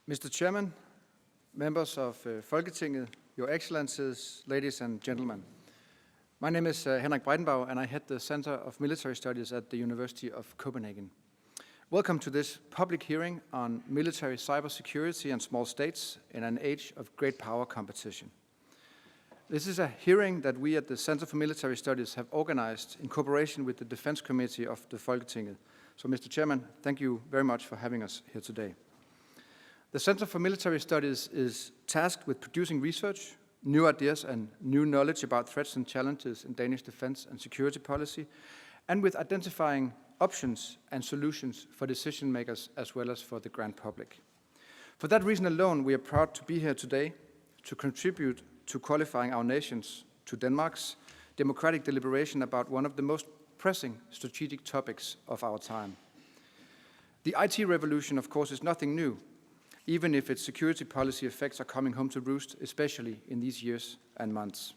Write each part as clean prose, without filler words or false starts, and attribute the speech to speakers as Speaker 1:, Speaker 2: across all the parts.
Speaker 1: Mr. Chairman, members of Folketinget, Your Excellencies, ladies and gentlemen. My name is Henrik Breitenbach, and I head the Center of Military Studies at the University of Copenhagen. Welcome to this public hearing on military cybersecurity and small states in an age of great power competition. This is a hearing that we at the Center for Military Studies have organized in cooperation with the Defense Committee of the Folketinget. So, Mr. Chairman, thank you very much for having us here today. The Center for Military Studies is tasked with producing research, new ideas and new knowledge about threats and challenges in Danish defense and security policy, and with identifying options and solutions for decision makers as well as for the grand public. For that reason alone, we are proud to be here today to contribute to qualifying our nations to Denmark's democratic deliberation about one of the most pressing strategic topics of our time. The IT revolution, of course, is nothing new, even if its security policy effects are coming home to roost, especially in these years and months.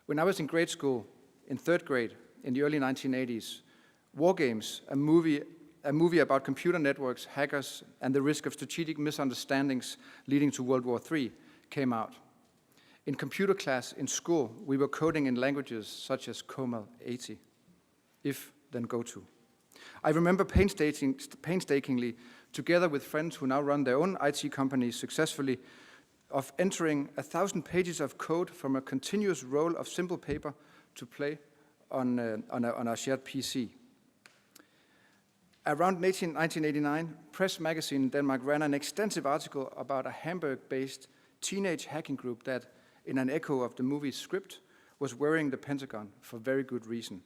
Speaker 1: When I was in grade school, in third grade, in the early 1980s, War Games, a movie about computer networks, hackers, and the risk of strategic misunderstandings leading to World War III, came out. In computer class in school, we were coding in languages such as COMAL 80, if then go to. I remember painstakingly, together with friends who now run their own IT companies successfully, of entering 1,000 pages of code from a continuous roll of simple paper to play on a shared PC. Around 1989, Press magazine in Denmark ran an extensive article about a Hamburg-based teenage hacking group that, in an echo of the movie's script, was worrying the Pentagon for very good reason.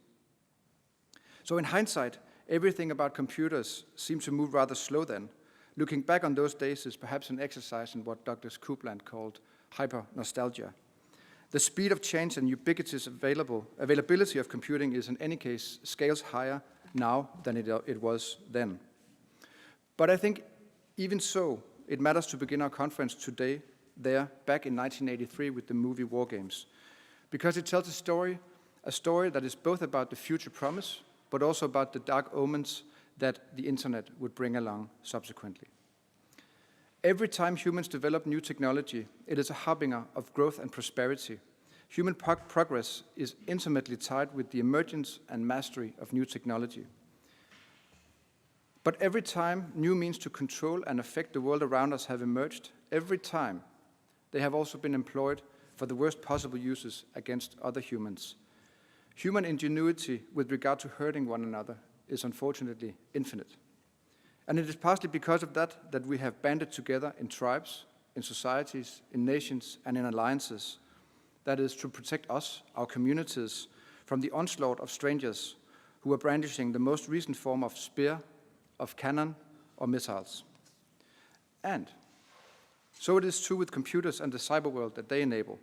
Speaker 1: So in hindsight, everything about computers seemed to move rather slow then. Looking back on those days is perhaps an exercise in what Douglas Coupland called hyper-nostalgia. The speed of change and ubiquitous availability of computing is in any case scales higher now than it was then. But I think even so, it matters to begin our conference today there back in 1983 with the movie War Games, because it tells a story that is both about the future promise but also about the dark omens that the internet would bring along subsequently. Every time humans develop new technology, it is a harbinger of growth and prosperity. Human progress is intimately tied with the emergence and mastery of new technology. But every time new means to control and affect the world around us have emerged, every time they have also been employed for the worst possible uses against other humans. Human ingenuity with regard to hurting one another is unfortunately infinite. And it is partly because of that we have banded together in tribes, in societies, in nations, and in alliances. That is to protect us, our communities, from the onslaught of strangers who are brandishing the most recent form of spear, of cannon, or missiles. And so it is too with computers and the cyber world that they enable.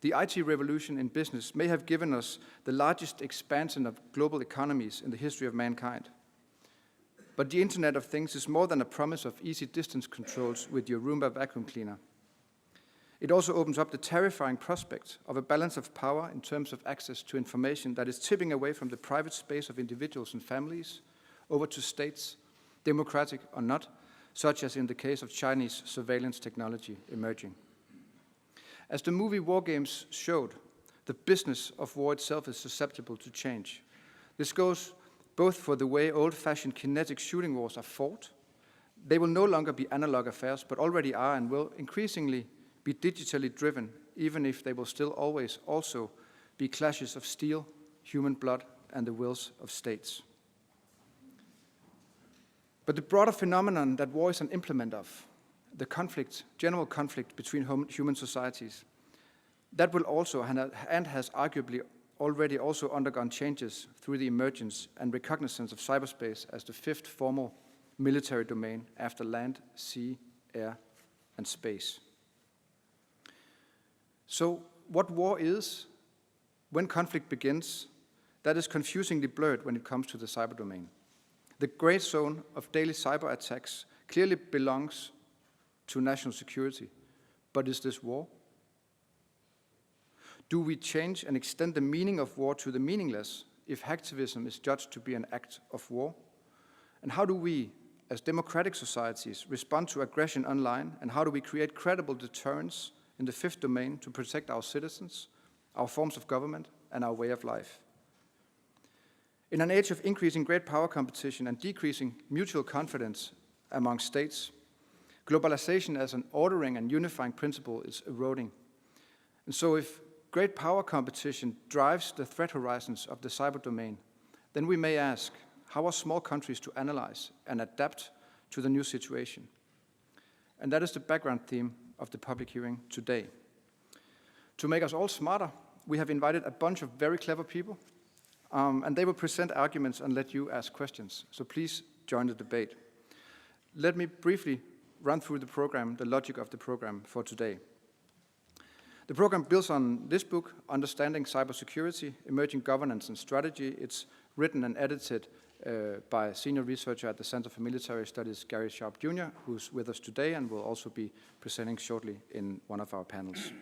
Speaker 1: The IT revolution in business may have given us the largest expansion of global economies in the history of mankind. But the Internet of Things is more than a promise of easy distance controls with your Roomba vacuum cleaner. It also opens up the terrifying prospect of a balance of power in terms of access to information that is tipping away from the private space of individuals and families over to states, democratic or not, such as in the case of Chinese surveillance technology emerging. As the movie War Games showed, the business of war itself is susceptible to change. This goes both for the way old-fashioned kinetic shooting wars are fought. They will no longer be analog affairs, but already are and will increasingly be digitally driven, even if they will still always also be clashes of steel, human blood, and the wills of states. But the broader phenomenon that war is an implement of, the conflict, general conflict between human societies, that will also and has arguably already also undergone changes through the emergence and recognizance of cyberspace as the fifth formal military domain after land, sea, air, and space. So what war is, when conflict begins, that is confusingly blurred when it comes to the cyber domain. The gray zone of daily cyber attacks clearly belongs to national security. But is this war? Do we change and extend the meaning of war to the meaningless if hacktivism is judged to be an act of war? And how do we, as democratic societies, respond to aggression online, and how do we create credible deterrence in the fifth domain to protect our citizens, our forms of government, and our way of life. In an age of increasing great power competition and decreasing mutual confidence among states, globalization as an ordering and unifying principle is eroding. And so if great power competition drives the threat horizons of the cyber domain, then we may ask, how are small countries to analyze and adapt to the new situation? And that is the background theme of the public hearing today. To make us all smarter, we have invited a bunch of very clever people, and they will present arguments and let you ask questions. So please join the debate. Let me briefly run through the program, the logic of the program for today. The program builds on this book, Understanding Cybersecurity, Emerging Governance and Strategy. It's written and edited by a senior researcher at the Center for Military Studies, Gary Sharp Jr., who's with us today and will also be presenting shortly in one of our panels.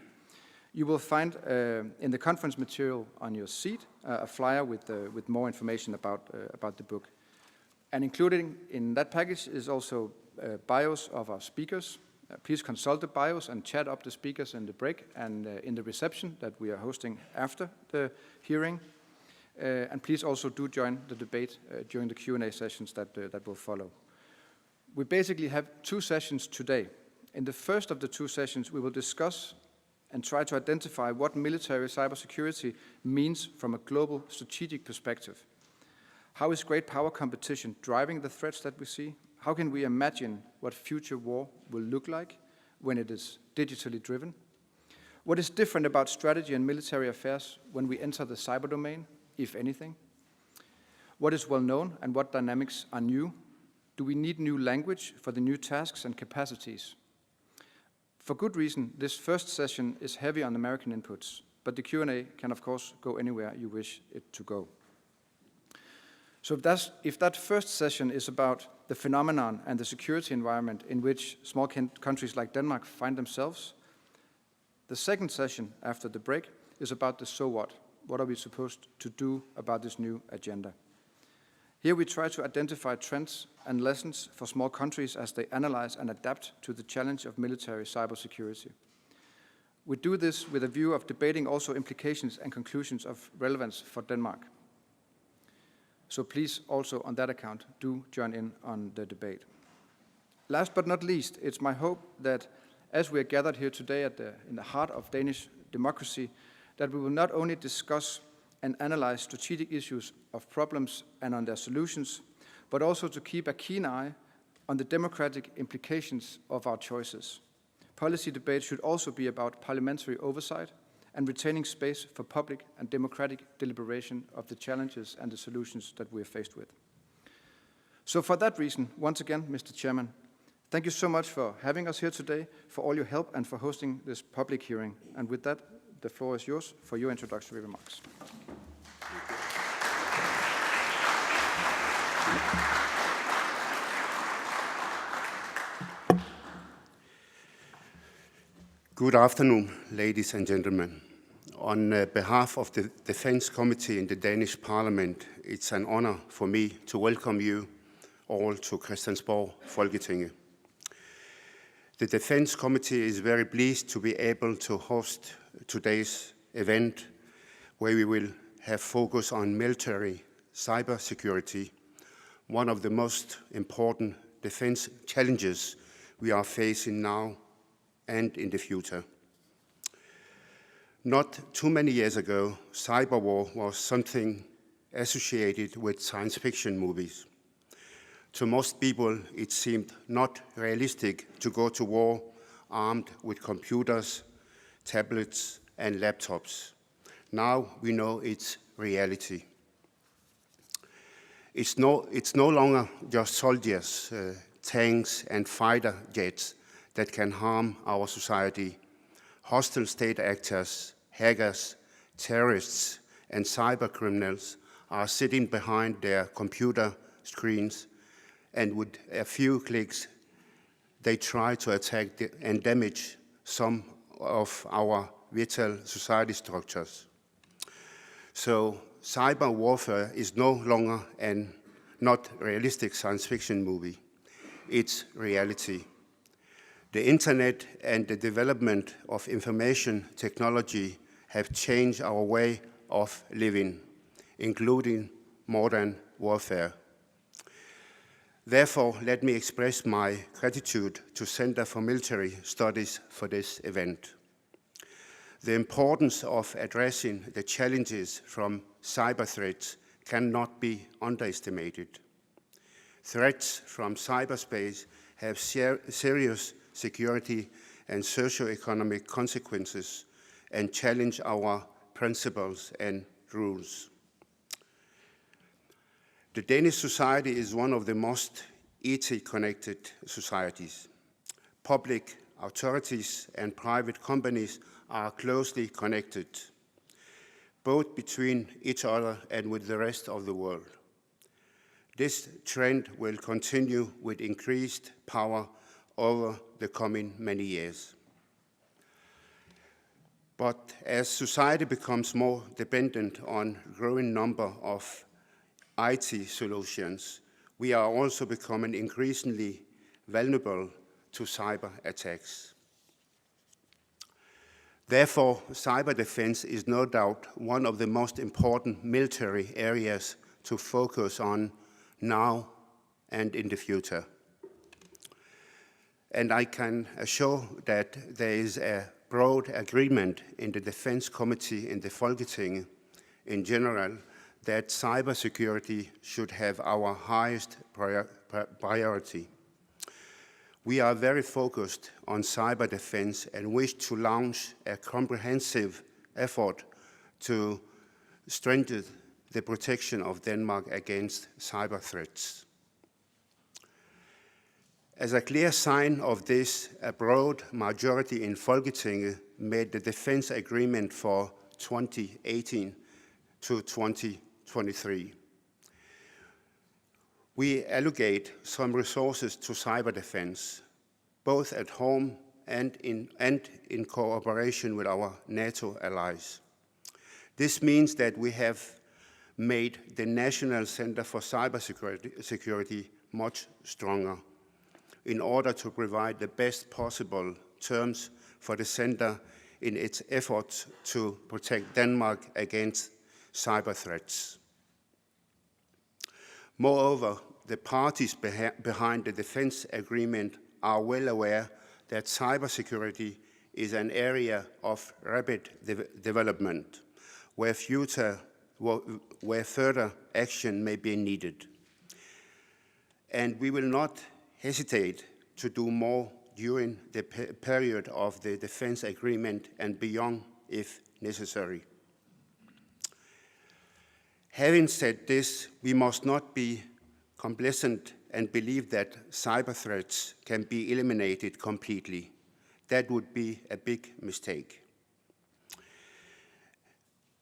Speaker 1: You will find in the conference material on your seat a flyer with more information about the book. And included in that package is also bios of our speakers. Please consult the bios and chat up the speakers in the break and in the reception that we are hosting after the hearing. And please also do join the debate during the Q&A sessions that will follow. We basically have two sessions today. In the first of the two sessions, we will discuss and try to identify what military cybersecurity means from a global strategic perspective. How is great power competition driving the threats that we see? How can we imagine what future war will look like when it is digitally driven? What is different about strategy and military affairs when we enter the cyber domain, if anything? What is well known and what dynamics are new? Do we need new language for the new tasks and capacities? For good reason, this first session is heavy on American inputs, but the Q&A can of course go anywhere you wish it to go. So if that first session is about the phenomenon and the security environment in which small countries like Denmark find themselves, the second session after the break is about the so what. What are we supposed to do about this new agenda? Here we try to identify trends and lessons for small countries as they analyze and adapt to the challenge of military cybersecurity. We do this with a view of debating also implications and conclusions of relevance for Denmark. So please also on that account do join in on the debate. Last but not least, it's my hope that as we are gathered here today in the heart of Danish democracy, that we will not only discuss and analyze strategic issues of problems and on their solutions, but also to keep a keen eye on the democratic implications of our choices. Policy debate should also be about parliamentary oversight and retaining space for public and democratic deliberation of the challenges and the solutions that we are faced with. So for that reason, once again, Mr. Chairman, thank you so much for having us here today, for all your help and for hosting this public hearing. And with that, the floor is yours for your introductory remarks.
Speaker 2: Good afternoon, ladies and gentlemen. On behalf of the Defense Committee in the Danish Parliament, it's an honor for me to welcome you all to Christiansborg Folketinget. The Defense Committee is very pleased to be able to host today's event, where we will have focus on military cybersecurity, one of the most important defense challenges we are facing now and in the future. Not too many years ago, cyber war was something associated with science fiction movies. To most people, it seemed not realistic to go to war armed with computers, tablets, and laptops. Now we know it's reality. It's no longer just soldiers, tanks, and fighter jets that can harm our society. Hostile state actors, hackers, terrorists, and cyber criminals are sitting behind their computer screens, and with a few clicks, they try to attack and damage some of our vital society structures. So cyber warfare is no longer a not realistic science fiction movie. its reality. The internet and the development of information technology have changed our way of living, including modern warfare. Therefore, let me express my gratitude to Center for Military Studies for this event. The importance of addressing the challenges from cyber threats cannot be underestimated. Threats from cyberspace have serious security and socio-economic consequences and challenge our principles and rules. The Danish society is one of the most IT-connected societies. Public authorities and private companies are closely connected, both between each other and with the rest of the world. This trend will continue with increased power over the coming many years. But as society becomes more dependent on a growing number of IT solutions, we are also becoming increasingly vulnerable to cyber attacks. Therefore, cyber defense is no doubt one of the most important military areas to focus on now and in the future. And I can assure that there is a broad agreement in the Defense Committee in the Folketing in general that cybersecurity should have our highest priority. We are very focused on cyber defense and wish to launch a comprehensive effort to strengthen the protection of Denmark against cyber threats. As a clear sign of this, a broad majority in Folketinget made the defense agreement for 2018 to 2023. We allocate some resources to cyber defense, both at home and in cooperation with our NATO allies. This means that we have made the National Center for Cybersecurity much stronger in order to provide the best possible terms for the center in its efforts to protect Denmark against cyber threats. Moreover, the parties behind the defense agreement are well aware that cybersecurity is an area of rapid development where further action may be needed. And we will not hesitate to do more during the period of the defense agreement and beyond if necessary. Having said this, we must not be complacent and believe that cyber threats can be eliminated completely. That would be a big mistake.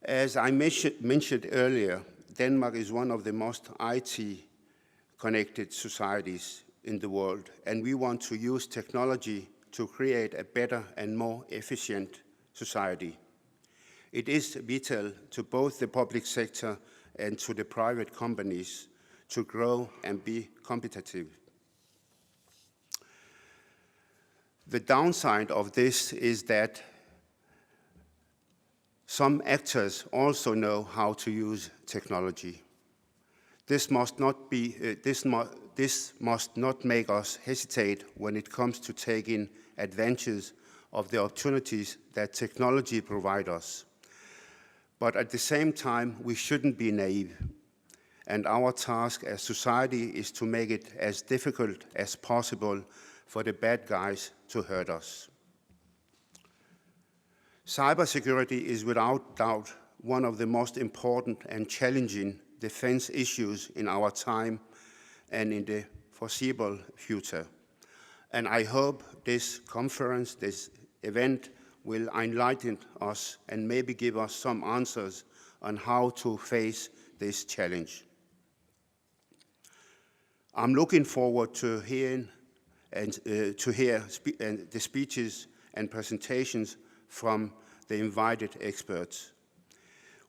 Speaker 2: As I mentioned earlier, Denmark is one of the most IT-connected societies in the world, and we want to use technology to create a better and more efficient society. It is vital to both the public sector and to the private companies to grow and be competitive. The downside of this is that some actors also know how to use technology. This must not make us hesitate when it comes to taking advantage of the opportunities that technology provides us. But at the same time, we shouldn't be naive. And our task as society is to make it as difficult as possible for the bad guys to hurt us. Cybersecurity is without doubt one of the most important and challenging defense issues in our time and in the foreseeable future. And I hope this conference, this event, will enlighten us and maybe give us some answers on how to face this challenge. I'm looking forward to hearing the speeches and presentations from the invited experts.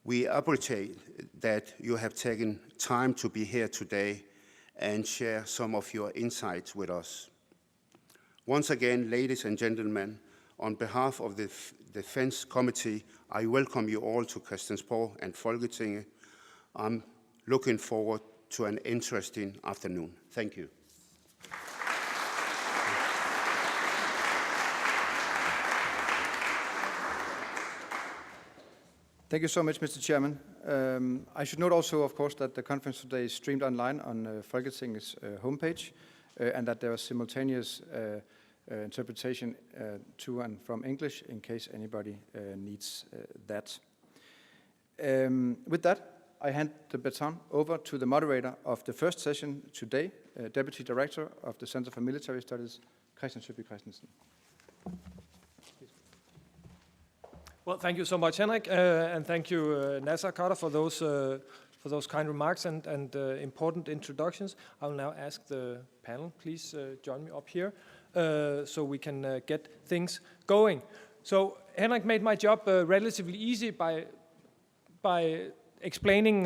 Speaker 2: We appreciate that you have taken time to be here today, and share some of your insights with us. Once again, ladies and gentlemen, on behalf of the Defense Committee, I welcome you all to Christiansborg and Folketinget. I'm looking forward to an interesting afternoon. Thank you.
Speaker 1: Thank you so much, Mr. Chairman. I should note also, of course, that the conference today is streamed online on Folketingets homepage, and that there is simultaneous interpretation to and from English in case anybody needs that. With that, I hand the baton over to the moderator of the first session today, Deputy Director of the Center for Military Studies, Christian Søby Christensen.
Speaker 3: Well, thank you so much, Henrik, and thank you, Nasser Carter, for those kind remarks and important introductions. I will now ask the panel, please join me up here, so we can get things going. So Henrik made my job relatively easy by explaining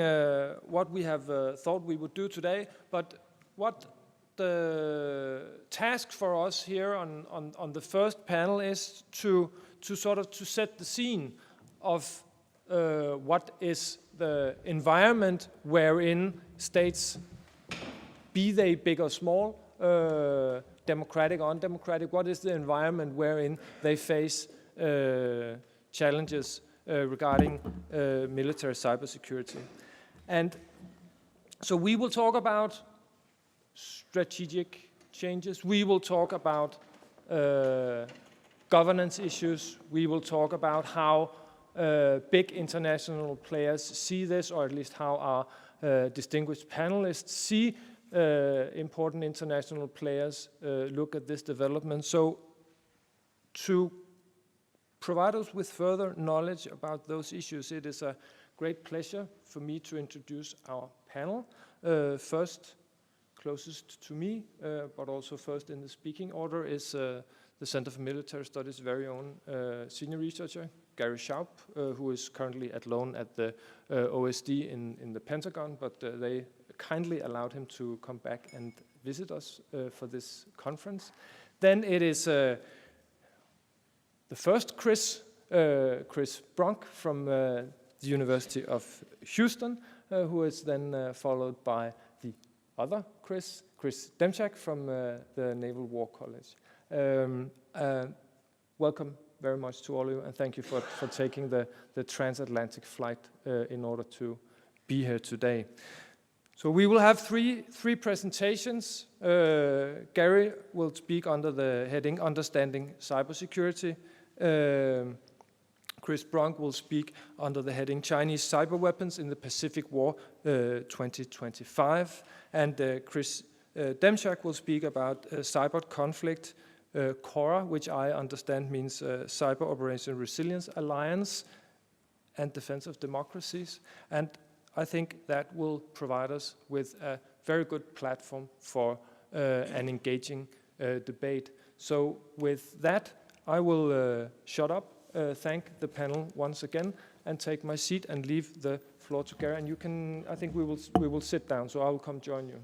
Speaker 3: what we have thought we would do today, but what the task for us here on the first panel is to set the scene of what is the environment wherein states, be they big or small, democratic or undemocratic, what is the environment wherein they face challenges regarding military cybersecurity. And so we will talk about strategic changes, we will talk about governance issues, we will talk about how big international players see this, or at least how our distinguished panelists see important international players look at this development. So to provide us with further knowledge about those issues, it is a great pleasure for me to introduce our panel. First, closest to me, but also first in the speaking order, is the Center for Military Studies' very own senior researcher, Gary Schaub, who is currently at loan at the OSD in the Pentagon, but they kindly allowed him to come back and visit us for this conference. Then it is the first Chris Bronk from the University of Houston, who is then followed by the other Chris Demchak from the Naval War College. Welcome very much to all of you, and thank you for taking the transatlantic flight in order to be here today. So we will have three presentations. Gary will speak under the heading Understanding Cybersecurity. Chris Bronk will speak under the heading Chinese Cyber Weapons in the Pacific War 2025. And Chris Demchak will speak about cyber conflict, CORA, which I understand means Cyber Operation Resilience Alliance and Defense of Democracies. And I think that will provide us with a very good platform for an engaging debate. So with that, I will shut up, thank the panel once again, and take my seat and leave the floor to Gary. And you can, I think we will sit down, so I will come join you.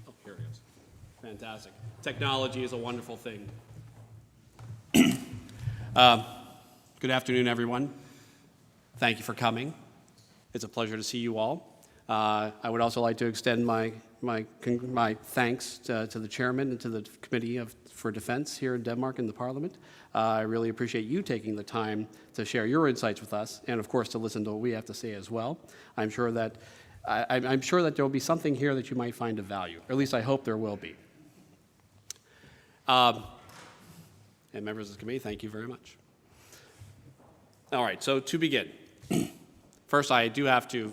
Speaker 4: Oh, here it is. Fantastic. Technology is a wonderful thing. Good afternoon, everyone. Thank you for coming. It's a pleasure to see you all. I would also like to extend my thanks to the chairman and to the Committee for Defense here in Denmark in the Parliament. I really appreciate you taking the time to share your insights with us, and of course to listen to what we have to say as well. I'm sure that there will be something here that you might find of value, or at least I hope there will be. And members of the committee, thank you very much. All right, so to begin, first I do have to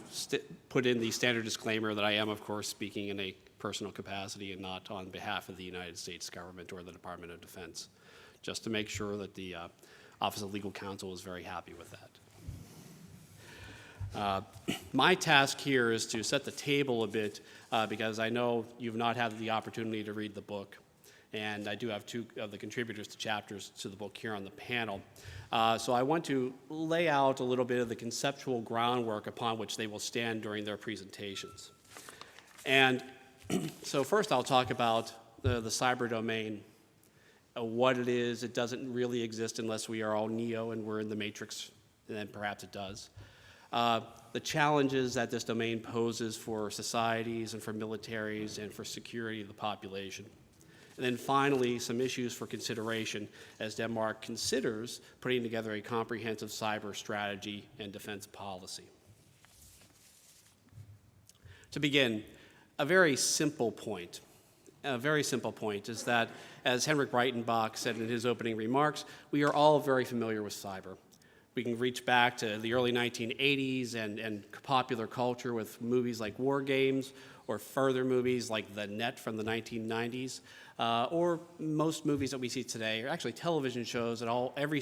Speaker 4: put in the standard disclaimer that I am, of course, speaking in a personal capacity and not on behalf of the United States government or the Department of Defense, just to make sure that the Office of Legal Counsel is very happy with that. My task here is to set the table a bit because I know you've not had the opportunity to read the book, and I do have two of the contributors to chapters to the book here on the panel. So I want to lay out a little bit of the conceptual groundwork upon which they will stand during their presentations. And so first I'll talk about the cyber domain, what it is. It doesn't really exist unless we are all Neo and we're in the Matrix, and then perhaps it does. The challenges that this domain poses for societies and for militaries and for security of the population. And then finally, some issues for consideration as Denmark considers putting together a comprehensive cyber strategy and defense policy. To begin, a very simple point is that, as Henrik Breitenbach said in his opening remarks, we are all very familiar with cyber. We can reach back to the early 1980s and popular culture with movies like War Games, or further movies like The Net from the 1990s, or most movies that we see today, or actually television shows that every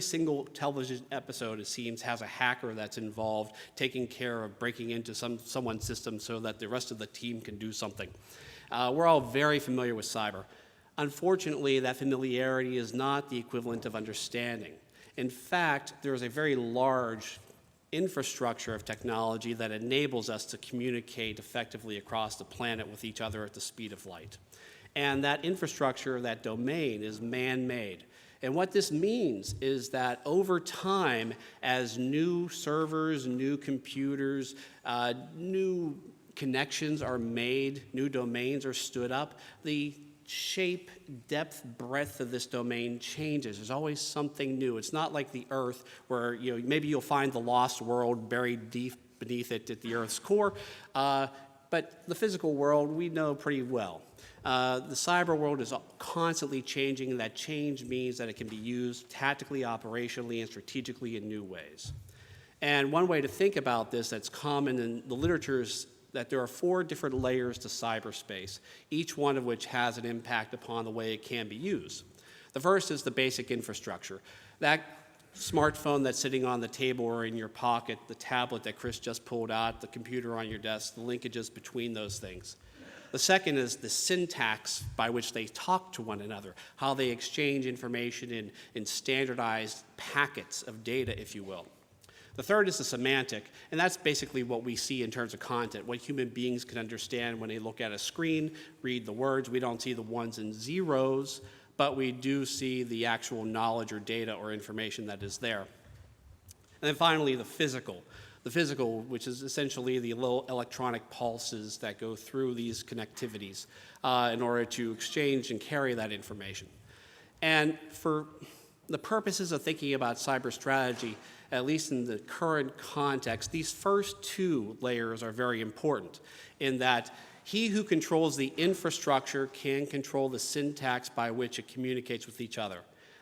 Speaker 4: single television episode, it seems, has a hacker that's involved taking care of breaking into someone's system so that the rest of the team can do something. We're all very familiar with cyber. Unfortunately, that familiarity is not the equivalent of understanding. In fact, there is a very large infrastructure of technology that enables us to communicate effectively across the planet with each other at the speed of light. And that infrastructure, that domain, is man-made. And what this means is that over time, as new servers, new computers, new connections are made, new domains are stood up, the shape, depth, breadth of this domain changes. There's always something new. It's not like the Earth, where maybe you'll find the lost world buried deep beneath it at the Earth's core, but the physical world we know pretty well. The cyber world is constantly changing, and that change means that it can be used tactically, operationally, and strategically in new ways. And one way to think about this that's common in the literature is that there are 4 different layers to cyberspace, each one of which has an impact upon the way it can be used. The first is the basic infrastructure. That smartphone that's sitting on the table or in your pocket, the tablet that Chris just pulled out, the computer on your desk, the linkages between those things. The second is the syntax by which they talk to one another, how they exchange information in standardized packets of data, if you will. The third is the semantic, and that's basically what we see in terms of content, what human beings can understand when they look at a screen, read the words. We don't see the ones and zeros, but we do see the actual knowledge or data or information that is there. And then finally, the physical, which is essentially the little electronic pulses that go through these connectivities in order to exchange and carry that information. And for the purposes of thinking about cyber strategy, at least in the current context, these first 2 layers are very important in that he who controls the infrastructure can control the syntax by which it communicates with each other.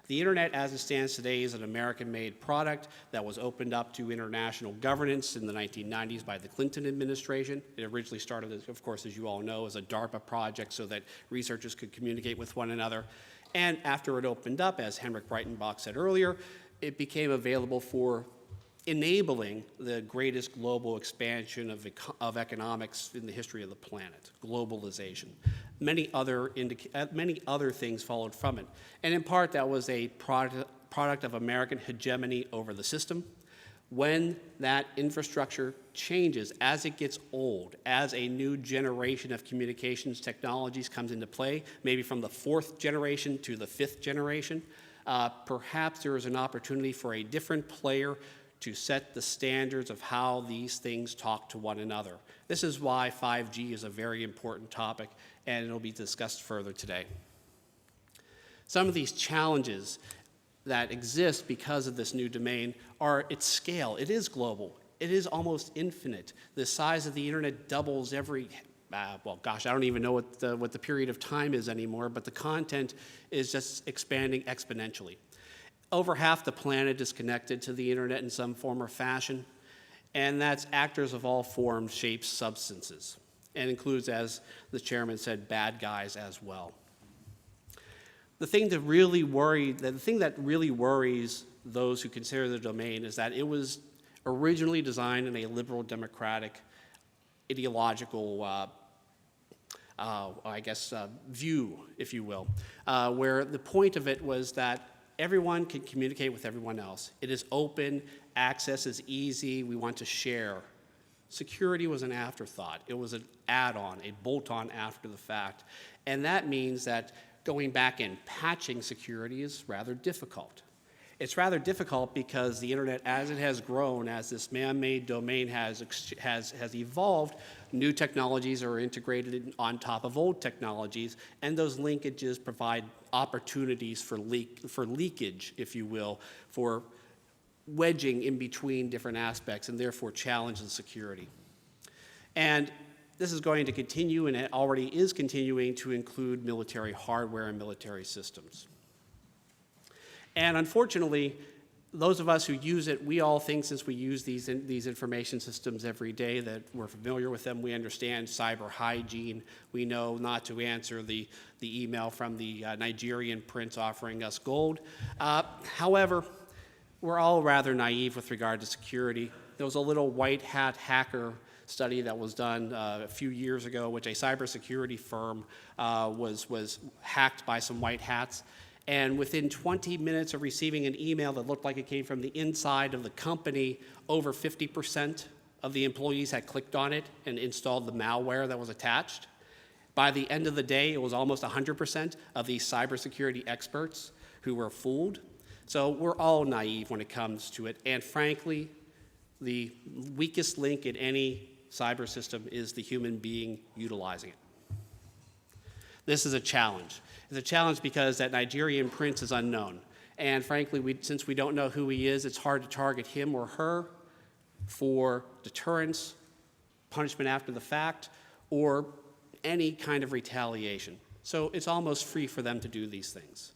Speaker 4: The internet as it stands today is an American-made product that was opened up to international governance in the 1990s by the Clinton administration. It originally started, of course, as you all know, as a DARPA project so that researchers could communicate with one another. And after it opened up, as Henrik Breitenbach said earlier, it became available for enabling the greatest global expansion of economics in the history of the planet, globalization. Many other things followed from it. And in part, that was a product of American hegemony over the system. When that infrastructure changes, as it gets old, as a new generation of communications technologies comes into play, maybe from the 4th generation to the 5th generation, perhaps there is an opportunity for a different player to set the standards of how these things talk to one another. This is why 5G is a very important topic, and it'll be discussed further today. Some of these challenges that exist because of this new domain are its scale. It is global. It is almost infinite. The size of the internet doubles every well, gosh, I don't even know what the period of time is anymore, but the content is just expanding exponentially. Over half the planet is connected to the internet in some form or fashion, and that's actors of all forms, shapes, substances, and includes, as the chairman said, bad guys as well. The thing that really worries those who consider the domain is that it was originally designed in a liberal democratic ideological view, if you will, where the point of it was that everyone can communicate with everyone else. It is open, access is easy, we want to share. Security was an afterthought. It was an add-on, a bolt-on after the fact. And that means that going back and patching security is rather difficult. It's rather difficult because the internet, as it has grown, as this man-made domain has evolved, new technologies are integrated on top of old technologies, and those linkages provide opportunities for leakage, if you will, for wedging in between different aspects and therefore challenges security. And this is going to continue, and it already is continuing, to include military hardware and military systems. And unfortunately, those of us who use it, we all think, since we use these information systems every day, that we're familiar with them. We understand cyber hygiene. We know not to answer the email from the Nigerian prince offering us gold. However, we're all rather naive with regard to security. There was a little white hat hacker study that was done a few years ago, which a cybersecurity firm was hacked by some white hats. And within 20 minutes of receiving an email that looked like it came from the inside of the company, over 50% of the employees had clicked on it and installed the malware that was attached. By the end of the day, it was almost 100% of these cybersecurity experts who were fooled. So we're all naive when it comes to it. And frankly, the weakest link in any cyber system is the human being utilizing it. This is a challenge. It's a challenge because that Nigerian prince is unknown. And frankly, since we don't know who he is, it's hard to target him or her for deterrence, punishment after the fact, or any kind of retaliation. So it's almost free for them to do these things.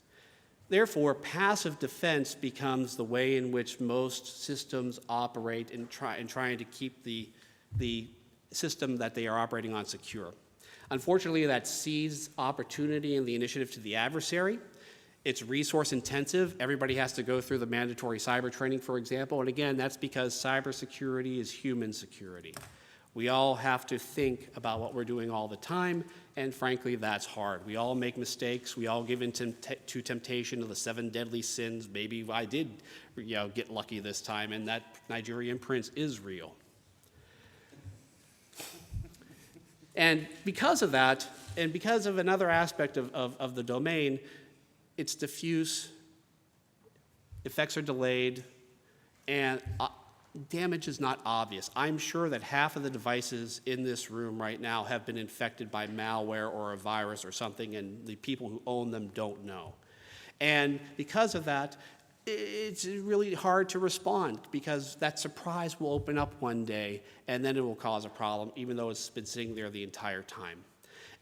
Speaker 4: Therefore, passive defense becomes the way in which most systems operate in trying to keep the system that they are operating on secure. Unfortunately, that cedes opportunity and the initiative to the adversary. It's resource intensive. Everybody has to go through the mandatory cyber training, for example. And again, that's because cybersecurity is human security. We all have to think about what we're doing all the time, and frankly, that's hard. We all make mistakes. We all give in to temptation of the 7 deadly sins. Maybe I did get lucky this time, and that Nigerian prince is real. And because of that, and because of another aspect of the domain, it's diffuse, effects are delayed, and damage is not obvious. I'm sure that half of the devices in this room right now have been infected by malware or a virus or something, and the people who own them don't know. And because of that, it's really hard to respond, because that surprise will open up one day and then it will cause a problem, even though it's been sitting there the entire time.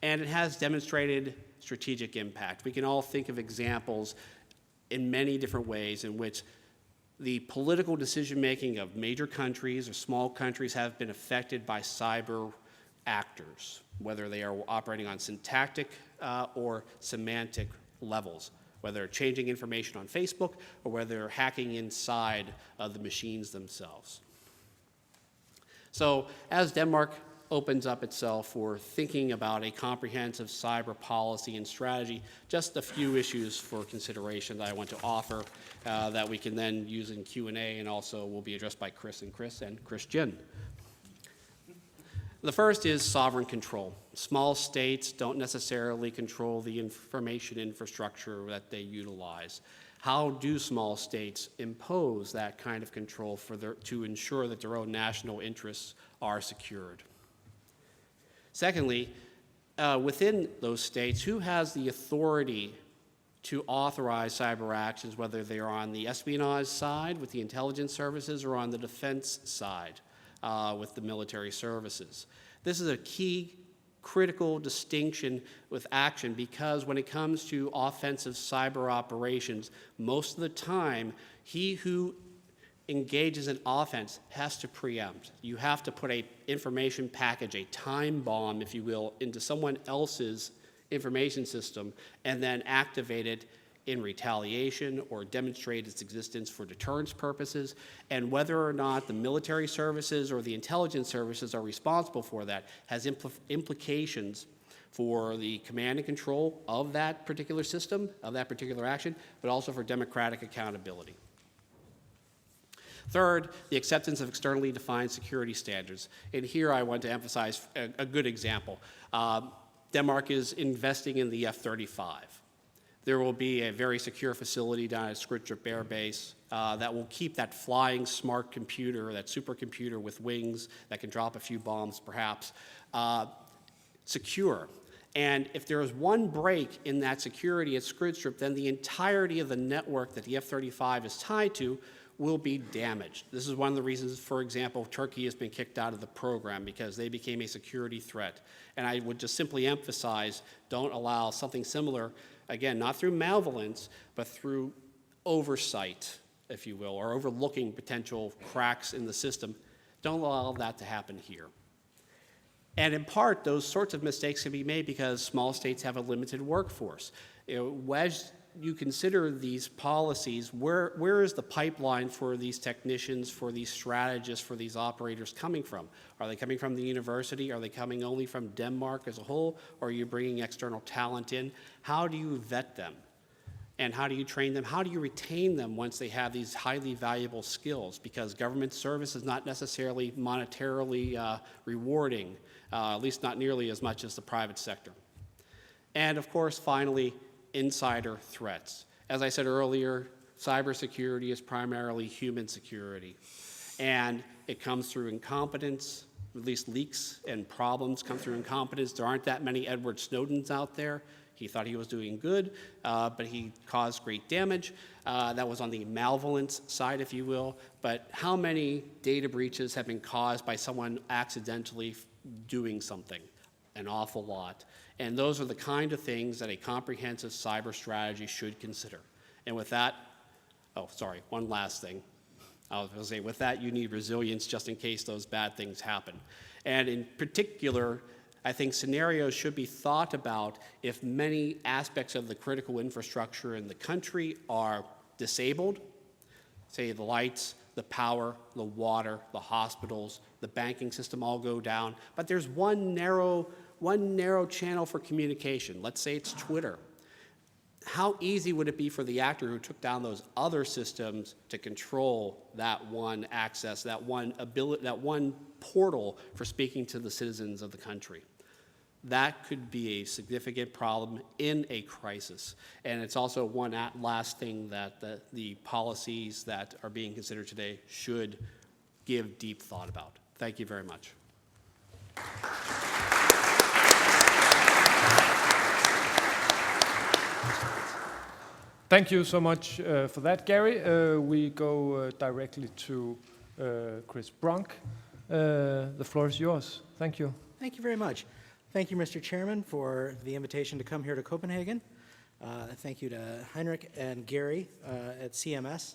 Speaker 4: And it has demonstrated strategic impact. We can all think of examples in many different ways in which the political decision-making of major countries or small countries have been affected by cyber actors, whether they are operating on syntactic or semantic levels, whether they're changing information on Facebook or whether they're hacking inside of the machines themselves. So as Denmark opens up itself for thinking about a comprehensive cyber policy and strategy, just a few issues for consideration that I want to offer that we can then use in Q&A, and also will be addressed by Chris and Christian. The first is sovereign control. Small states don't necessarily control the information infrastructure that they utilize. How do small states impose that kind of control to ensure that their own national interests are secured? Secondly, within those states, who has the authority to authorize cyber actions, whether they are on the espionage side with the intelligence services or on the defense side with the military services? This is a key critical distinction with action, because when it comes to offensive cyber operations, most of the time, he who engages in offense has to preempt. You have to put an information package, a time bomb, if you will, into someone else's information system and then activate it in retaliation or demonstrate its existence for deterrence purposes. And whether or not the military services or the intelligence services are responsible for that has implications for the command and control of that particular system, of that particular action, but also for democratic accountability. Third, the acceptance of externally defined security standards. And here I want to emphasize a good example. Denmark is investing in the F-35. There will be a very secure facility down at Skrydstrup Air Base that will keep that flying smart computer, that supercomputer with wings that can drop a few bombs perhaps, secure. And if there is one break in that security at Skrydstrup, then the entirety of the network that the F-35 is tied to will be damaged. This is one of the reasons, for example, Turkey has been kicked out of the program because they became a security threat. And I would just simply emphasize, don't allow something similar, again, not through malevolence, but through oversight, if you will, or overlooking potential cracks in the system. Don't allow that to happen here. And in part, those sorts of mistakes can be made because small states have a limited workforce. As you consider these policies, where is the pipeline for these technicians, for these strategists, for these operators coming from? Are they coming from the university? Are they coming only from Denmark as a whole? Or are you bringing external talent in? How do you vet them? And how do you train them? How do you retain them once they have these highly valuable skills? Because government service is not necessarily monetarily rewarding, at least not nearly as much as the private sector. And of course, finally, insider threats. As I said earlier, cybersecurity is primarily human security. And it comes through incompetence, at least leaks and problems come through incompetence. There aren't that many Edward Snowdens out there. He thought he was doing good, but he caused great damage. That was on the malevolence side, if you will. But how many data breaches have been caused by someone accidentally doing something? An awful lot. And those are the kind of things that a comprehensive cyber strategy should consider. And with that, oh, sorry, one last thing. I was going to say, with that, you need resilience just in case those bad things happen. And in particular, I think scenarios should be thought about if many aspects of the critical infrastructure in the country are disabled, say the lights, the power, the water, the hospitals, the banking system all go down, but there's one narrow channel for communication. Let's say it's Twitter. How easy would it be for the actor who took down those other systems to control that one access, that one ability, that one portal for speaking to the citizens of the country? That could be a significant problem in a crisis. And it's also one last thing that the policies that are being considered today should give deep thought about. Thank you very much.
Speaker 3: Thank you so much for that, Gary. We go directly to Chris Brunk. The floor is yours. Thank you.
Speaker 5: Thank you very much. Thank you, Mr. Chairman, for the invitation to come here to Copenhagen. Thank you to Heinrich and Gary at CMS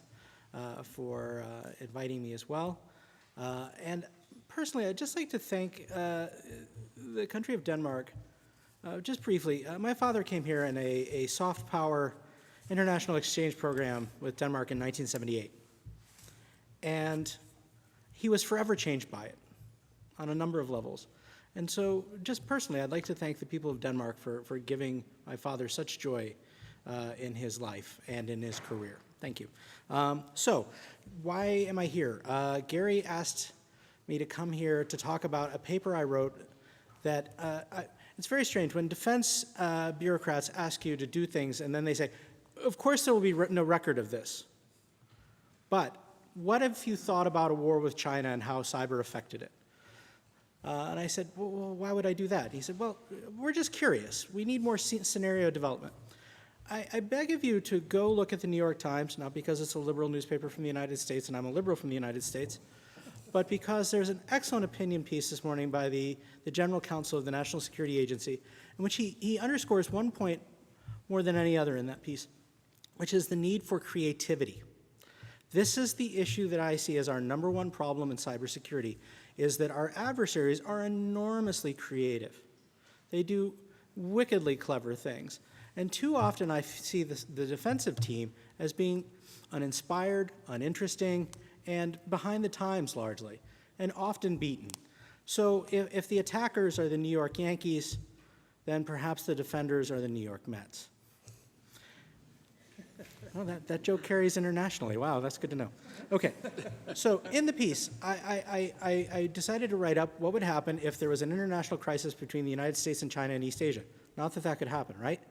Speaker 5: for inviting me as well. And personally, I'd just like to thank the country of Denmark. Just briefly, my father came here in a soft power international exchange program with Denmark in 1978. And he was forever changed by it on a number of levels. And so just personally, I'd like to thank the people of Denmark for giving my father such joy in his life and in his career. Thank you. So why am I here? Gary asked me to come here to talk about a paper I wrote that it's very strange. When defense bureaucrats ask you to do things and then they say, of course there will be no record of this. But what if you thought about a war with China and how cyber affected it? And I said, well, why would I do that? He said, well, we're just curious. We need more scenario development. I beg of you to go look at the New York Times, not because it's a liberal newspaper from the United States and I'm a liberal from the United States, but because there's an excellent opinion piece this morning by the General Counsel of the National Security Agency, in which he underscores one point more than any other in that piece, which is the need for creativity. This is the issue that I see as our number one problem in cybersecurity, is that our adversaries are enormously creative. They do wickedly clever things. And too often I see the defensive team as being uninspired, uninteresting, and behind the times largely, and often beaten. So if the attackers are the New York Yankees, then perhaps the defenders are the New York Mets. Oh, that joke carries internationally. Wow, that's good to know. Okay, so in the piece, I decided to write up what would happen if there was an international crisis between the United States and China and East Asia. Not that that could happen, right?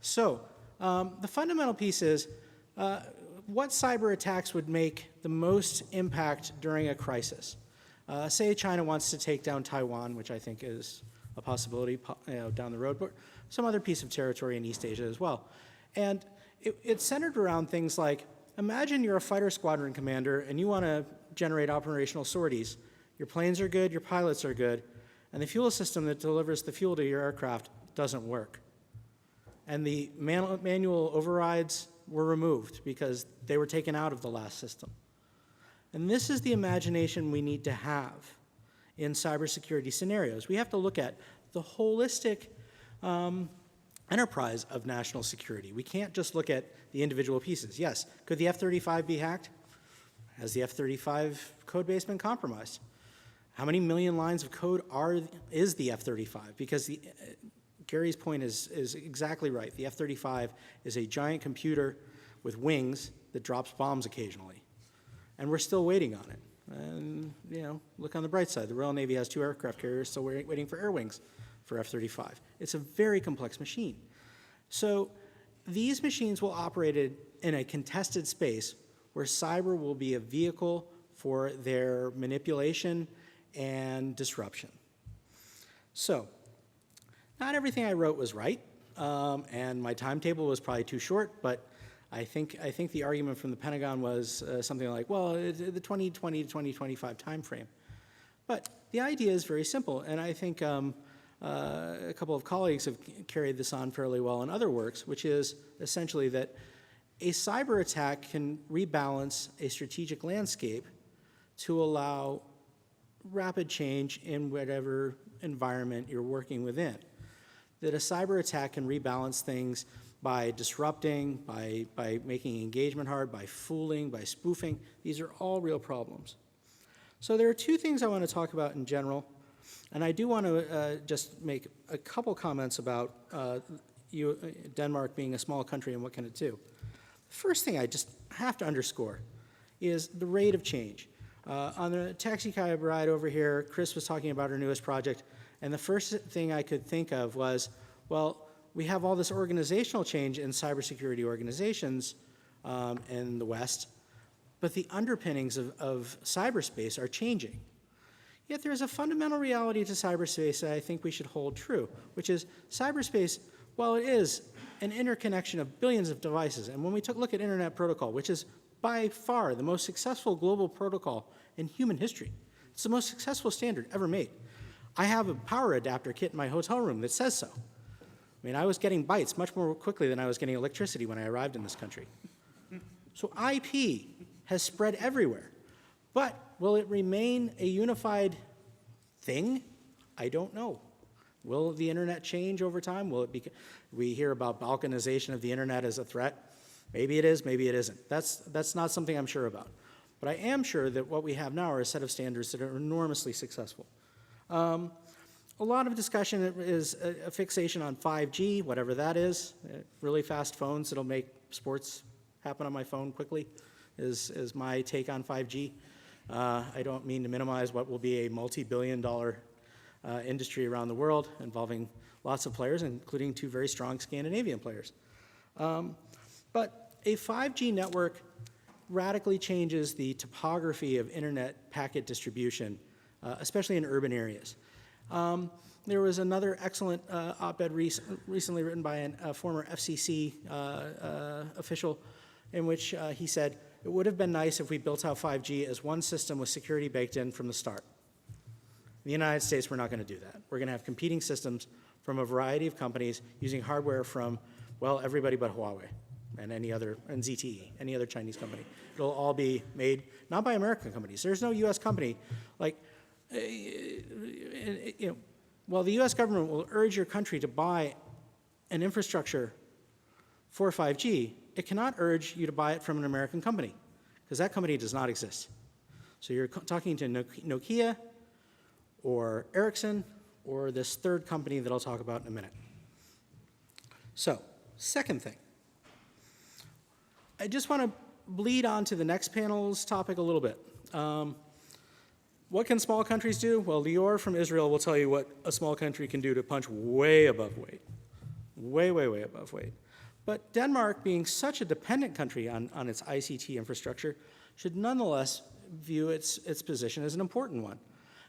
Speaker 5: So the fundamental piece is what cyber attacks would make the most impact during a crisis. Say China wants to take down Taiwan, which I think is a possibility down the road, but some other piece of territory in East Asia as well. And it's centered around things like, imagine you're a fighter squadron commander and you want to generate operational sorties. Your planes are good, your pilots are good, and the fuel system that delivers the fuel to your aircraft doesn't work. And the manual overrides were removed because they were taken out of the last system. And this is the imagination we need to have in cybersecurity scenarios. We have to look at the holistic enterprise of national security. We can't just look at the individual pieces. Yes, could the F-35 be hacked? Has the F-35 code base been compromised? How many million lines of code is the F-35? Because Gary's point is exactly right. The F-35 is a giant computer with wings that drops bombs occasionally. And we're still waiting on it. And, you know, look on the bright side. The Royal Navy has 2 aircraft carriers still waiting for air wings for F-35. It's a very complex machine. So these machines will operate in a contested space where cyber will be a vehicle for their manipulation and disruption. So not everything I wrote was right, and my timetable was probably too short, but I think the argument from the Pentagon was something like, well, the 2020 to 2025 timeframe. But the idea is very simple, and I think a couple of colleagues have carried this on fairly well in other works, which is essentially that a cyber attack can rebalance a strategic landscape to allow rapid change in whatever environment you're working within. That a cyber attack can rebalance things by disrupting, by making engagement hard, by fooling, by spoofing. These are all real problems. So there are 2 things I want to talk about in general. And I do want to just make a couple comments about Denmark being a small country and what can it do. The first thing I just have to underscore is the rate of change. On the taxi cab ride over here, Chris was talking about our newest project, and the first thing I could think of was, well, we have all this organizational change in cybersecurity organizations in the West, but the underpinnings of cyberspace are changing. Yet there's a fundamental reality to cyberspace that I think we should hold true, which is cyberspace, while it is an interconnection of billions of devices, and when we look at Internet Protocol, which is by far the most successful global protocol in human history, it's the most successful standard ever made. I have a power adapter kit in my hotel room that says so. I mean, I was getting bytes much more quickly than I was getting electricity when I arrived in this country. So IP has spread everywhere. But will it remain a unified thing? I don't know. Will the internet change over time? Will it be? We hear about balkanization of the internet as a threat. Maybe it is, maybe it isn't. That's not something I'm sure about. But I am sure that what we have now are a set of standards that are enormously successful. A lot of discussion is a fixation on 5G, whatever that is. Really fast phones that'll make sports happen on my phone quickly is my take on 5G. I don't mean to minimize what will be a multi-billion-dollar industry around the world involving lots of players, including 2 very strong Scandinavian players. But a 5G network radically changes the topography of internet packet distribution, especially in urban areas. There was another excellent op-ed recently written by a former FCC official in which he said, it would have been nice if we built out 5G as one system with security baked in from the start. In the United States, we're not going to do that. We're going to have competing systems from a variety of companies using hardware from, well, everybody but Huawei and and ZTE, any other Chinese company. It'll all be made, not by American companies. There's no US company, like, while the US government will urge your country to buy an infrastructure for 5G, it cannot urge you to buy it from an American company, because that company does not exist. So you're talking to Nokia or Ericsson or this third company that I'll talk about in a minute. So, second thing. I just want to bleed on to the next panel's topic a little bit. What can small countries do? Well, Lior from Israel will tell you what a small country can do to punch way above weight. Way, way, way above weight. But Denmark, being such a dependent country on its ICT infrastructure, should nonetheless view its position as an important one.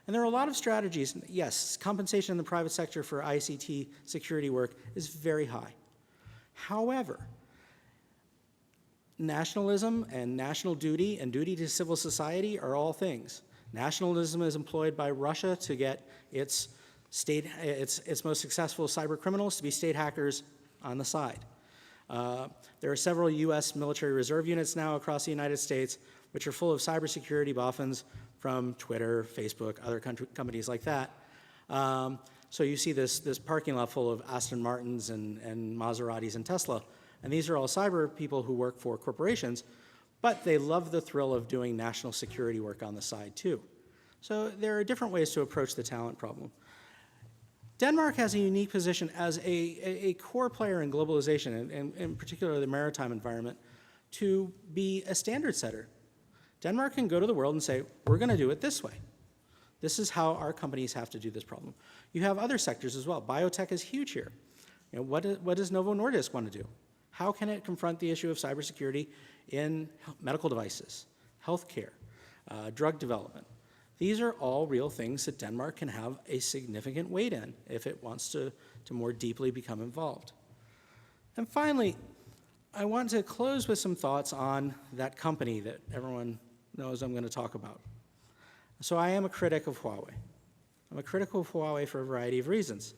Speaker 5: And there are a lot of strategies. Yes, compensation in the private sector for ICT security work is very high. However, nationalism and national duty and duty to civil society are all things. Nationalism is employed by Russia to get its most successful cyber criminals to be state hackers on the side. There are several U.S. military reserve units now across the United States which are full of cybersecurity boffins from Twitter, Facebook, other companies like that. So you see this parking lot full of Aston Martins and Maseratis and Tesla. And these are all cyber people who work for corporations, but they love the thrill of doing national security work on the side too. So there are different ways to approach the talent problem. Denmark has a unique position as a core player in globalization, and in particular the maritime environment, to be a standard setter. Denmark can go to the world and say, we're going to do it this way. This is how our companies have to do this problem. You have other sectors as well. Biotech is huge here. You know, what does Novo Nordisk want to do? How can it confront the issue of cybersecurity in medical devices, healthcare, drug development? These are all real things that Denmark can have a significant weight in if it wants to more deeply become involved. And finally, I want to close with some thoughts on that company that everyone knows I'm going to talk about. So I am a critic of Huawei. I'm a critic of Huawei for a variety of reasons.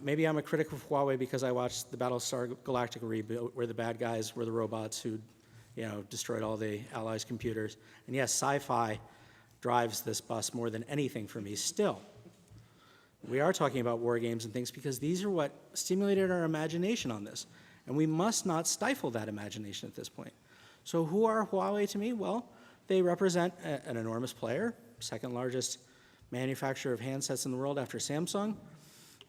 Speaker 5: Maybe I'm a critic of Huawei because I watched the Battlestar Galactica reboot where the bad guys were the robots who, destroyed all the Allies' computers. And yes, sci-fi drives this bus more than anything for me still. We are talking about war games and things because these are what stimulated our imagination on this. And we must not stifle that imagination at this point. So who are Huawei to me? Well, they represent an enormous player, second largest manufacturer of handsets in the world after Samsung,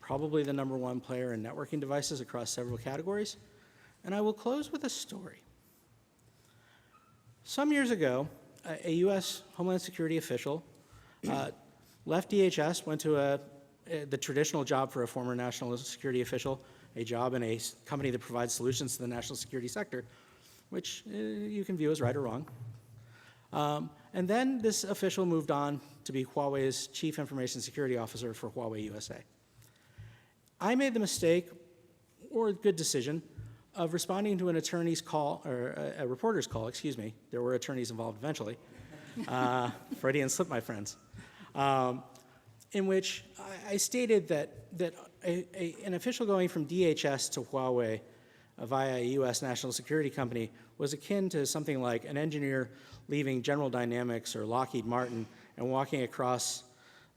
Speaker 5: probably the #1 player in networking devices across several categories. And I will close with a story. Some years ago, a U.S. Homeland Security official left DHS, went to the traditional job for a former national security official, a job in a company that provides solutions to the national security sector, which you can view as right or wrong. And then this official moved on to be Huawei's Chief Information Security Officer for Huawei USA. I made the mistake, or good decision, of responding to an attorney's call, or a reporter's call, excuse me. There were attorneys involved eventually. Freudian slip, my friends. In which I stated that an official going from DHS to Huawei via a U.S. national security company was akin to something like an engineer leaving General Dynamics or Lockheed Martin and walking across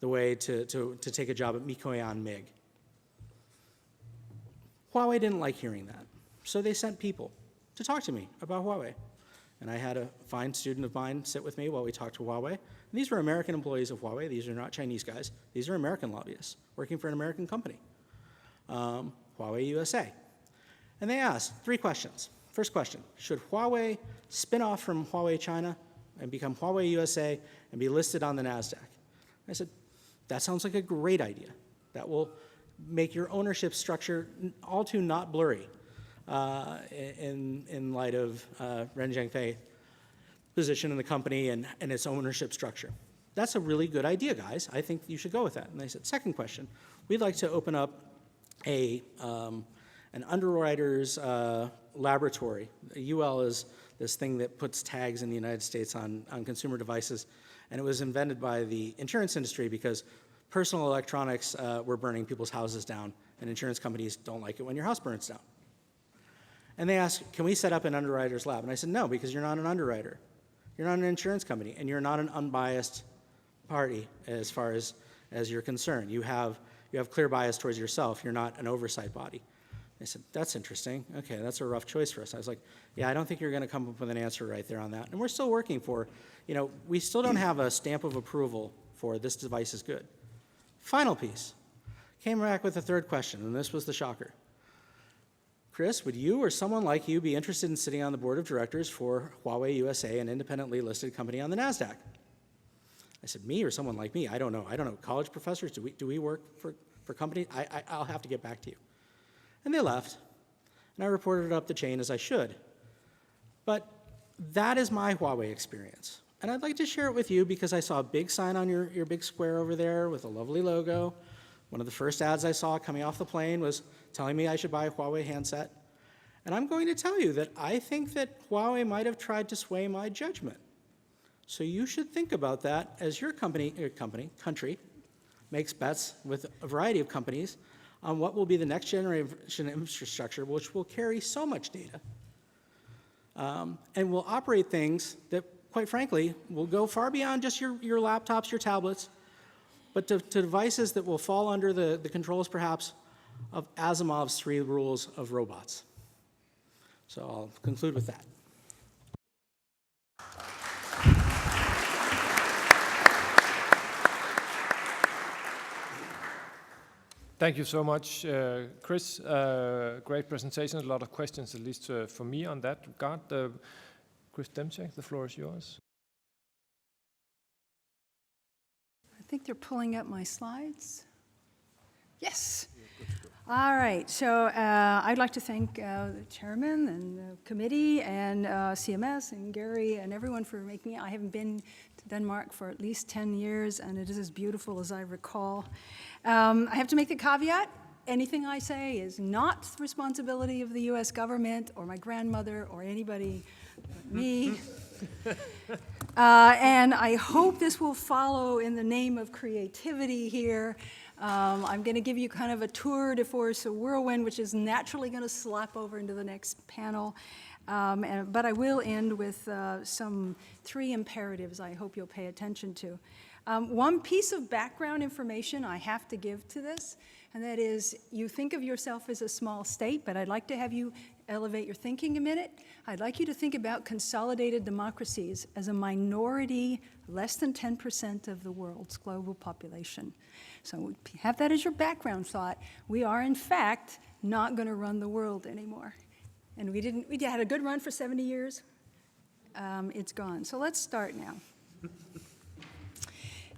Speaker 5: the way to take a job at Mikoyan MiG. Huawei didn't like hearing that, so they sent people to talk to me about Huawei. And I had a fine student of mine sit with me while we talked to Huawei. And these were American employees of Huawei. These are not Chinese guys. These are American lobbyists working for an American company, Huawei USA. And they asked 3 questions. First question, should Huawei spin off from Huawei China and become Huawei USA and be listed on the NASDAQ? I said, that sounds like a great idea. That will make your ownership structure all too not blurry in light of Ren Zhengfei's position in the company and its ownership structure. That's a really good idea, guys. I think you should go with that. And they said, second question, we'd like to open up an underwriter's laboratory. UL is this thing that puts tags in the United States on consumer devices, and it was invented by the insurance industry because personal electronics were burning people's houses down, and insurance companies don't like it when your house burns down. And they asked, can we set up an underwriter's lab? And I said, no, because you're not an underwriter. You're not an insurance company, and you're not an unbiased party as far as you're concerned. You have clear bias towards yourself. You're not an oversight body. They said, that's interesting. Okay, that's a rough choice for us. I was like, yeah, I don't think you're going to come up with an answer right there on that. And we're still working for, we still don't have a stamp of approval for this device is good. Final piece. Came back with a third question, and this was the shocker. Chris, would you or someone like you be interested in sitting on the board of directors for Huawei USA, an independently listed company on the NASDAQ? I said, me or someone like me? I don't know. College professors, do we work for companies? I'll have to get back to you. And they left, and I reported it up the chain as I should. But that is my Huawei experience. And I'd like to share it with you because I saw a big sign on your big square over there with a lovely logo. One of the first ads I saw coming off the plane was telling me I should buy a Huawei handset. And I'm going to tell you that I think that Huawei might have tried to sway my judgment. So you should think about that as your country makes bets with a variety of companies on what will be the next generation infrastructure, which will carry so much data and will operate things that, quite frankly, will go far beyond just your laptops, your tablets, but to devices that will fall under the controls, perhaps, of Asimov's 3 rules of robots. So I'll conclude with that.
Speaker 3: Thank you so much, Chris. Great presentation. A lot of questions, at least for me, on that regard. Chris Demchek, the floor is yours.
Speaker 6: I think they're pulling up my slides. Yes. All right. So I'd like to thank the chairman and the committee and CMS and Gary and everyone for making it. I haven't been to Denmark for at least 10 years, and it is as beautiful as I recall. I have to make the caveat. Anything I say is not the responsibility of the U.S. government or my grandmother or anybody but me. And I hope this will follow in the name of creativity here. I'm going to give you kind of a tour de force, a whirlwind, which is naturally going to slap over into the next panel. But I will end with some 3 imperatives I hope you'll pay attention to. One piece of background information I have to give to this, and that is you think of yourself as a small state, but I'd like to have you elevate your thinking a minute. I'd like you to think about consolidated democracies as a minority, less than 10% of the world's global population. So have that as your background thought. We are, in fact, not going to run the world anymore. And we had a good run for 70 years. It's gone. So let's start now.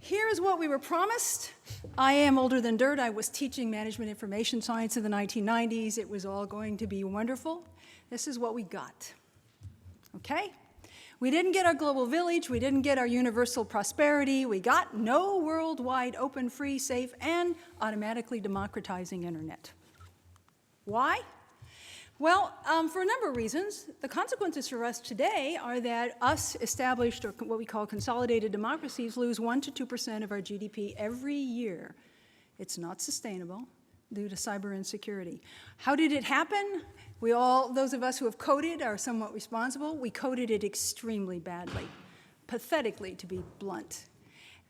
Speaker 6: Here is what we were promised. I am older than dirt. I was teaching management information science in the 1990s. It was all going to be wonderful. This is what we got. Okay? We didn't get our global village. We didn't get our universal prosperity. We got no worldwide open, free, safe, and automatically democratizing internet. Why? Well, for a number of reasons. The consequences for us today are that us established, or what we call consolidated democracies, lose 1% to 2% of our GDP every year. It's not sustainable due to cyber insecurity. How did it happen? Those of us who have coded are somewhat responsible. We coded it extremely badly, pathetically, to be blunt.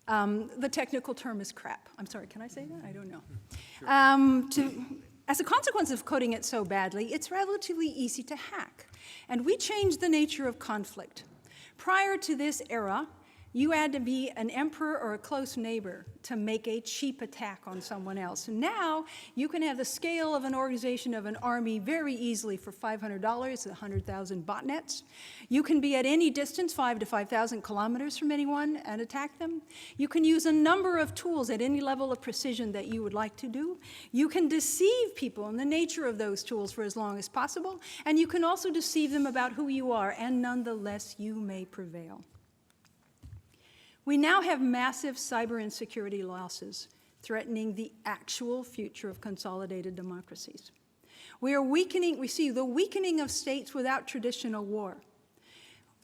Speaker 6: The technical term is crap. I'm sorry, can I say that? I don't know. Sure. As a consequence of coding it so badly, it's relatively easy to hack. And we changed the nature of conflict. Prior to this era, you had to be an emperor or a close neighbor to make a cheap attack on someone else. Now, you can have the scale of an organization of an army very easily for $500, 100,000 botnets. You can be at any distance, 5 to 5,000 kilometers from anyone, and attack them. You can use a number of tools at any level of precision that you would like to do. You can deceive people in the nature of those tools for as long as possible, and you can also deceive them about who you are, and nonetheless, you may prevail. We now have massive cyber insecurity losses threatening the actual future of consolidated democracies. We see the weakening of states without traditional war.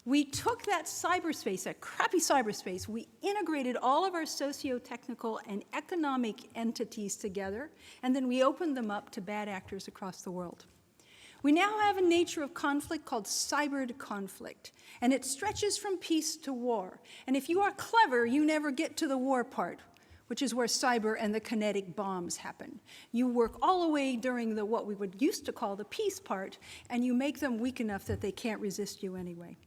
Speaker 6: We took that cyberspace, that crappy cyberspace, we integrated all of our socio-technical and economic entities together, and then we opened them up to bad actors across the world. We now have a nature of conflict called cybered conflict, and it stretches from peace to war. And if you are clever, you never get to the war part, which is where cyber and the kinetic bombs happen. You work all the way during what we would used to call the peace part, and you make them weak enough that they can't resist you anyway.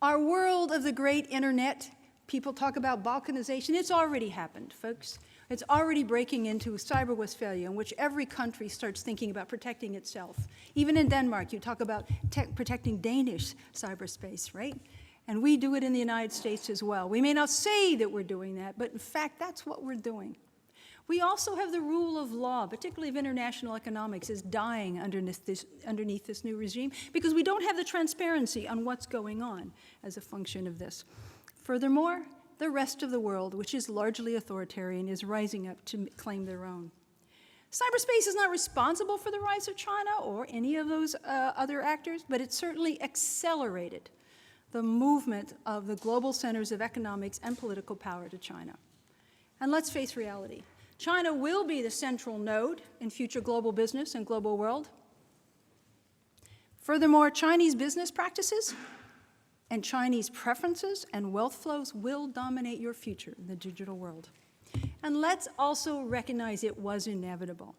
Speaker 6: Our world of the great internet, people talk about balkanization. It's already happened, folks. It's already breaking into Cyber Westphalia, in which every country starts thinking about protecting itself. Even in Denmark, you talk about protecting Danish cyberspace, right? And we do it in the United States as well. We may not say that we're doing that, but in fact, that's what we're doing. We also have the rule of law, particularly of international economics, is dying underneath this new regime because we don't have the transparency on what's going on as a function of this. Furthermore, the rest of the world, which is largely authoritarian, is rising up to claim their own. Cyberspace is not responsible for the rise of China or any of those other actors, but it certainly accelerated the movement of the global centers of economics and political power to China. And let's face reality. China will be the central node in future global business and global world. Furthermore, Chinese business practices and Chinese preferences and wealth flows will dominate your future in the digital world. And let's also recognize it was inevitable.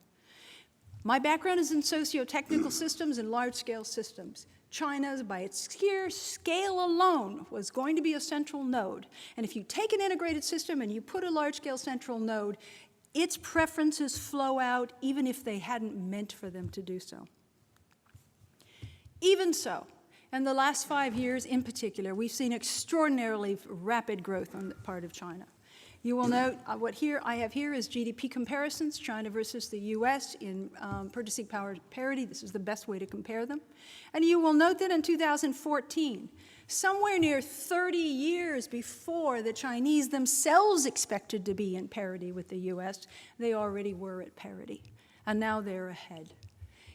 Speaker 6: My background is in socio-technical systems and large-scale systems. China, by its sheer scale alone, was going to be a central node. And if you take an integrated system and you put a large-scale central node, its preferences flow out even if they hadn't meant for them to do so. Even so, in the last 5 years in particular, we've seen extraordinarily rapid growth on the part of China. You will note what I have here is GDP comparisons, China versus the US in purchasing power parity. This is the best way to compare them. And you will note that in 2014, somewhere near 30 years before the Chinese themselves expected to be in parity with the US, they already were at parity. And now they're ahead.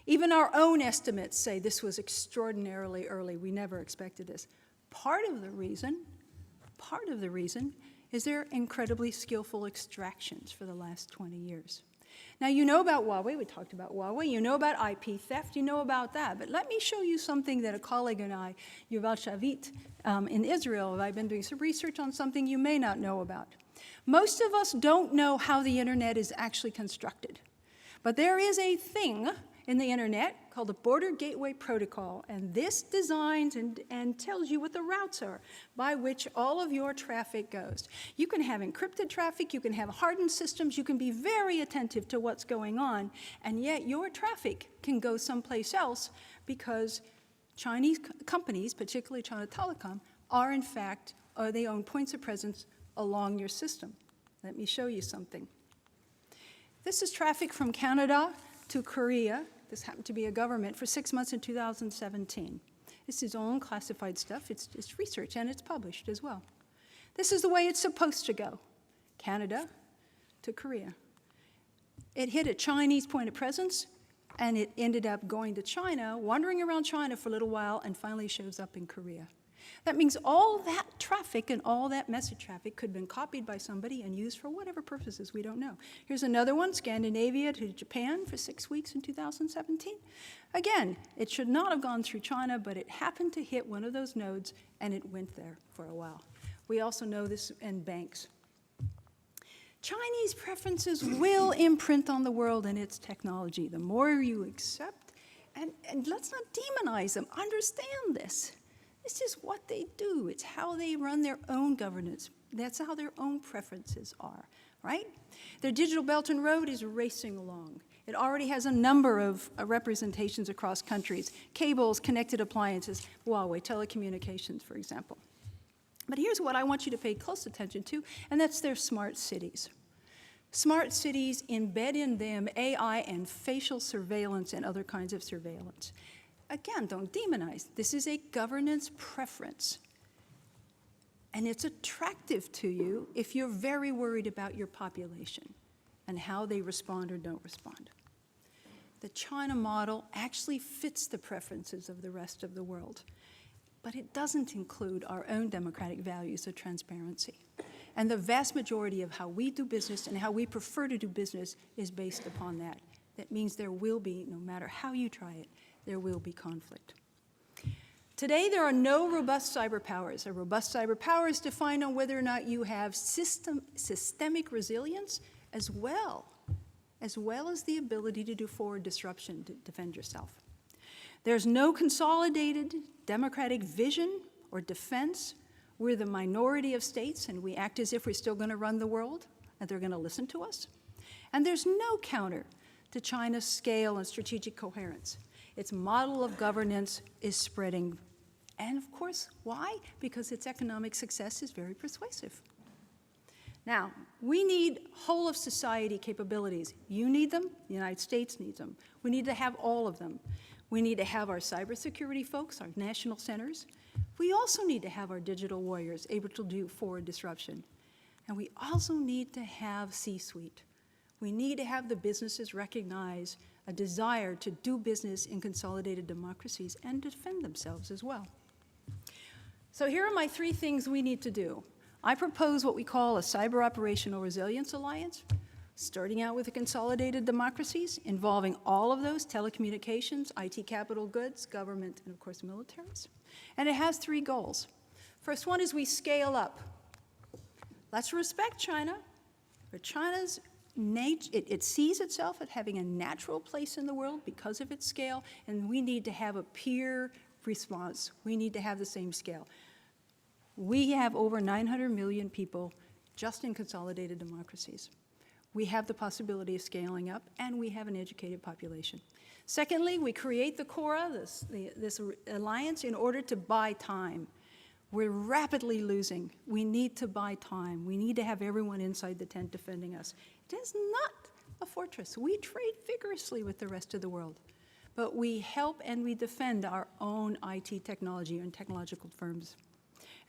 Speaker 6: Even our own estimates say this was extraordinarily early. We never expected this. Part of the reason is their incredibly skillful extractions for the last 20 years. Now, you know about Huawei. We talked about Huawei. You know about IP theft. You know about that. But let me show you something that a colleague and I, Yuval Shavit, in Israel, I've been doing some research on something you may not know about. Most of us don't know how the internet is actually constructed. But there is a thing in the internet called the Border Gateway Protocol, and this designs and tells you what the routes are by which all of your traffic goes. You can have encrypted traffic, you can have hardened systems, you can be very attentive to what's going on, and yet your traffic can go someplace else because Chinese companies, particularly China Telecom, are in fact, they own points of presence along your system. Let me show you something. This is traffic from Canada to Korea. This happened to be a government for 6 months in 2017. This is all classified stuff. It's research, and it's published as well. This is the way it's supposed to go. Canada to Korea. It hit a Chinese point of presence, and it ended up going to China, wandering around China for a little while, and finally shows up in Korea. That means all that traffic and all that message traffic could have been copied by somebody and used for whatever purposes, we don't know. Here's another one, Scandinavia to Japan for 6 weeks in 2017. Again, it should not have gone through China, but it happened to hit one of those nodes, and it went there for a while. We also know this in banks. Chinese preferences will imprint on the world and its technology. The more you accept, and let's not demonize them, understand this. This is what they do. It's how they run their own governance. That's how their own preferences are, right? Their digital Belt and Road is racing along. It already has a number of representations across countries, cables, connected appliances, Huawei, telecommunications, for example. But here's what I want you to pay close attention to, and that's their smart cities. Smart cities embed in them AI and facial surveillance and other kinds of surveillance. Again, don't demonize. This is a governance preference. And it's attractive to you if you're very worried about your population and how they respond or don't respond. The China model actually fits the preferences of the rest of the world, but it doesn't include our own democratic values of transparency. And the vast majority of how we do business and how we prefer to do business is based upon that. That means there will be, no matter how you try it, there will be conflict. Today, there are no robust cyber powers. A robust cyber power is defined on whether or not you have systemic resilience as well as the ability to do forward disruption to defend yourself. There's no consolidated democratic vision or defense. We're the minority of states, and we act as if we're still going to run the world. and they're going to listen to us. And there's no counter to China's scale and strategic coherence. Its model of governance is spreading. And of course, why? Because its economic success is very persuasive. Now, we need whole of society capabilities. You need them, the United States needs them. We need to have all of them. We need to have our cybersecurity folks, our national centers. We also need to have our digital warriors able to do forward disruption. And we also need to have C-suite. We need to have the businesses recognize a desire to do business in consolidated democracies and defend themselves as well. So here are my 3 things we need to do. I propose what we call a Cyber Operational Resilience Alliance, starting out with the consolidated democracies, involving all of those, telecommunications, IT capital goods, government, and of course militaries. And it has 3 goals. First one is we scale up. Let's respect China, but China's it sees itself as having a natural place in the world because of its scale, and we need to have a peer response. We need to have the same scale. We have over 900 million people just in consolidated democracies. We have the possibility of scaling up, and we have an educated population. Secondly, we create the CORA, this alliance, in order to buy time. We're rapidly losing. We need to buy time. We need to have everyone inside the tent defending us. It is not a fortress. We trade vigorously with the rest of the world. But we help and we defend our own IT technology and technological firms.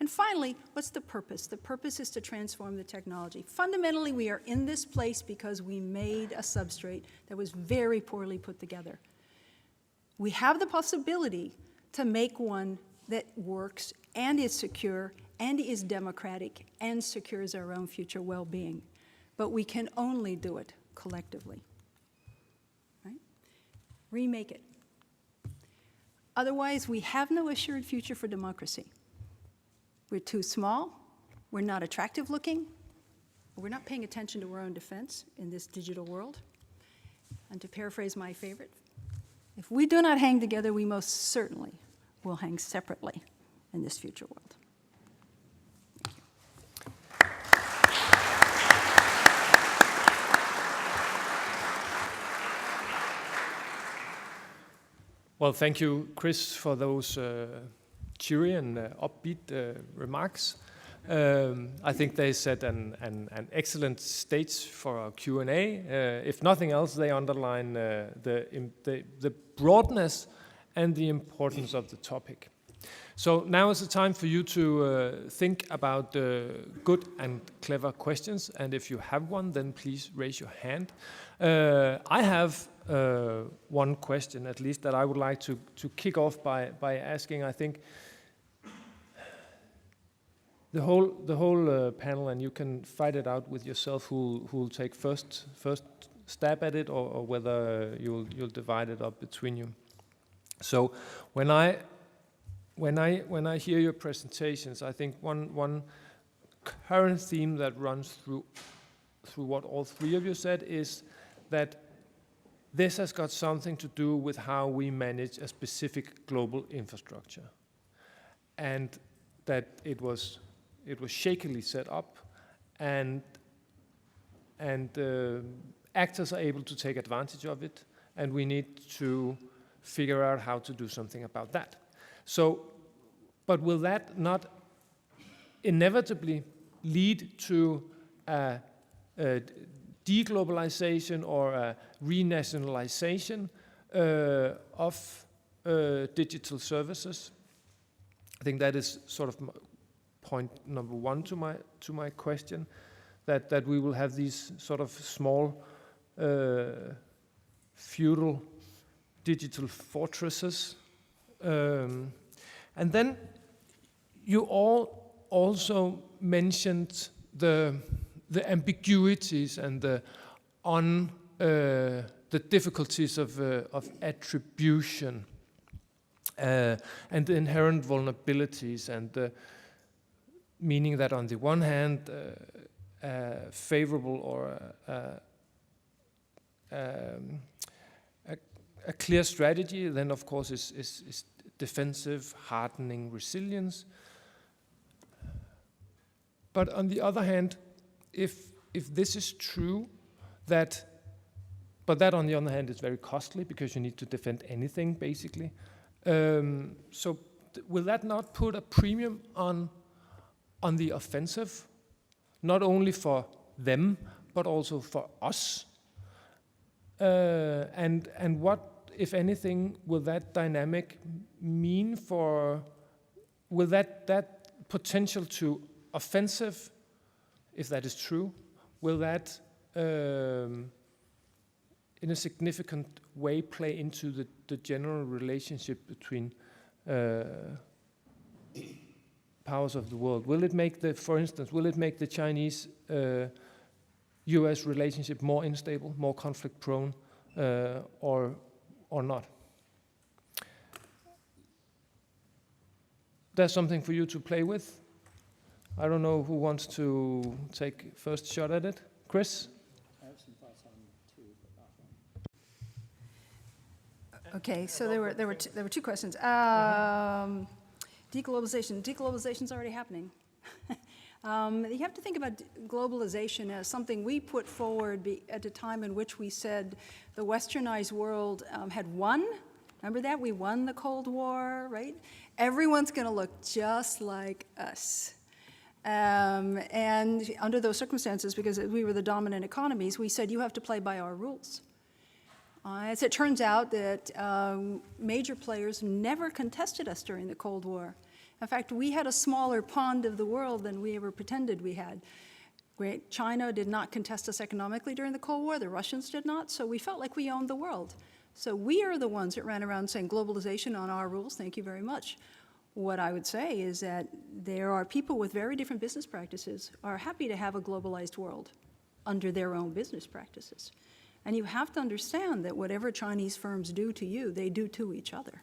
Speaker 6: And finally, what's the purpose? The purpose is to transform the technology. Fundamentally, we are in this place because we made a substrate that was very poorly put together. We have the possibility to make one that works and is secure and is democratic and secures our own future well-being. But we can only do it collectively. Right? Remake it. Otherwise, we have no assured future for democracy. We're too small, we're not attractive looking, we're not paying attention to our own defense in this digital world. And to paraphrase my favorite, if we do not hang together, we most certainly will hang separately in this future world.
Speaker 3: Well, thank you, Chris, for those cheery and upbeat remarks. I think they set an excellent stage for our Q&A. If nothing else, they underline the broadness and the importance of the topic. So now is the time for you to think about good and clever questions. And if you have one, then please raise your hand. I have one question, at least, that I would like to kick off by asking. I think the whole panel, and you can fight it out with yourself who will take first stab at it, or whether you'll divide it up between you. So when I hear your presentations, I think one current theme that runs through what all 3 of you said is that this has got something to do with how we manage a specific global infrastructure, and that it was shakily set up, and actors are able to take advantage of it, and we need to figure out how to do something about that. So, but will that not inevitably lead to a deglobalization or a renationalization of digital services? I think that is sort of point number 1 to my question, that we will have these sort of small feudal digital fortresses. And then you all also mentioned the ambiguities and the difficulties of attribution and the inherent vulnerabilities, and meaning that on the one hand, favorable or a clear strategy, then of course is defensive, hardening resilience. But on the other hand, if if this is true, but that on the other hand is very costly because you need to defend anything basically. So will that not put a premium on the offensive, not only for them but also for us? And what, if anything, will that dynamic mean for? Will that potential to offensive, if that is true, will that in a significant way play into the general relationship between powers of the world? Will it make for instance, will it make the Chinese-US relationship more unstable, more conflict-prone, or not? There's something for you to play with. I don't know who wants to take first shot at it. Chris?
Speaker 7: I have some thoughts on two, but not one.
Speaker 6: Okay, so there were two questions. Deglobalization. Deglobalization's already happening. You have to think about globalization as something we put forward at a time in which we said the westernized world had won. Remember that? We won the Cold War, right? Everyone's going to look just like us. And under those circumstances, because we were the dominant economies, we said you have to play by our rules. As it turns out that major players never contested us during the Cold War. In fact, we had a smaller pond of the world than we ever pretended we had. China did not contest us economically during the Cold War. The Russians did not. So we felt like we owned the world. So we are the ones that ran around saying globalization on our rules, thank you very much. What I would say is that there are people with very different business practices are happy to have a globalized world under their own business practices. And you have to understand that whatever Chinese firms do to you, they do to each other.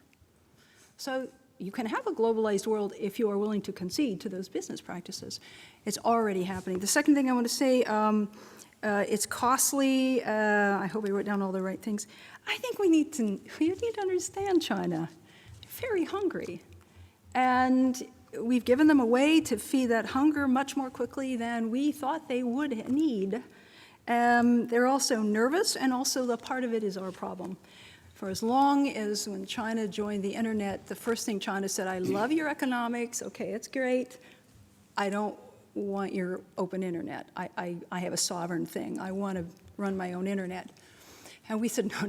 Speaker 6: So you can have a globalized world if you are willing to concede to those business practices. It's already happening. The second thing I want to say, it's costly. I hope I wrote down all the right things. I think we need to understand China. They're very hungry. And we've given them a way to feed that hunger much more quickly than we thought they would need. They're also nervous, and also the part of it is our problem. For as long as when China joined the internet, the first thing China said, I love your economics, okay, it's great. I don't want your open internet. I have a sovereign thing. I want to run my own internet. And we said, no,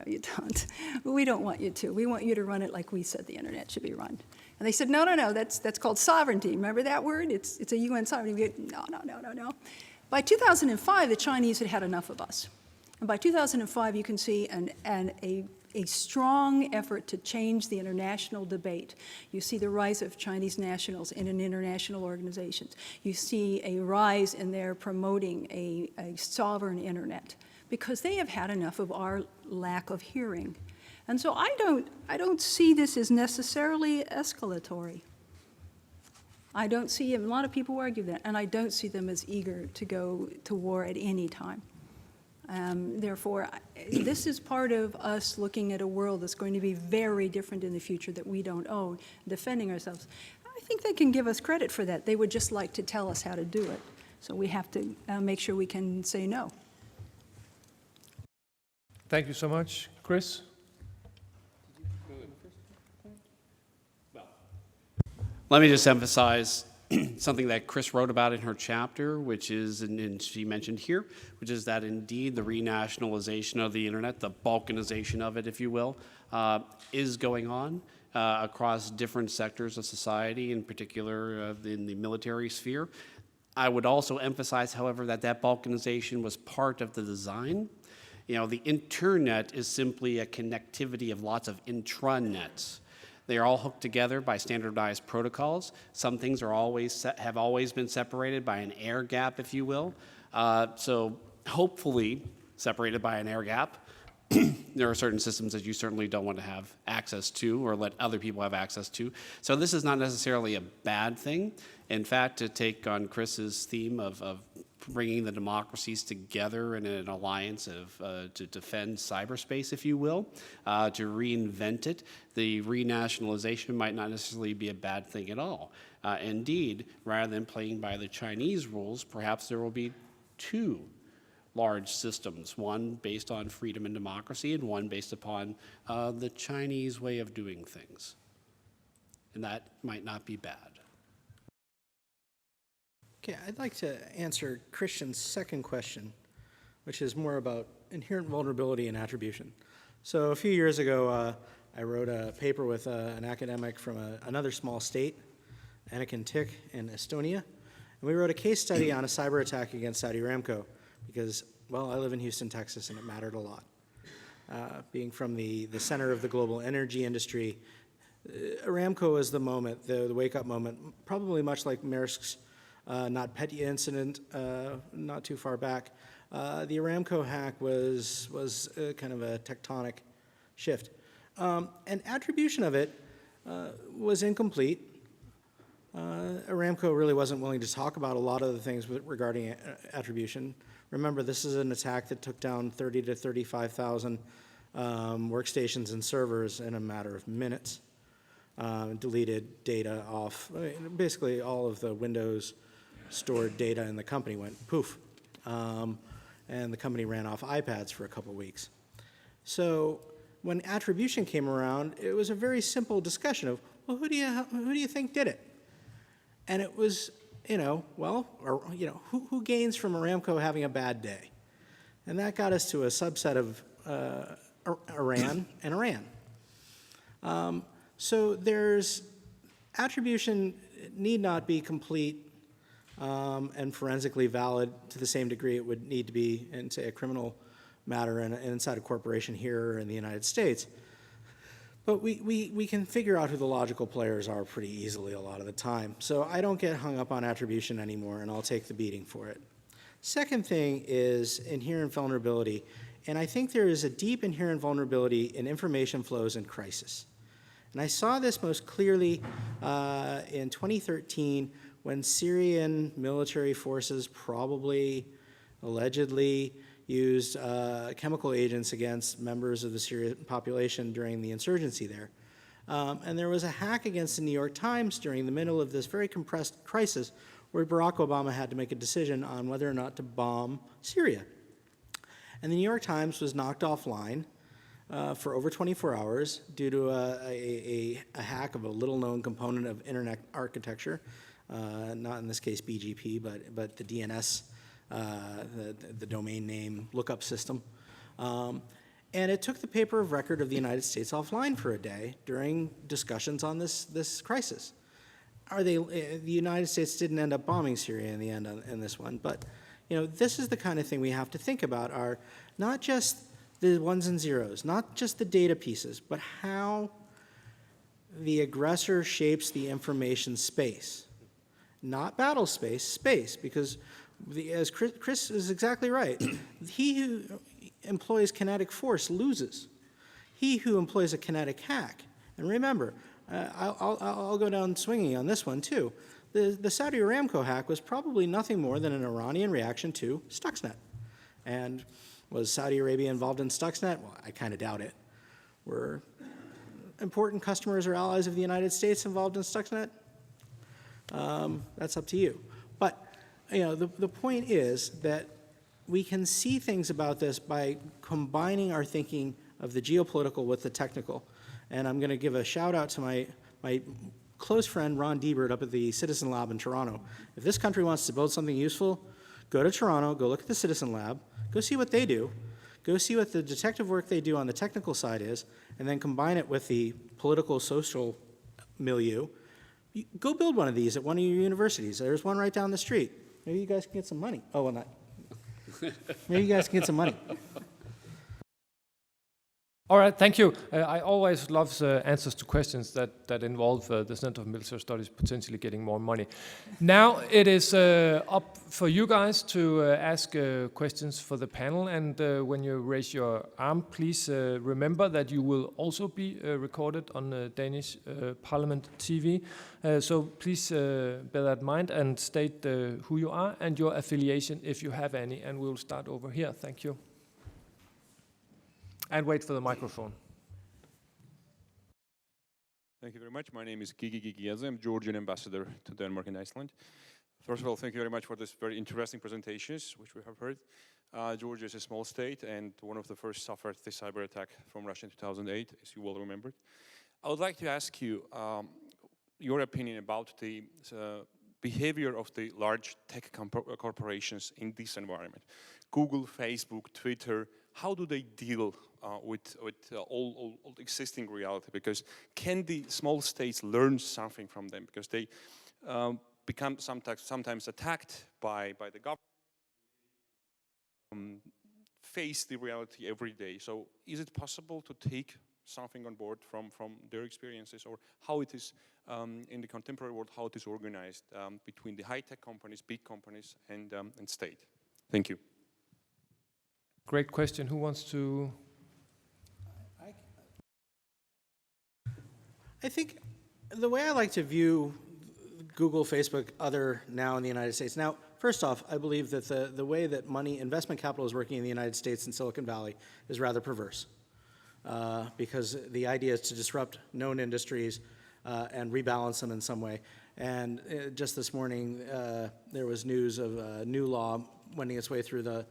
Speaker 6: you don't. We don't want you to. We want you to run it like we said the internet should be run. And they said, no, that's called sovereignty. Remember that word? It's a UN sovereignty. No. By 2005, the Chinese had had enough of us. And by 2005, you can see a strong effort to change the international debate. You see the rise of Chinese nationals in international organizations. You see a rise in their promoting a sovereign internet, because they have had enough of our lack of hearing. And so I don't see this as necessarily escalatory. I don't see them, a lot of people argue that, and I don't see them as eager to go to war at any time. Therefore, this is part of us looking at a world that's going to be very different in the future that we don't own, defending ourselves. I think they can give us credit for that. They would just like to tell us how to do it. So we have to make sure we can say no.
Speaker 3: Thank you so much. Chris?
Speaker 4: Let me just emphasize something that Chris wrote about in her chapter, which is, and she mentioned here, which is that indeed the renationalization of the internet, the balkanization of it, if you will, is going on across different sectors of society, in particular in the military sphere. I would also emphasize, however, that balkanization was part of the design. You know, the internet is simply a connectivity of lots of intranets. They are all hooked together by standardized protocols. Some things are have always been separated by an air gap, if you will. So hopefully separated by an air gap. There are certain systems that you certainly don't want to have access to or let other people have access to. So this is not necessarily a bad thing. In fact, to take on Chris's theme of bringing the democracies together in an alliance to defend cyberspace, if you will, to reinvent it, the renationalization might not necessarily be a bad thing at all. Indeed, rather than playing by the Chinese rules, perhaps there will be two large systems, one based on freedom and democracy and one based upon the Chinese way of doing things. And that might not be bad.
Speaker 5: Okay, I'd like to answer Christian's second question, which is more about inherent vulnerability and attribution. So a few years ago, I wrote a paper with an academic from another small state, Anakin Tik in Estonia, and we wrote a case study on a cyber attack against Saudi Aramco because, well, I live in Houston, Texas, and it mattered a lot. Being from the center of the global energy industry, Aramco is the moment, the wake-up moment, probably much like Maersk's not petty incident not too far back. The Aramco hack was kind of a tectonic shift. And attribution of it was incomplete. Aramco really wasn't willing to talk about a lot of the things regarding attribution. Remember, this is an attack that took down 30 to 35,000 workstations and servers in a matter of minutes. Deleted data off, basically all of the Windows stored data in the company went poof. And the company ran off iPads for a couple weeks. So when attribution came around, it was a very simple discussion of, well, who do you think did it? And it was, who gains from Aramco having a bad day? And that got us to a subset of Iran and Iran. So there's attribution need not be complete and forensically valid to the same degree it would need to be in, say, a criminal matter inside a corporation here or in the United States. But we can figure out who the logical players are pretty easily a lot of the time. So I don't get hung up on attribution anymore, and I'll take the beating for it. Second thing is inherent vulnerability. And I think there is a deep inherent vulnerability in information flows in crisis. And I saw this most clearly in 2013 when Syrian military forces probably, allegedly, used chemical agents against members of the Syrian population during the insurgency there. And there was a hack against the New York Times during the middle of this very compressed crisis where Barack Obama had to make a decision on whether or not to bomb Syria. And the New York Times was knocked offline for over 24 hours due to a hack of a little-known component of internet architecture, not in this case BGP, but the DNS, the domain name lookup system. And it took the paper of record of the United States offline for a day during discussions on this crisis. The United States didn't end up bombing Syria in the end in this one, but this is the kind of thing we have to think about, are not just the ones and zeros, not just the data pieces, but how the aggressor shapes the information space. Not battle space, because as Chris is exactly right, he who employs kinetic force loses. He who employs a kinetic hack, and remember, I'll go down swinging on this one too. The Saudi Aramco hack was probably nothing more than an Iranian reaction to Stuxnet. And was Saudi Arabia involved in Stuxnet? Well, I kind of doubt it. Were important customers or allies of the United States involved in Stuxnet? That's up to you. But the point is that we can see things about this by combining our thinking of the geopolitical with the technical. And I'm going to give a shout out to my close friend Ron Diebert up at the Citizen Lab in Toronto. If this country wants to build something useful, go to Toronto, go look at the Citizen Lab, go see what they do, go see what the detective work they do on the technical side is, and then combine it with the political, social milieu. Go build one of these at one of your universities. There's one right down the street. Maybe you guys can get some money. Oh, well, not. Maybe you guys can get some money.
Speaker 3: All right, thank you. I always love answers to questions that involve the Center of Military Studies potentially getting more money. Now it is up for you guys to ask questions for the panel, and when you raise your arm, please remember that you will also be recorded on the Danish Parliament TV. So please bear that in mind and state who you are and your affiliation if you have any, and we'll start over here. Thank you. And wait for the microphone.
Speaker 8: Thank you very much. My name is Gigi Gigiadze. I'm Georgian ambassador to Denmark and Iceland. First of all, thank you very much for this very interesting presentations, which we have heard. Georgia is a small state and one of the first suffered the cyber attack from Russia in 2008, as you well remembered. I would like to ask you your opinion about the behavior of the large tech corporations in this environment. Google, Facebook, Twitter, how do they deal with all existing reality? Because can the small states learn something from them? Because they become sometimes attacked by the government, face the reality every day. So is it possible to take something on board from their experiences, or how it is in the contemporary world, how it is organized between the high-tech companies, big companies, and state? Thank you.
Speaker 3: Great question. Who wants to?
Speaker 5: I think the way I like to view Google, Facebook, other now in the United States. Now, first off, I believe that the way that investment capital is working in the United States and Silicon Valley is rather perverse. Because the idea is to disrupt known industries and rebalance them in some way. And just this morning, there was news of a new law wending its way through the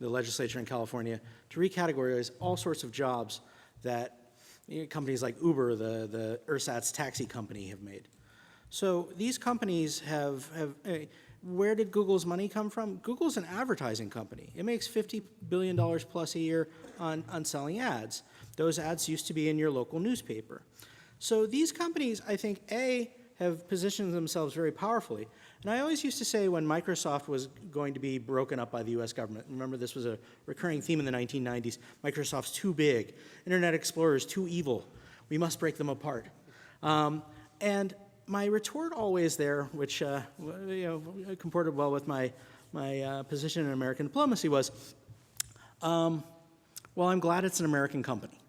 Speaker 5: legislature in California to recategorize all sorts of jobs that companies like Uber, the ersatz taxi company, have made. So these companies where did Google's money come from? Google's an advertising company. It makes $50 billion plus a year on selling ads. Those ads used to be in your local newspaper. So these companies, I think, have positioned themselves very powerfully. And I always used to say when Microsoft was going to be broken up by the US government, remember this was a recurring theme in the 1990s, Microsoft's too big, Internet Explorer is too evil, we must break them apart. And my retort always there, which comported well with my position in American diplomacy, was, well, I'm glad it's an American company.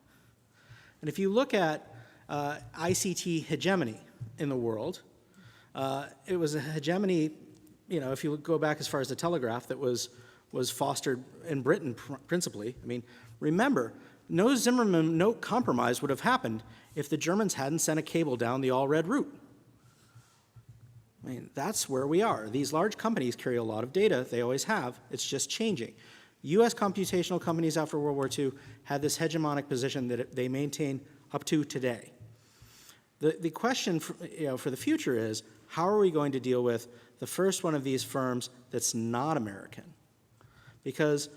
Speaker 5: And if you look at ICT hegemony in the world, it was a hegemony, if you go back as far as the telegraph, that was fostered in Britain principally. I mean, remember, no Zimmerman note compromise would have happened if the Germans hadn't sent a cable down the all-red route. I mean, that's where we are. These large companies carry a lot of data. They always have. It's just changing. U.S. computational companies after World War II had this hegemonic position that they maintain up to today. The question for the future is, how are we going to deal with the first one of these firms that's not American? Because,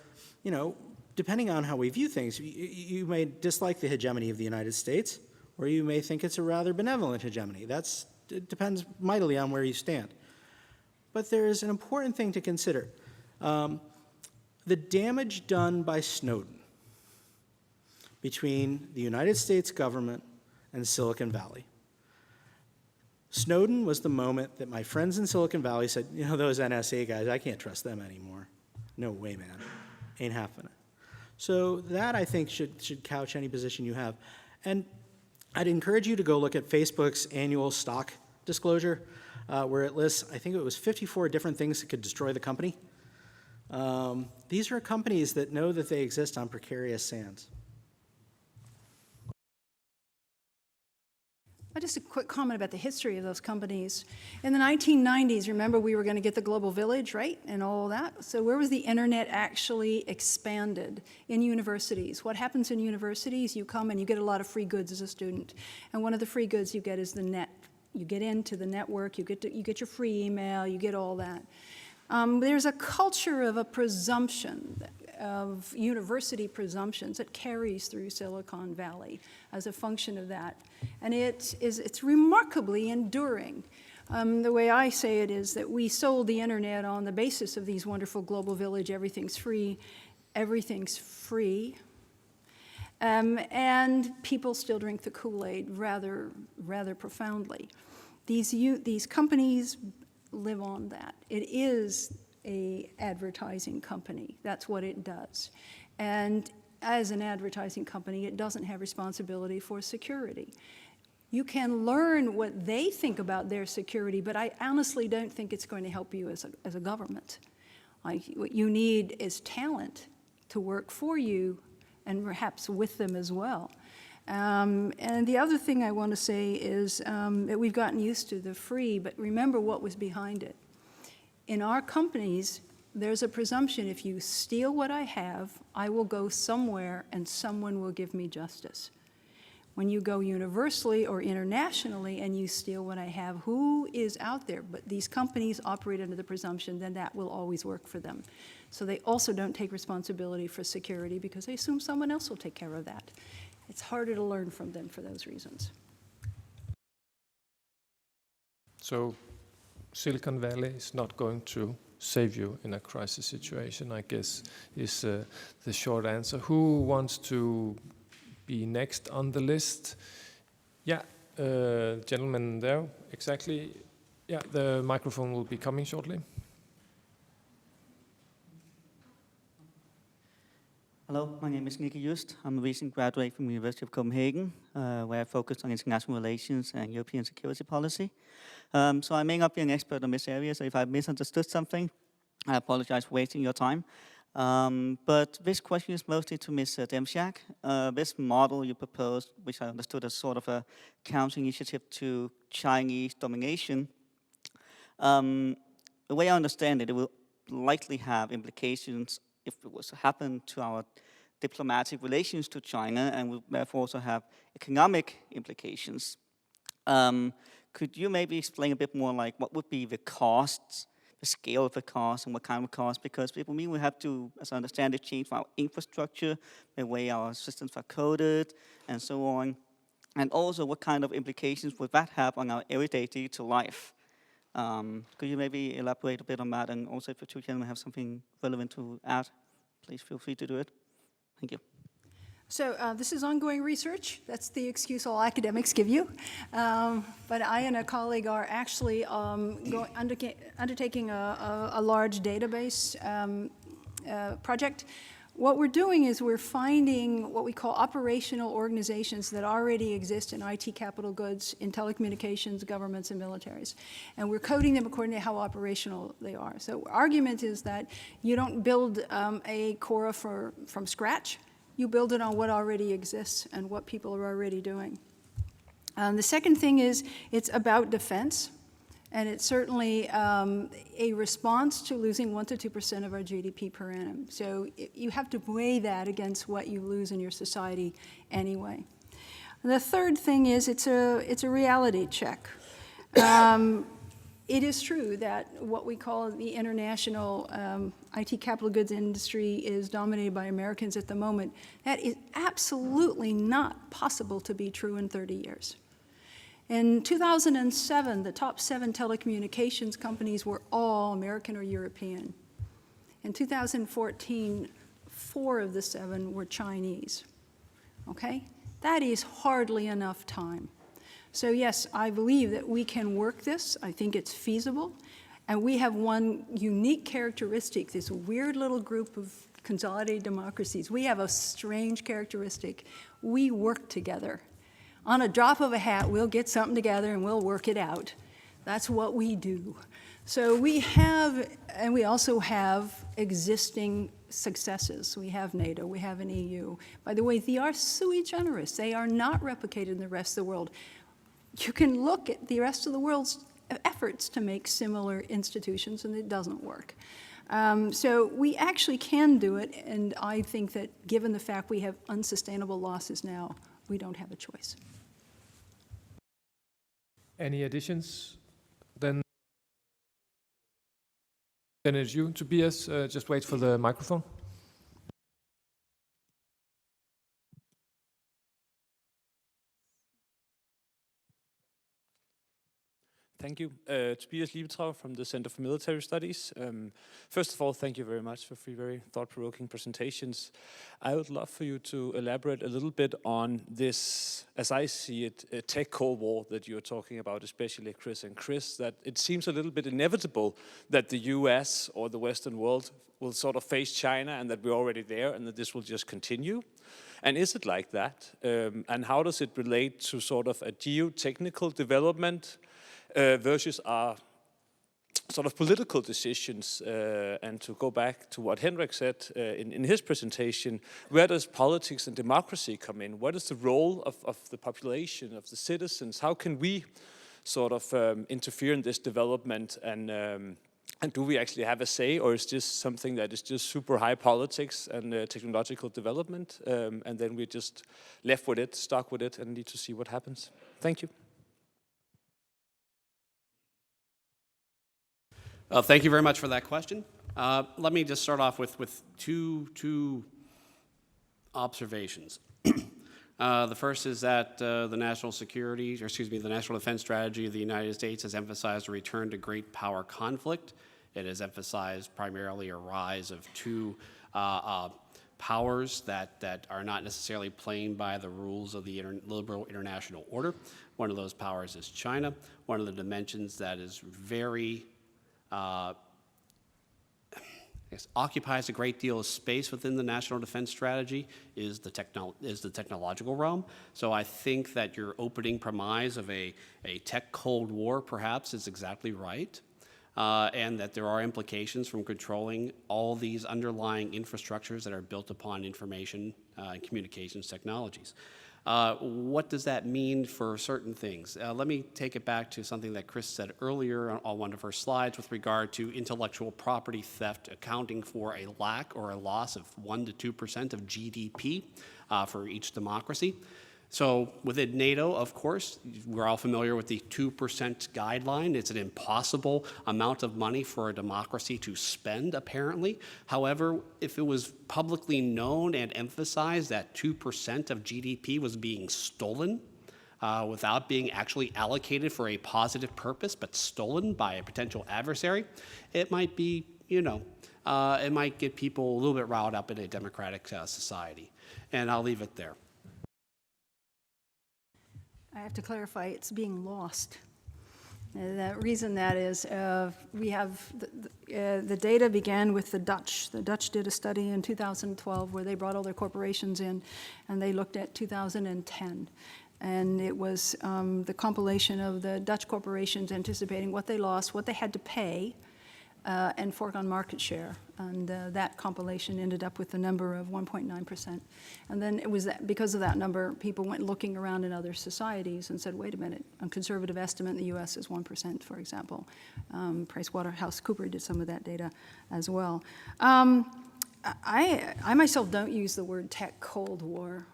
Speaker 5: depending on how we view things, you may dislike the hegemony of the United States, or you may think it's a rather benevolent hegemony. It depends mightily on where you stand. But there is an important thing to consider. The damage done by Snowden between the United States government and Silicon Valley. Snowden was the moment that my friends in Silicon Valley said, those NSA guys, I can't trust them anymore. No way, man. Ain't happening. So that, I think, should couch any position you have. And I'd encourage you to go look at Facebook's annual stock disclosure, where it lists, I think it was 54 different things that could destroy the company. These are companies that know that they exist on precarious sands.
Speaker 6: Just a quick comment about the history of those companies. In the 1990s, remember we were going to get the global village, right, and all that? So where was the internet actually expanded? In universities. What happens in universities? You come and you get a lot of free goods as a student. And one of the free goods you get is the net. You get into the network, you get your free email, you get all that. There's a culture of a presumption, of university presumptions that carries through Silicon Valley as a function of that. And it's remarkably enduring. The way I say it is that we sold the internet on the basis of these wonderful global village, everything's free, and people still drink the Kool-Aid rather profoundly. These companies live on that. It is an advertising company. That's what it does. And as an advertising company, it doesn't have responsibility for security. You can learn what they think about their security, but I honestly don't think it's going to help you as a government. What you need is talent to work for you and perhaps with them as well. And the other thing I want to say is that we've gotten used to the free, but remember what was behind it. In our companies, there's a presumption if you steal what I have, I will go somewhere and someone will give me justice. When you go universally or internationally and you steal what I have, who is out there? But these companies operate under the presumption then that will always work for them. So they also don't take responsibility for security because they assume someone else will take care of that. It's harder to learn from them for those reasons.
Speaker 3: So Silicon Valley is not going to save you in a crisis situation, I guess, is the short answer. Who wants to be next on the list? Yeah, gentleman there, exactly. Yeah, the microphone will be coming shortly.
Speaker 9: Hello, my name is Nicky Just. I'm a recent graduate from the University of Copenhagen, where I focused on international relations and European security policy. So I may not be an expert on this area, so if I misunderstood something, I apologize for wasting your time. But this question is mostly to Ms. Demchak. This model you proposed, which I understood as sort of a counter initiative to Chinese domination, the way I understand it, it will likely have implications if it was to happen to our diplomatic relations to China, and will therefore also have economic implications. Could you maybe explain a bit more, like what would be the costs, the scale of the cost, and what kind of cost? Because it will mean we have to, as I understand it, change our infrastructure, the way our systems are coded, and so on. And also, what kind of implications would that have on our everyday digital life? Could you maybe elaborate a bit on that? And also, if the two gentlemen have something relevant to add, please feel free to do it. Thank you.
Speaker 6: So this is ongoing research. That's the excuse all academics give you. But I and a colleague are actually undertaking a large database project. What we're doing is we're finding what we call operational organizations that already exist in IT capital goods, in telecommunications, governments, and militaries. And we're coding them according to how operational they are. So argument is that you don't build a Cora from scratch. You build it on what already exists and what people are already doing. The second thing is it's about defense. And it's certainly a response to losing 1% to 2% of our GDP per annum. So you have to weigh that against what you lose in your society anyway. And the third thing is it's a reality check. It is true that what we call the international IT capital goods industry is dominated by Americans at the moment. That is absolutely not possible to be true in 30 years. In 2007, the top 7 telecommunications companies were all American or European. In 2014, 4 of the 7 were Chinese. Okay? That is hardly enough time. So yes, I believe that we can work this. I think it's feasible. And we have one unique characteristic, this weird little group of consolidated democracies. We have a strange characteristic. We work together. On a drop of a hat, we'll get something together and we'll work it out. That's what we do. So we have, and we also have existing successes. We have NATO, we have an EU. By the way, they are sui generis. They are not replicated in the rest of the world. You can look at the rest of the world's efforts to make similar institutions, and it doesn't work. So we actually can do it, and I think that given the fact we have unsustainable losses now, we don't have a choice.
Speaker 3: Any additions? Then it's you, Tobias. Just wait for the microphone.
Speaker 10: Thank you. Tobias Liebetrau from the Center for Military Studies. First of all, thank you very much for 3 very thought-provoking presentations. I would love for you to elaborate a little bit on this, as I see it, a tech Cold War that you're talking about, especially Chris and Chris, that it seems a little bit inevitable that the US or the Western world will sort of face China and that we're already there and that this will just continue. And is it like that? And how does it relate to sort of a geotechnical development versus our sort of political decisions? And to go back to what Henrik said in his presentation, where does politics and democracy come in? What is the role of the population, of the citizens? How can we sort of interfere in this development and And do we actually have a say, or is this something that is just super high politics and technological development, and then we're just left with it, stuck with it, and need to see what happens? Thank you.
Speaker 4: Thank you very much for that question. Let me just start off with two observations. The first is that the national defense strategy of the United States has emphasized a return to great power conflict. It has emphasized primarily a rise of two powers that are not necessarily playing by the rules of the liberal international order. One of those powers is China. One of the dimensions that is very occupies a great deal of space within the national defense strategy is the technological realm. So I think that your opening premise of a tech Cold War perhaps is exactly right, and that there are implications from controlling all these underlying infrastructures that are built upon information and communications technologies. What does that mean for certain things? Let me take it back to something that Chris said earlier on one of her slides with regard to intellectual property theft accounting for a lack or a loss of 1% to 2% of GDP for each democracy. So within NATO, of course, we're all familiar with the 2% guideline. It's an impossible amount of money for a democracy to spend, apparently. However, if it was publicly known and emphasized that 2% of GDP was being stolen without being actually allocated for a positive purpose, but stolen by a potential adversary, it might be, it might get people a little bit riled up in a democratic society. And I'll leave it there.
Speaker 6: I have to clarify, it's being lost. The reason that is, we have, the data began with the Dutch. The Dutch did a study in 2012 where they brought all their corporations in, and they looked at 2010. And it was the compilation of the Dutch corporations anticipating what they lost, what they had to pay, and foregone market share. And that compilation ended up with the number of 1.9%. And then it was because of that number, people went looking around in other societies and said, wait a minute, a conservative estimate in the US is 1%, for example. PricewaterhouseCoopers did some of that data as well. I myself don't use the word tech Cold War.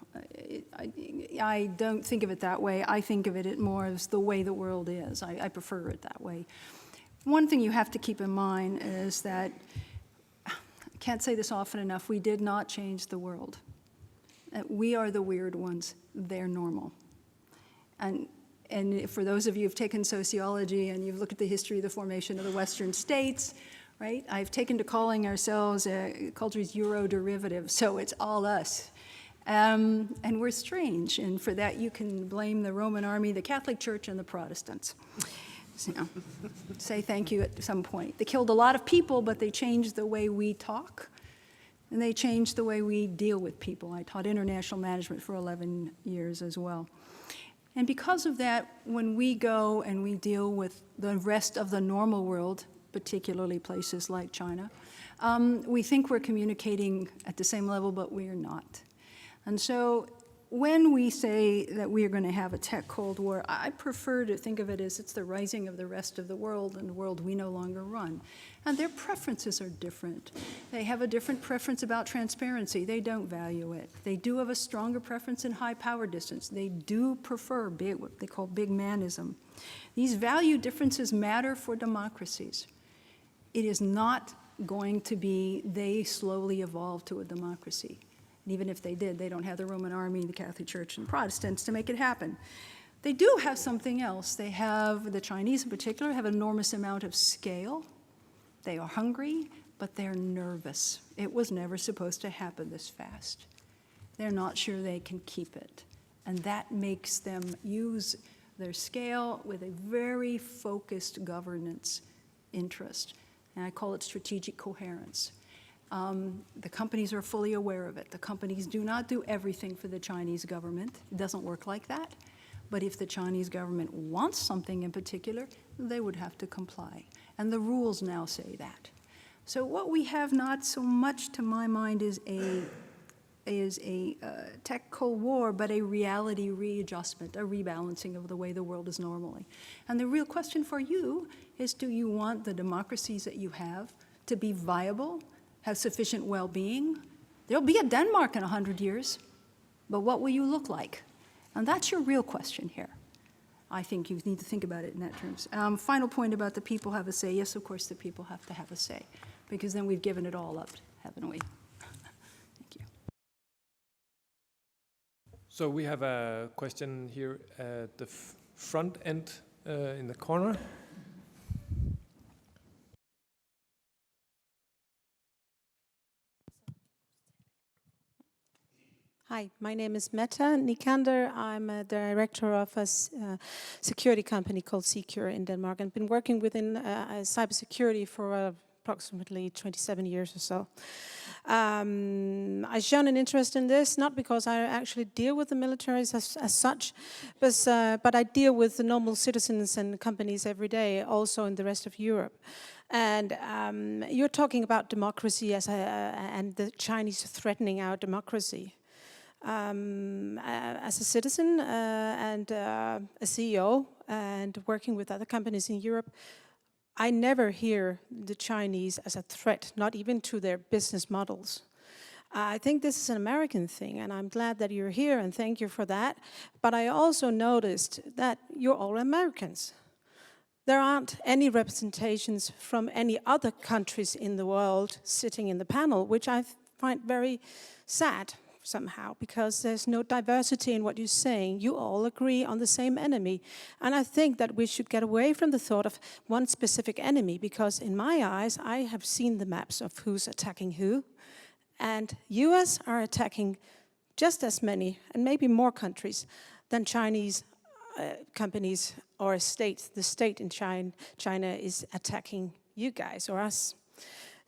Speaker 6: I don't think of it that way. I think of it more as the way the world is. I prefer it that way. One thing you have to keep in mind is that, I can't say this often enough, we did not change the world. We are the weird ones. They're normal. And for those of you who've taken sociology and you've looked at the history of the formation of the Western states, right? I've taken to calling ourselves a culture's Euro derivative, so it's all us. And we're strange, and for that you can blame the Roman army, the Catholic Church, and the Protestants. So, say thank you at some point. They killed a lot of people, but they changed the way we talk, and they changed the way we deal with people. I taught international management for 11 years as well. And because of that, when we go and we deal with the rest of the normal world, particularly places like China, we think we're communicating at the same level, but we are not. And so when we say that we are going to have a tech Cold War, I prefer to think of it as it's the rising of the rest of the world and the world we no longer run. And their preferences are different. They have a different preference about transparency. They don't value it. They do have a stronger preference in high power distance. They do prefer what they call big manism. These value differences matter for democracies. It is not going to be they slowly evolve to a democracy. And even if they did, they don't have the Roman army, the Catholic Church, and Protestants to make it happen. They do have something else. They have, the Chinese in particular, have an enormous amount of scale. They are hungry, but they're nervous. It was never supposed to happen this fast. They're not sure they can keep it. And that makes them use their scale with a very focused governance interest. And I call it strategic coherence. The companies are fully aware of it. The companies do not do everything for the Chinese government. It doesn't work like that. But if the Chinese government wants something in particular, they would have to comply. And the rules now say that. So what we have not so much, to my mind, is a is a tech Cold War, but a reality readjustment, a rebalancing of the way the world is normally. And the real question for you is, do you want the democracies that you have to be viable, have sufficient well-being? There'll be a Denmark in 100 years, but what will you look like? And that's your real question here. I think you need to think about it in that terms. Final point about the people have a say. Yes, of course, the people have to have a say, because then we've given it all up, haven't we? Thank you.
Speaker 3: So we have a question here at the front end in the corner.
Speaker 11: Hi, my name is Meta Nikander. I'm a director of a security company called Secure in Denmark, and been working within cybersecurity for approximately 27 years or so. I've shown an interest in this, not because I actually deal with the militaries as such, but I deal with the normal citizens and companies every day, also in the rest of Europe. And you're talking about democracy and the Chinese threatening our democracy. As a citizen and a CEO and working with other companies in Europe, I never hear the Chinese as a threat, not even to their business models. I think this is an American thing, and I'm glad that you're here, and thank you for that. But I also noticed that you're all Americans. There aren't any representations from any other countries in the world sitting in the panel, which I find very sad somehow, because there's no diversity in what you're saying. You all agree on the same enemy. And I think that we should get away from the thought of one specific enemy, because in my eyes, I have seen the maps of who's attacking who. And US are attacking just as many, and maybe more countries, than Chinese companies or states. The state in China is attacking you guys or us.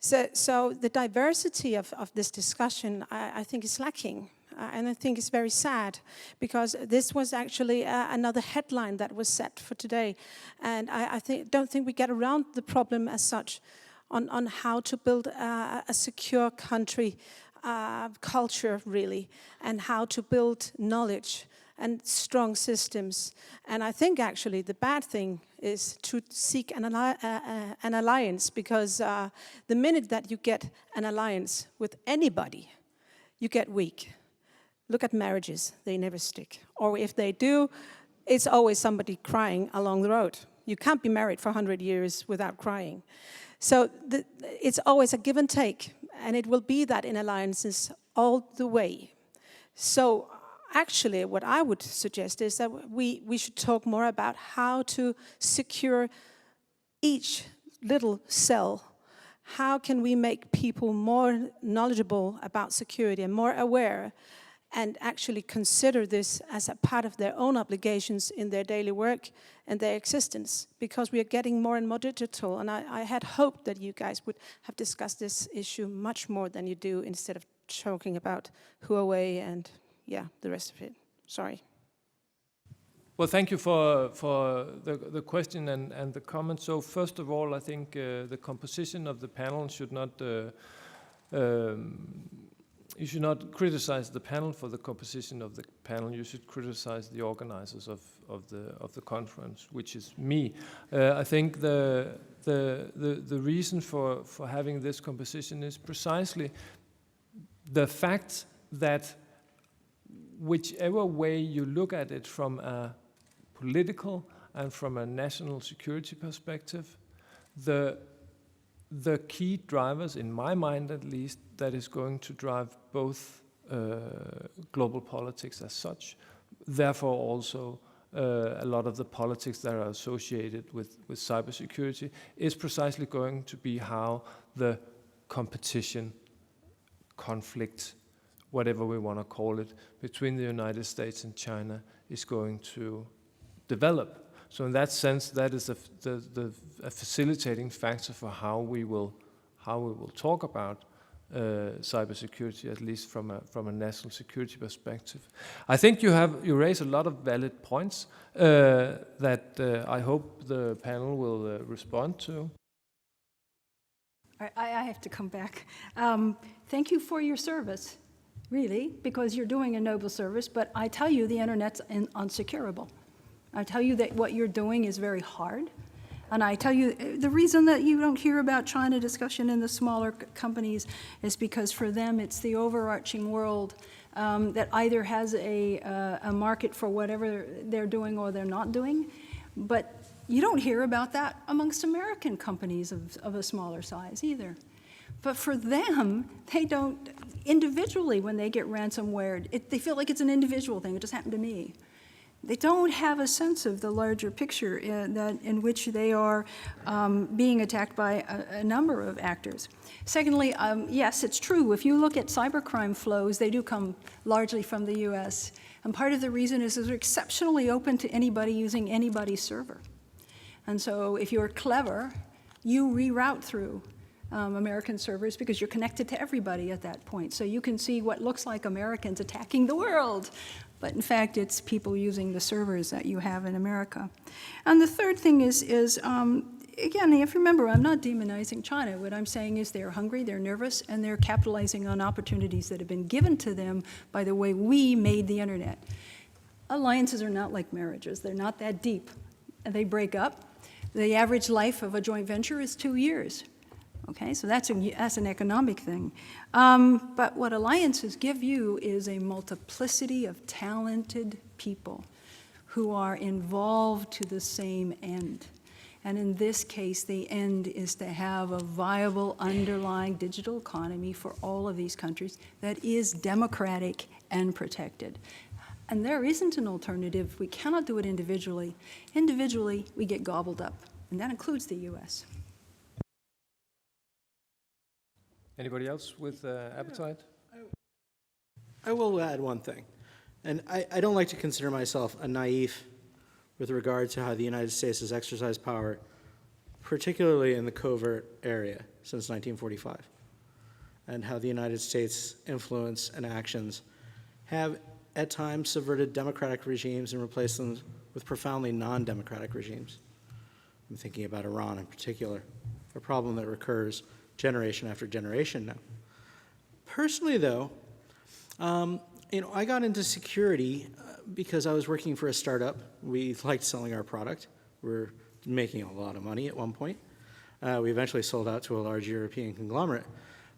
Speaker 11: So the diversity of this discussion, I think, is lacking. And I think it's very sad, because this was actually another headline that was set for today. And I don't think we get around the problem as such on how to build a secure country culture, really, and how to build knowledge and strong systems. And I think actually the bad thing is to seek an alliance, because the minute that you get an alliance with anybody, you get weak. Look at marriages, they never stick. Or if they do, it's always somebody crying along the road. You can't be married for 100 years without crying. So it's always a give and take, and it will be that in alliances all the way. So actually, what I would suggest is that we should talk more about how to secure each little cell. How can we make people more knowledgeable about security and more aware, and actually consider this as a part of their own obligations in their daily work and their existence, because we are getting more and more digital. And I had hoped that you guys would have discussed this issue much more than you do, instead of talking about Huawei and the rest of it. Sorry.
Speaker 3: Well, thank you for the question and the comment. So first of all, I think the composition of the panel should not, you should not criticize the panel for the composition of the panel. You should criticize the organizers of the conference, which is me. I think the reason for having this composition is precisely the fact that whichever way you look at it, from a political and from a national security perspective, the key drivers, in my mind at least, that is going to drive both global politics as such, therefore also a lot of the politics that are associated with cybersecurity, is precisely going to be how the competition, conflict, whatever we want to call it, between the United States and China is going to develop. So in that sense, that is a facilitating factor for how we will talk about cybersecurity, at least from a national security perspective. I think you raise a lot of valid points that I hope the panel will respond to.
Speaker 6: I have to come back. Thank you for your service. really, because you're doing a noble service, but I tell you the internet's unsecurable. I tell you that what you're doing is very hard. And I tell you, the reason that you don't hear about China discussion in the smaller companies is because for them it's the overarching world that either has a market for whatever they're doing or they're not doing. But you don't hear about that amongst American companies of a smaller size either. But for them, they don't, individually when they get ransomware, they feel like it's an individual thing. It just happened to me. They don't have a sense of the larger picture in which they are being attacked by a number of actors. Secondly, yes, it's true. If you look at cybercrime flows, they do come largely from the US. And part of the reason is they're exceptionally open to anybody using anybody's server. And so if you're clever, you reroute through American servers because you're connected to everybody at that point. So you can see what looks like Americans attacking the world. But in fact, it's people using the servers that you have in America. And the third thing is again, if you remember, I'm not demonizing China. What I'm saying is they're hungry, they're nervous, and they're capitalizing on opportunities that have been given to them by the way we made the internet. Alliances are not like marriages. They're not that deep. They break up. The average life of a joint venture is 2 years. Okay, so that's an economic thing. But what alliances give you is a multiplicity of talented people who are involved to the same end. And in this case, the end is to have a viable underlying digital economy for all of these countries that is democratic and protected. And there isn't an alternative. We cannot do it individually. Individually, we get gobbled up, and that includes the US.
Speaker 3: Anybody else with appetite?
Speaker 5: I will add one thing. And I don't like to consider myself a naive with regard to how the United States has exercised power, particularly in the covert area since 1945, and how the United States' influence and actions have at times subverted democratic regimes and replaced them with profoundly non-democratic regimes. I'm thinking about Iran in particular, a problem that recurs generation after generation now. Personally, though, I got into security because I was working for a startup. We liked selling our product. We were making a lot of money at one point. We eventually sold out to a large European conglomerate.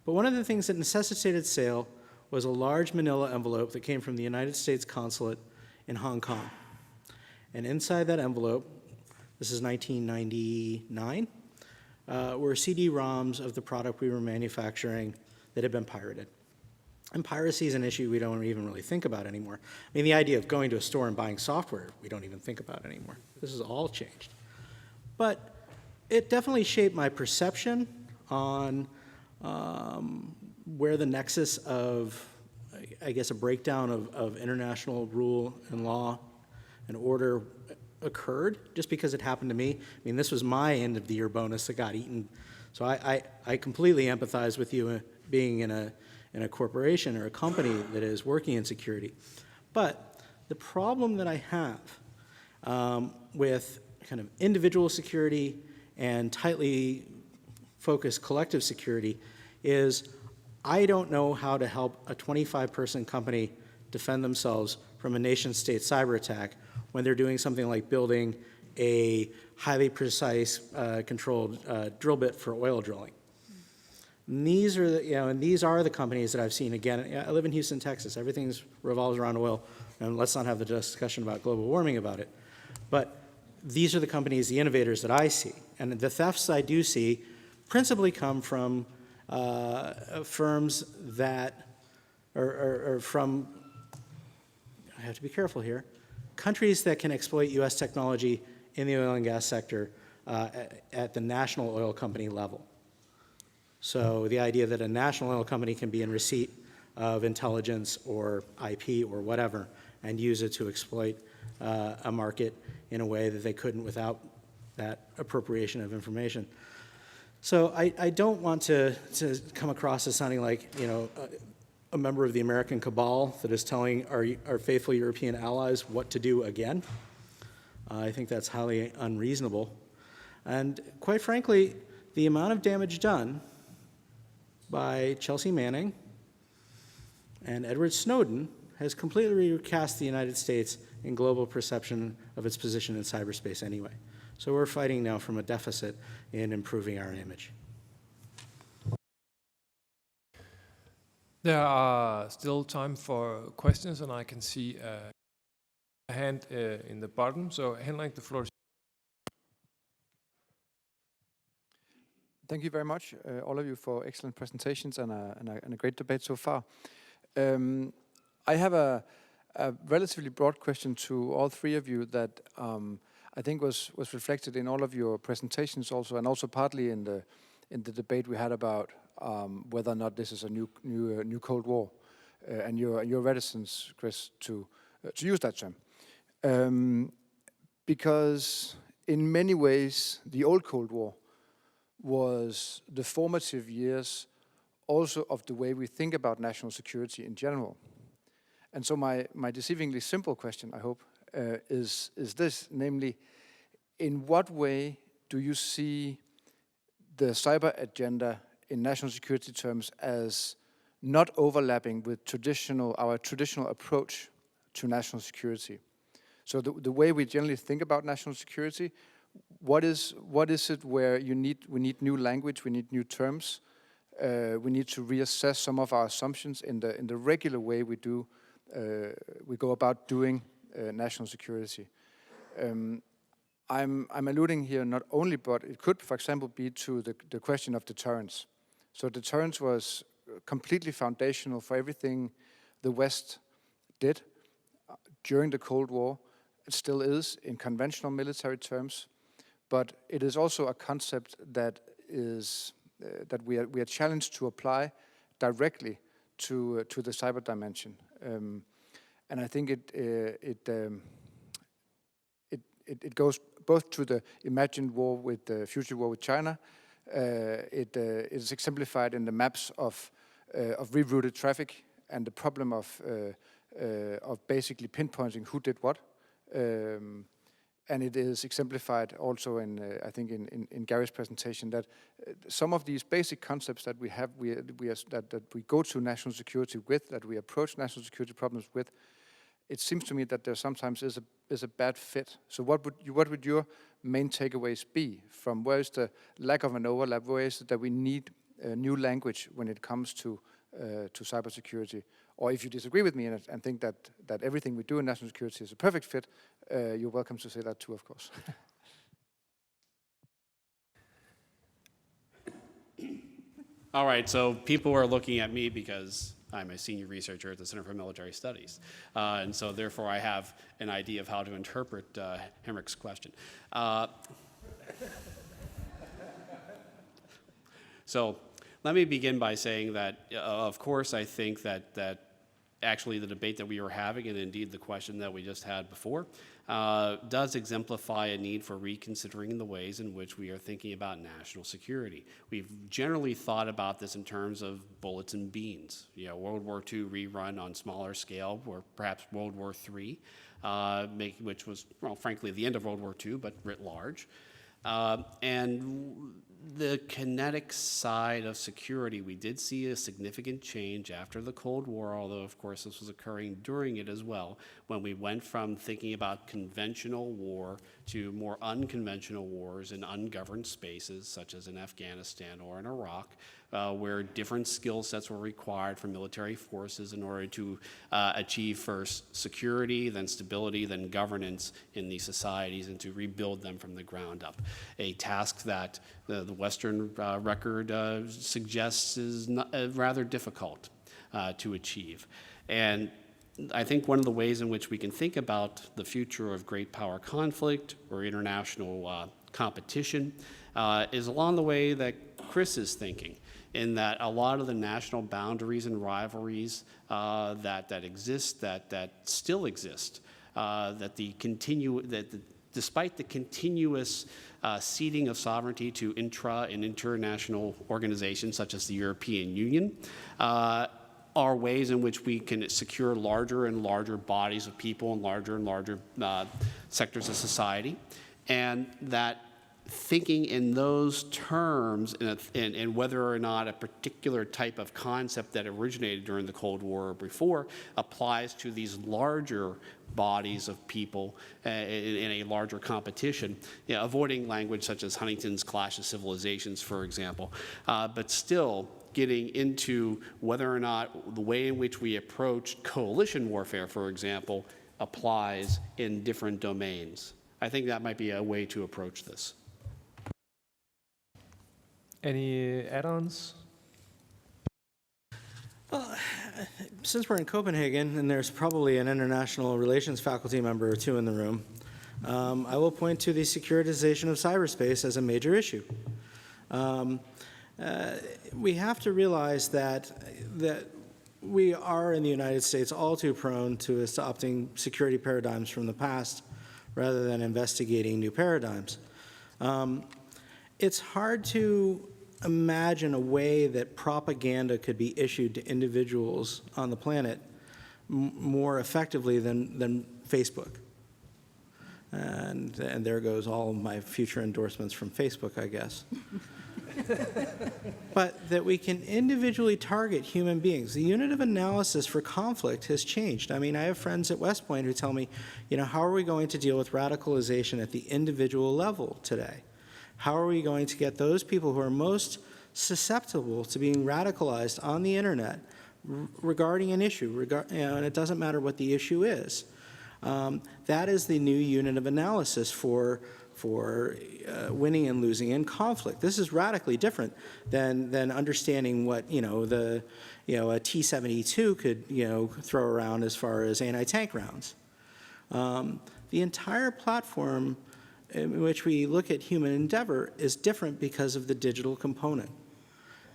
Speaker 5: But one of the things that necessitated sale was a large manila envelope that came from the United States consulate in Hong Kong. And inside that envelope, this is 1999, were CD-ROMs of the product we were manufacturing that had been pirated. And piracy is an issue we don't even really think about anymore. I mean, the idea of going to a store and buying software, we don't even think about anymore. This has all changed. But it definitely shaped my perception on where the nexus of, I guess, a breakdown of international rule and law and order occurred, just because it happened to me. I mean, this was my end of the year bonus that got eaten. So I completely empathize with you being in a corporation or a company that is working in security. But the problem that I have with kind of individual security and tightly focused collective security is I don't know how to help a 25-person company defend themselves from a nation-state cyber attack when they're doing something like building a highly precise controlled drill bit for oil drilling. And these are the companies that I've seen. Again, I live in Houston, Texas. Everything revolves around oil, and let's not have the discussion about global warming about it. But these are the companies, the innovators that I see. And the thefts I do see principally come from firms that, or from, I have to be careful here, countries that can exploit US technology in the oil and gas sector at the national oil company level. So the idea that a national oil company can be in receipt of intelligence or IP or whatever and use it to exploit a market in a way that they couldn't without that appropriation of information. So I don't want to come across as sounding like, a member of the American cabal that is telling our faithful European allies what to do again. I think that's highly unreasonable. And quite frankly, the amount of damage done by Chelsea Manning, And Edward Snowden has completely recast the United States in global perception of its position in cyberspace anyway. So we're fighting now from a deficit in improving our image.
Speaker 3: There are still time for questions, and I can see a hand in the bottom. So, Henrik, the floor is.
Speaker 1: Thank you very much, all of you, for excellent presentations and a great debate so far. I have a relatively broad question to all three of you that I think was reflected in all of your presentations also, and also partly in the debate we had about whether or not this is a new Cold War, and your reticence, Chris, to use that term, because in many ways the old Cold War was the formative years also of the way we think about national security in general. And so my deceivingly simple question, I hope, is this, namely, in what way do you see the cyber agenda in national security terms as not overlapping with our traditional approach to national security? So the way we generally think about national security, what is it where we need new language, we need new terms, we need to reassess some of our assumptions in the regular way we go about doing national security. I'm alluding here not only, but it could, for example, be to the question of deterrence. So deterrence was completely foundational for everything the West did during the Cold War. It still is in conventional military terms, but it is also a concept that we are challenged to apply directly to the cyber dimension. And I think it goes both to the imagined war with the future war with China. It is exemplified in the maps of rerouted traffic and the problem of basically pinpointing who did what. And it is exemplified also I think in Gary's presentation, that some of these basic concepts that we have, that we go to national security with, that we approach national security problems with, it seems to me that there sometimes is a bad fit. So what would your main takeaways be from where is the lack of an overlap? Where is it that we need new language when it comes to cybersecurity? Or if you disagree with me and think that everything we do in national security is a perfect fit, you're welcome to say that too, of course.
Speaker 4: All right, so people are looking at me because I'm a senior researcher at the Center for Military Studies. And so therefore I have an idea of how to interpret Henrik's question. So let me begin by saying that, of course, I think that actually the debate that we were having, and indeed the question that we just had before, does exemplify a need for reconsidering the ways in which we are thinking about national security. We've generally thought about this in terms of bullets and beans. World War II rerun on smaller scale, or perhaps World War III, which was, well, frankly, the end of World War II, but writ large. And the kinetic side of security, we did see a significant change after the Cold War, although of course this was occurring during it as well, when we went from thinking about conventional war to more unconventional wars in ungoverned spaces, such as in Afghanistan or in Iraq, where different skill sets were required for military forces in order to achieve first security, then stability, then governance in these societies, and to rebuild them from the ground up. A task that the Western record suggests is rather difficult to achieve. And I think one of the ways in which we can think about the future of great power conflict or international competition is along the way that Chris is thinking, in that a lot of the national boundaries and rivalries that exist, that still exist, despite the continuous ceding of sovereignty to intra and international organizations such as the European Union, are ways in which we can secure larger and larger bodies of people and larger sectors of society, and that thinking in those terms and whether or not a particular type of concept that originated during the Cold War or before applies to these larger bodies of people in a larger competition, avoiding language such as Huntington's Clash of Civilizations, for example, but still getting into whether or not the way in which we approach coalition warfare, for example, applies in different domains. I think that might be a way to approach this.
Speaker 3: Any add-ons?
Speaker 5: Well, since we're in Copenhagen, and there's probably an international relations faculty member or two in the room, I will point to the securitization of cyberspace as a major issue. We have to realize that we are in the United States all too prone to adopting security paradigms from the past rather than investigating new paradigms. It's hard to imagine a way that propaganda could be issued to individuals on the planet more effectively than Facebook. And there goes all my future endorsements from Facebook, I guess. But that we can individually target human beings. The unit of analysis for conflict has changed. I mean, I have friends at West Point who tell me, how are we going to deal with radicalization at the individual level today? How are we going to get those people who are most susceptible to being radicalized on the internet regarding an issue, and it doesn't matter what the issue is? That is the new unit of analysis for winning and losing in conflict. This is radically different than understanding what a T-72 could throw around as far as anti-tank rounds. The entire platform in which we look at human endeavor is different because of the digital component.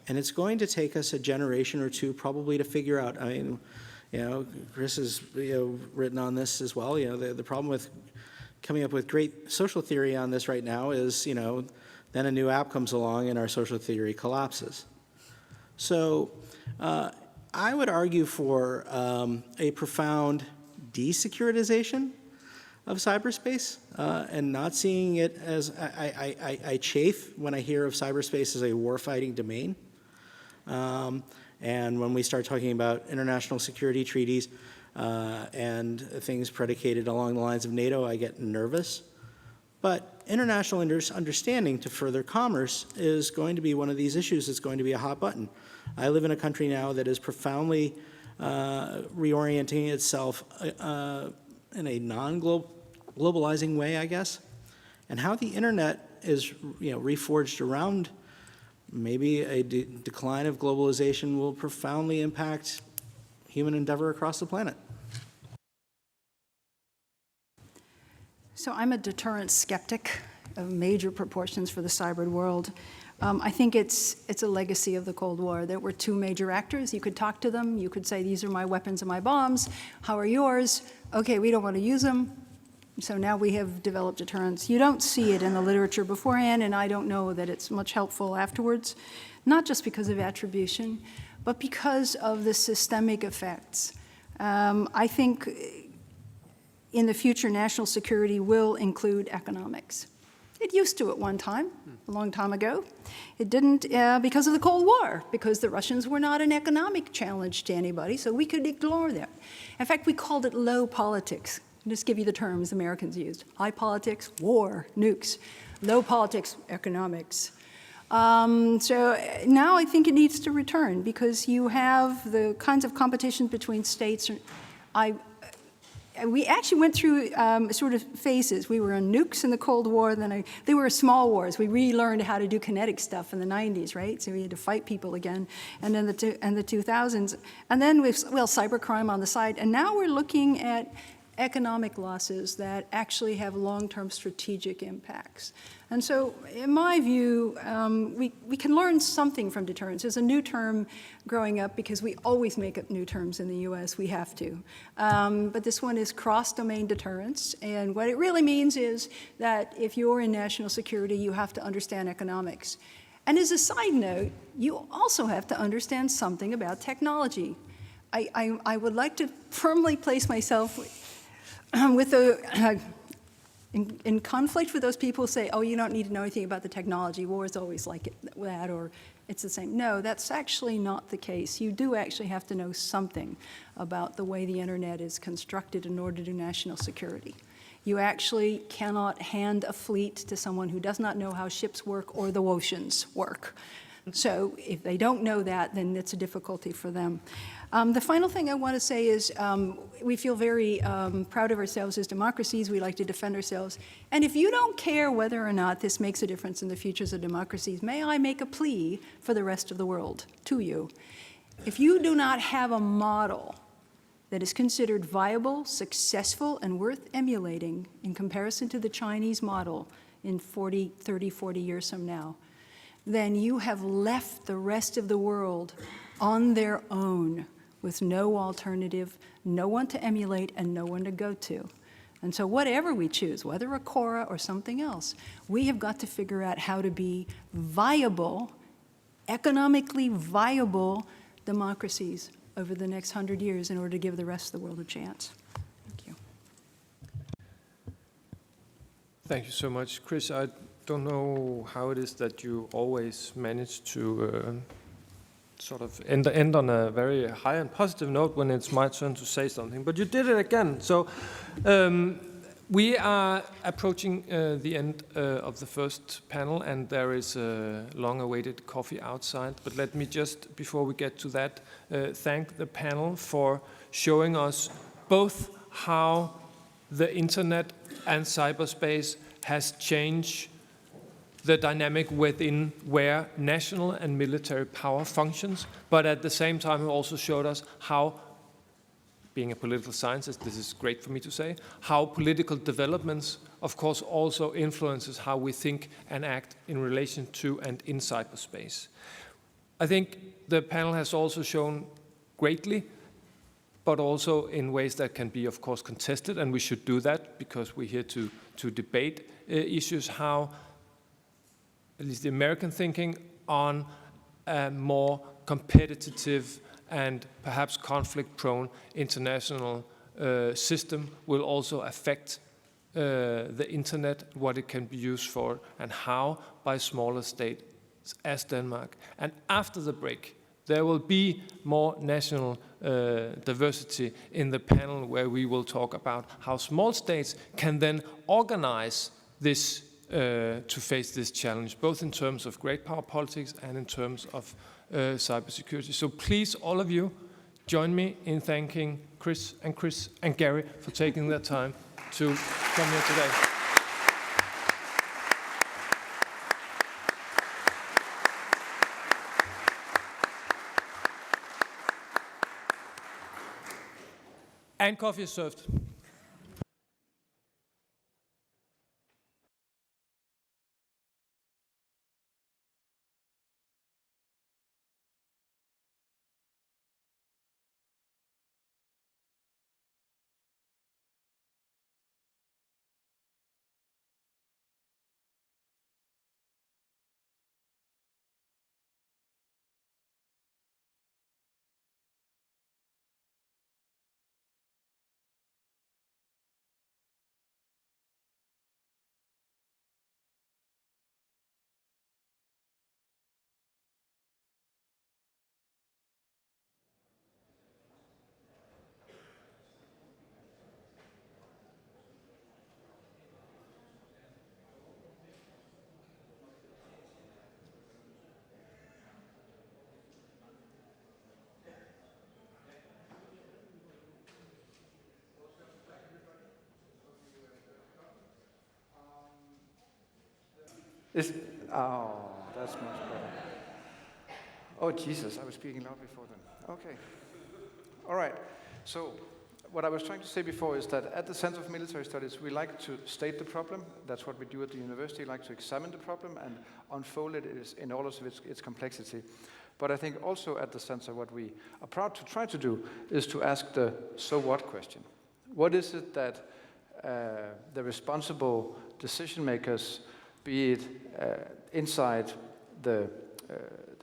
Speaker 5: And it's going to take us a generation or two probably to figure out. I mean, Chris has written on this as well. The problem with coming up with great social theory on this right now is, then a new app comes along and our social theory collapses. So I would argue for a profound desecuritization of cyberspace and not seeing it as, I chafe when I hear of cyberspace as a warfighting domain. And when we start talking about international security treaties and things predicated along the lines of NATO, I get nervous. But international understanding to further commerce is going to be one of these issues that's going to be a hot button. I live in a country now that is profoundly reorienting itself in a non-globalizing way, I guess. And how the internet is reforged around maybe a decline of globalization will profoundly impact human endeavor across the planet.
Speaker 6: So I'm a deterrence skeptic of major proportions for the cyber world. I think it's a legacy of the Cold War. There were two major actors. You could talk to them. You could say, these are my weapons and my bombs. How are yours? Okay, we don't want to use them. So now we have developed deterrence. You don't see it in the literature beforehand, and I don't know that it's much helpful afterwards, not just because of attribution, but because of the systemic effects. I think in the future, national security will include economics. It used to at one time, a long time ago. It didn't because of the Cold War, because the Russians were not an economic challenge to anybody, so we could ignore them. In fact, we called it low politics. I'll just give you the terms Americans used. High politics, war, nukes. Low politics, economics. So now I think it needs to return because you have the kinds of competition between states. We actually went through sort of phases. We were on nukes in the Cold War, then they were small wars. We relearned how to do kinetic stuff in the 90s, right? So we had to fight people again, and then the 2000s. And then cybercrime on the side. And now we're looking at economic losses that actually have long-term strategic impacts. And so, in my view, we can learn something from deterrence. There's a new term growing up because we always make up new terms in the US, we have to. But this one is cross-domain deterrence, and what it really means is that if you're in national security, you have to understand economics. And as a side note, you also have to understand something about technology. I would like to firmly place myself with in conflict with those people who say, oh, you don't need to know anything about the technology, war is always like that, or it's the same. No, that's actually not the case. You do actually have to know something about the way the internet is constructed in order to do national security. You actually cannot hand a fleet to someone who does not know how ships work or the oceans work. So if they don't know that, then it's a difficulty for them. The final thing I want to say is we feel very proud of ourselves as democracies. We like to defend ourselves. And if you don't care whether or not this makes a difference in the futures of democracies, may I make a plea for the rest of the world to you. If you do not have a model that is considered viable, successful, and worth emulating in comparison to the Chinese model in 30, 40 years from now, then you have left the rest of the world on their own with no alternative, no one to emulate, and no one to go to. And so whatever we choose, whether a Cora or something else, we have got to figure out how to be viable, economically viable democracies over the next 100 years in order to give the rest of the world a chance. Thank you.
Speaker 3: Thank you so much, Chris. I don't know how it is that you always manage to sort of end on a very high and positive note when it's my turn to say something, but you did it again. So we are approaching the end of the first panel, and there is a long-awaited coffee outside. But let me just, before we get to that, thank the panel for showing us both how the internet and cyberspace has changed the dynamic within where national and military power functions, but at the same time it also showed us how, being a political scientist, this is great for me to say, how political developments, of course, also influences how we think and act in relation to and in cyberspace. I think the panel has also shown greatly, but also in ways that can be, of course, contested, and we should do that because we're here to debate issues, how at least the American thinking on a more competitive and perhaps conflict-prone international system will also affect the internet, what it can be used for, and how by smaller states as Denmark. And after the break, there will be more national diversity in the panel where we will talk about how small states can then organize this to face this challenge, both in terms of great power politics and in terms of cybersecurity. So please, all of you, join me in thanking Chris and Gary for taking their time to come here today. And coffee is served.
Speaker 1: Oh, that's much better. Oh, Jesus, I was speaking loud before then. Okay. All right. So what I was trying to say before is that at the Center of Military Studies, we like to state the problem. That's what we do at the university. We like to examine the problem and unfold it in all of its complexity. But I think also at the center, what we are proud to try to do is to ask the so what question. What is it that the responsible decision makers, be it inside the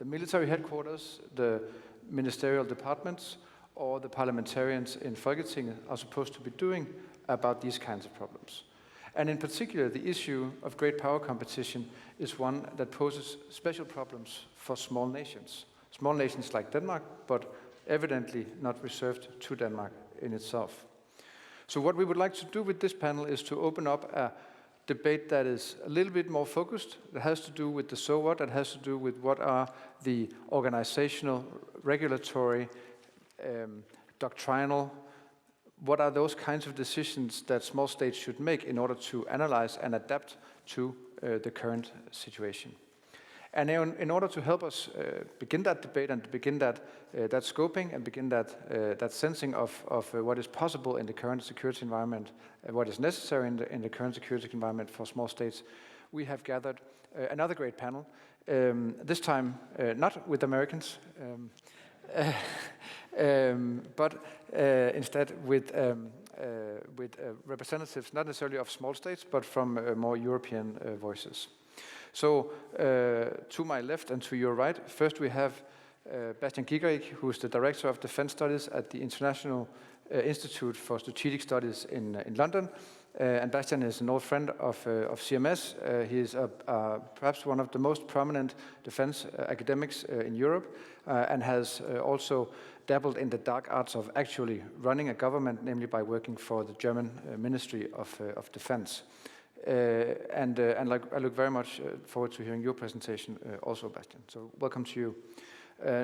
Speaker 1: military headquarters, the ministerial departments, or the parliamentarians in Folketinget are supposed to be doing about these kinds of problems? And in particular, the issue of great power competition is one that poses special problems for small nations. Small nations like Denmark, but evidently not reserved to Denmark in itself. So what we would like to do with this panel is to open up a debate that is a little bit more focused, that has to do with the so what, that has to do with what are the organizational, regulatory, doctrinal, what are those kinds of decisions that small states should make in order to analyze and adapt to the current situation. And in order to help us begin that debate and to begin that scoping and begin that sensing of what is possible in the current security environment, what is necessary in the current security environment for small states, we have gathered another great panel, this time not with Americans, but instead with representatives not necessarily of small states, but from more European voices. So to my left and to your right, first we have Bastian Gigerik, who is the Director of Defense Studies at the International Institute for Strategic Studies in London. And Bastian is an old friend of CMS. He is perhaps one of the most prominent defense academics in Europe and has also dabbled in the dark arts of actually running a government, namely by working for the German Ministry of Defense. I look very much forward to hearing your presentation also, Bastian. So welcome to you.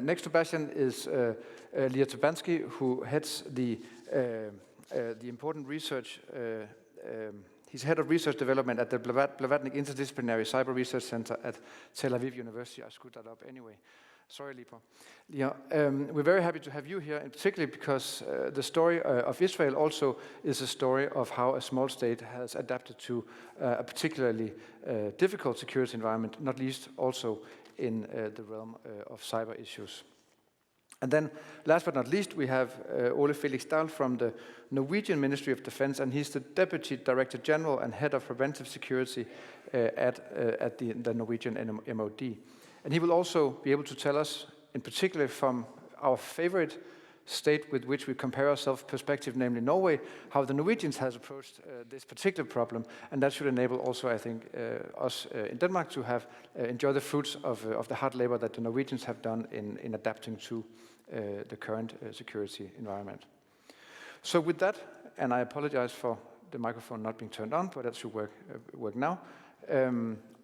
Speaker 1: Next to Bastian is Lia Tabansky, who heads the important research. He's head of research development at the Blavatnik Interdisciplinary Cyber Research Center at Tel Aviv University. I screwed that up anyway. Sorry, Lia. We're very happy to have you here, and particularly because the story of Israel also is a story of how a small state has adapted to a particularly difficult security environment, not least also in the realm of cyber issues. And then, last but not least, we have Ole Felix Dahl from the Norwegian Ministry of Defense, and he's the Deputy Director General and Head of Preventive Security at the Norwegian MOD. And he will also be able to tell us, in particular from our favorite state with which we compare ourselves perspective, namely Norway, how the Norwegians has approached this particular problem, and that should enable also, I think, us in Denmark to have enjoy the fruits of the hard labor that the Norwegians have done in adapting to the current security environment. So with that, and I apologize for the microphone not being turned on, but that should work now.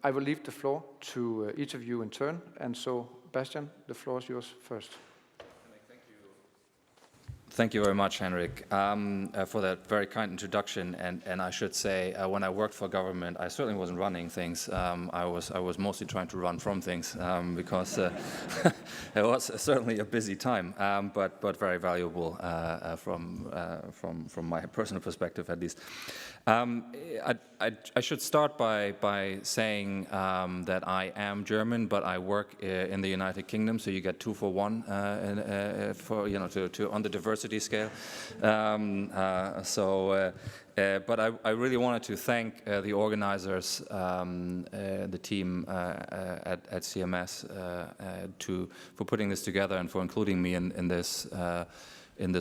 Speaker 1: I will leave the floor to each of you in turn, and so Bastian, the floor is yours first.
Speaker 12: Thank you very much, Henrik, for that very kind introduction. And I should say, when I worked for government, I certainly wasn't running things. I was mostly trying to run from things because it was certainly a busy time, but very valuable from my personal perspective, at least. I should start by saying that I am German, but I work in the United Kingdom, so you get 2 for 1 on the diversity scale. But I really wanted to thank the organizers, the team at CMS, for putting this together and for including me in this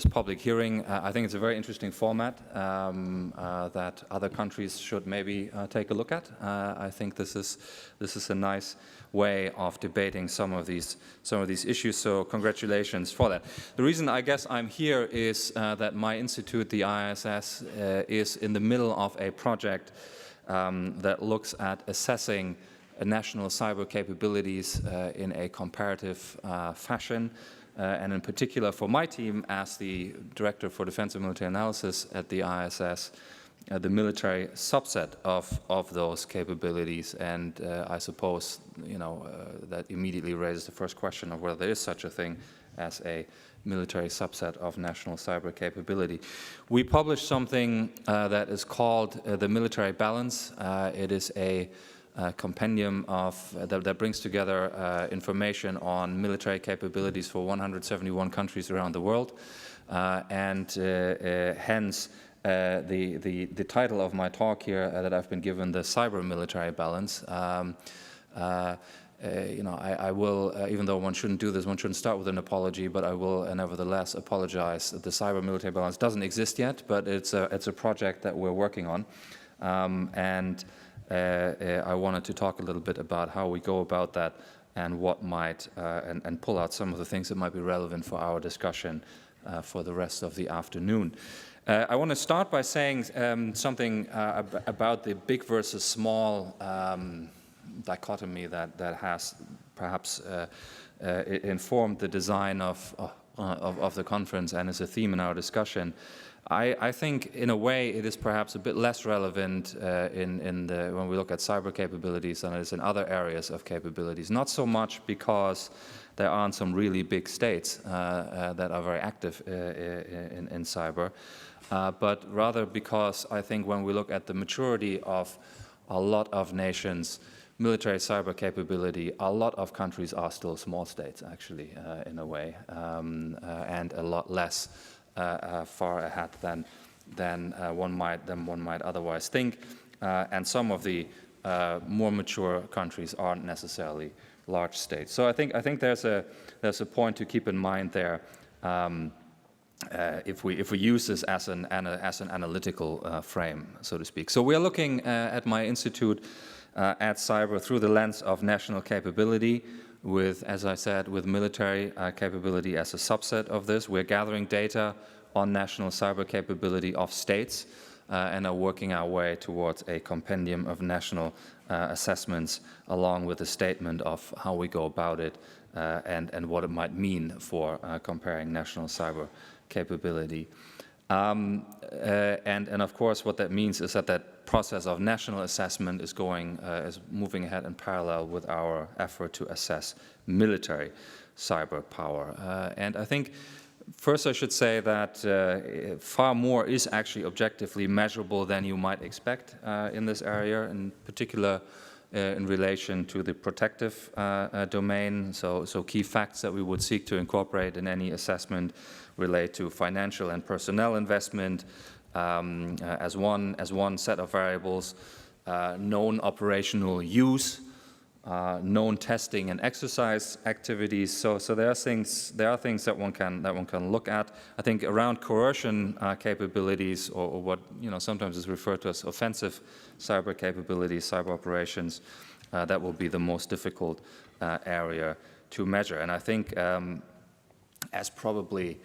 Speaker 12: public hearing. I think it's a very interesting format that other countries should maybe take a look at. I think this is a nice way of debating some of these issues, so congratulations for that. The reason I guess I'm here is that my institute, the ISS, is in the middle of a project that looks at assessing national cyber capabilities in a comparative fashion. And in particular for my team, as the Director for Defense and Military Analysis at the ISS, the military subset of those capabilities. And I suppose, that immediately raises the first question of whether there is such a thing as a military subset of national cyber capability. We published something that is called the Military Balance. It is a compendium that brings together information on military capabilities for 171 countries around the world, and hence the title of my talk here that I've been given, the Cyber Military Balance. I will, even though one shouldn't do this, one shouldn't start with an apology, but I will nevertheless apologize that the Cyber Military Balance doesn't exist yet, but it's a project that we're working on. And I wanted to talk a little bit about how we go about that and what might, and pull out some of the things that might be relevant for our discussion for the rest of the afternoon. I want to start by saying something about the big versus small dichotomy that has perhaps informed the design of the conference and is a theme in our discussion. I think, in a way, it is perhaps a bit less relevant when we look at cyber capabilities than it is in other areas of capabilities. Not so much because there aren't some really big states that are very active in cyber, but rather because I think when we look at the maturity of a lot of nations' military cyber capability, a lot of countries are still small states, actually, in a way, and a lot less far ahead than one might otherwise think. And some of the more mature countries aren't necessarily large states. So I think there's a point to keep in mind there. If we use this as an analytical frame, so to speak. So we are looking at my institute at cyber through the lens of national capability, with, as I said, with military capability as a subset of this. We're gathering data on national cyber capability of states and are working our way towards a compendium of national assessments, along with a statement of how we go about it and what it might mean for comparing national cyber capability. And of course, what that means is that process of national assessment is moving ahead in parallel with our effort to assess military cyber power. And I think first I should say that far more is actually objectively measurable than you might expect in this area, in particular in relation to the protective domain. So key facts that we would seek to incorporate in any assessment relate to financial and personnel investment as one set of variables, known operational use, known testing and exercise activities. So there are things that one can look at. I think around coercion capabilities, or what sometimes is referred to as offensive cyber capabilities, cyber operations, that will be the most difficult area to measure. And I think, as probably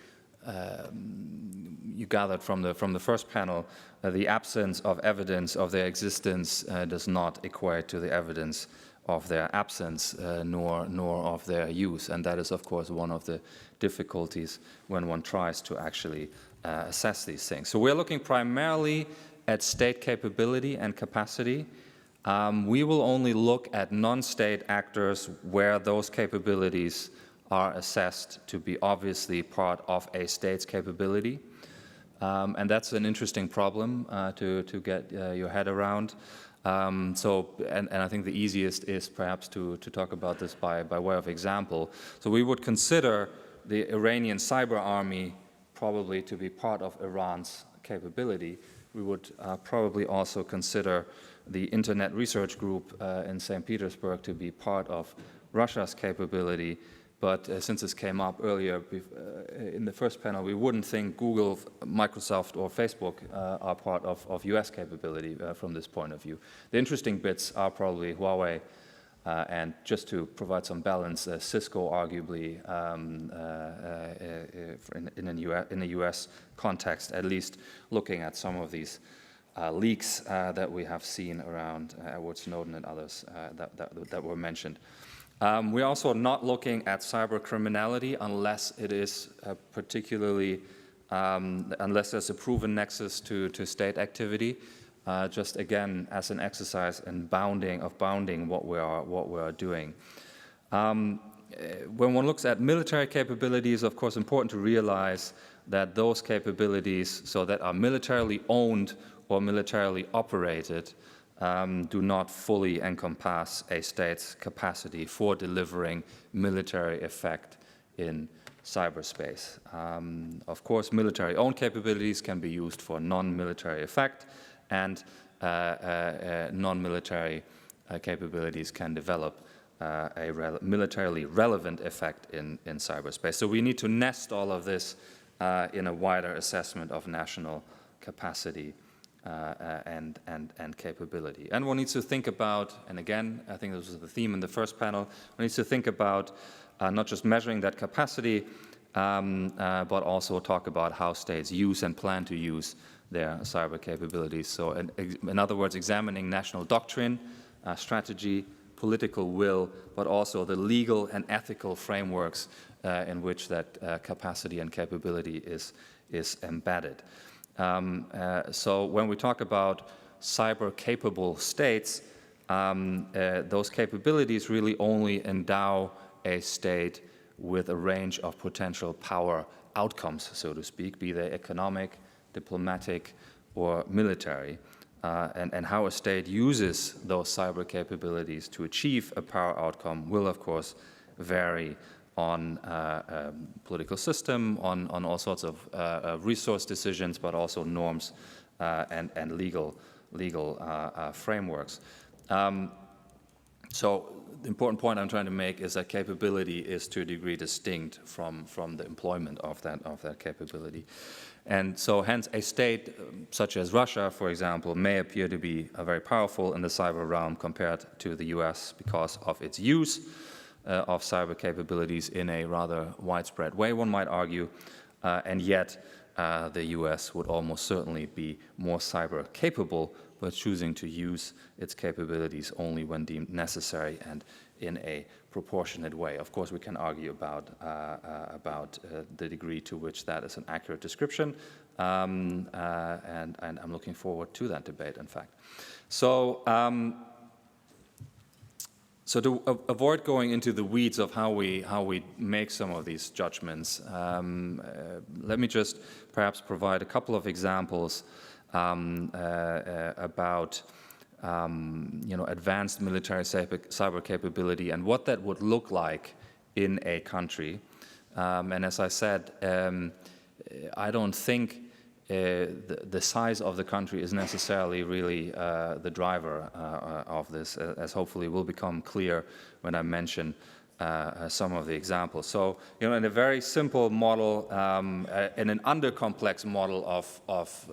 Speaker 12: you gathered from the first panel, the absence of evidence of their existence does not equate to the evidence of their absence, nor of their use. And that is, of course, one of the difficulties when one tries to actually assess these things. So we're looking primarily at state capability and capacity. We will only look at non-state actors where those capabilities are assessed to be obviously part of a state's capability. And that's an interesting problem to get your head around. And I think the easiest is perhaps to talk about this by way of example. So we would consider the Iranian cyber army probably to be part of Iran's capability. We would probably also consider the Internet Research Group in St. Petersburg to be part of Russia's capability. But since this came up earlier in the first panel, we wouldn't think Google, Microsoft, or Facebook are part of US capability from this point of view. The interesting bits are probably Huawei, and just to provide some balance, Cisco arguably in a US context, at least looking at some of these leaks that we have seen around Edward Snowden and others that were mentioned. We're also not looking at cyber criminality unless it is particularly, unless there's a proven nexus to state activity, just again as an exercise in bounding what we are doing. When one looks at military capabilities, of course, important to realize that those capabilities, so that are militarily owned or militarily operated, do not fully encompass a state's capacity for delivering military effect in cyberspace. Of course, military-owned capabilities can be used for non-military effect, and non-military capabilities can develop a militarily relevant effect in cyberspace. So we need to nest all of this in a wider assessment of national capacity and capability. And one needs to think about, and again, I think this was the theme in the first panel, one needs to think about not just measuring that capacity, but also talk about how states use and plan to use their cyber capabilities. So in other words, examining national doctrine, strategy, political will, but also the legal and ethical frameworks in which that capacity and capability is embedded. So when we talk about cyber-capable states, those capabilities really only endow a state with a range of potential power outcomes, so to speak, be they economic, diplomatic, or military. And how a state uses those cyber capabilities to achieve a power outcome will, of course, vary on political system, on all sorts of resource decisions, but also norms and legal frameworks. So the important point I'm trying to make is that capability is to a degree distinct from the employment of that capability. And so hence a state such as Russia, for example, may appear to be very powerful in the cyber realm compared to the US because of its use of cyber capabilities in a rather widespread way, one might argue, and yet the US would almost certainly be more cyber capable, but choosing to use its capabilities only when deemed necessary and in a proportionate way. Of course, we can argue about the degree to which that is an accurate description, and I'm looking forward to that debate, in fact. So, so to avoid going into the weeds of how we make some of these judgments, let me just perhaps provide a couple of examples about advanced military cyber capability and what that would look like in a country. And as I said, I don't think the size of the country is necessarily really the driver of this, as hopefully will become clear when I mention some of the examples. So, in a very simple model, in an under-complex model of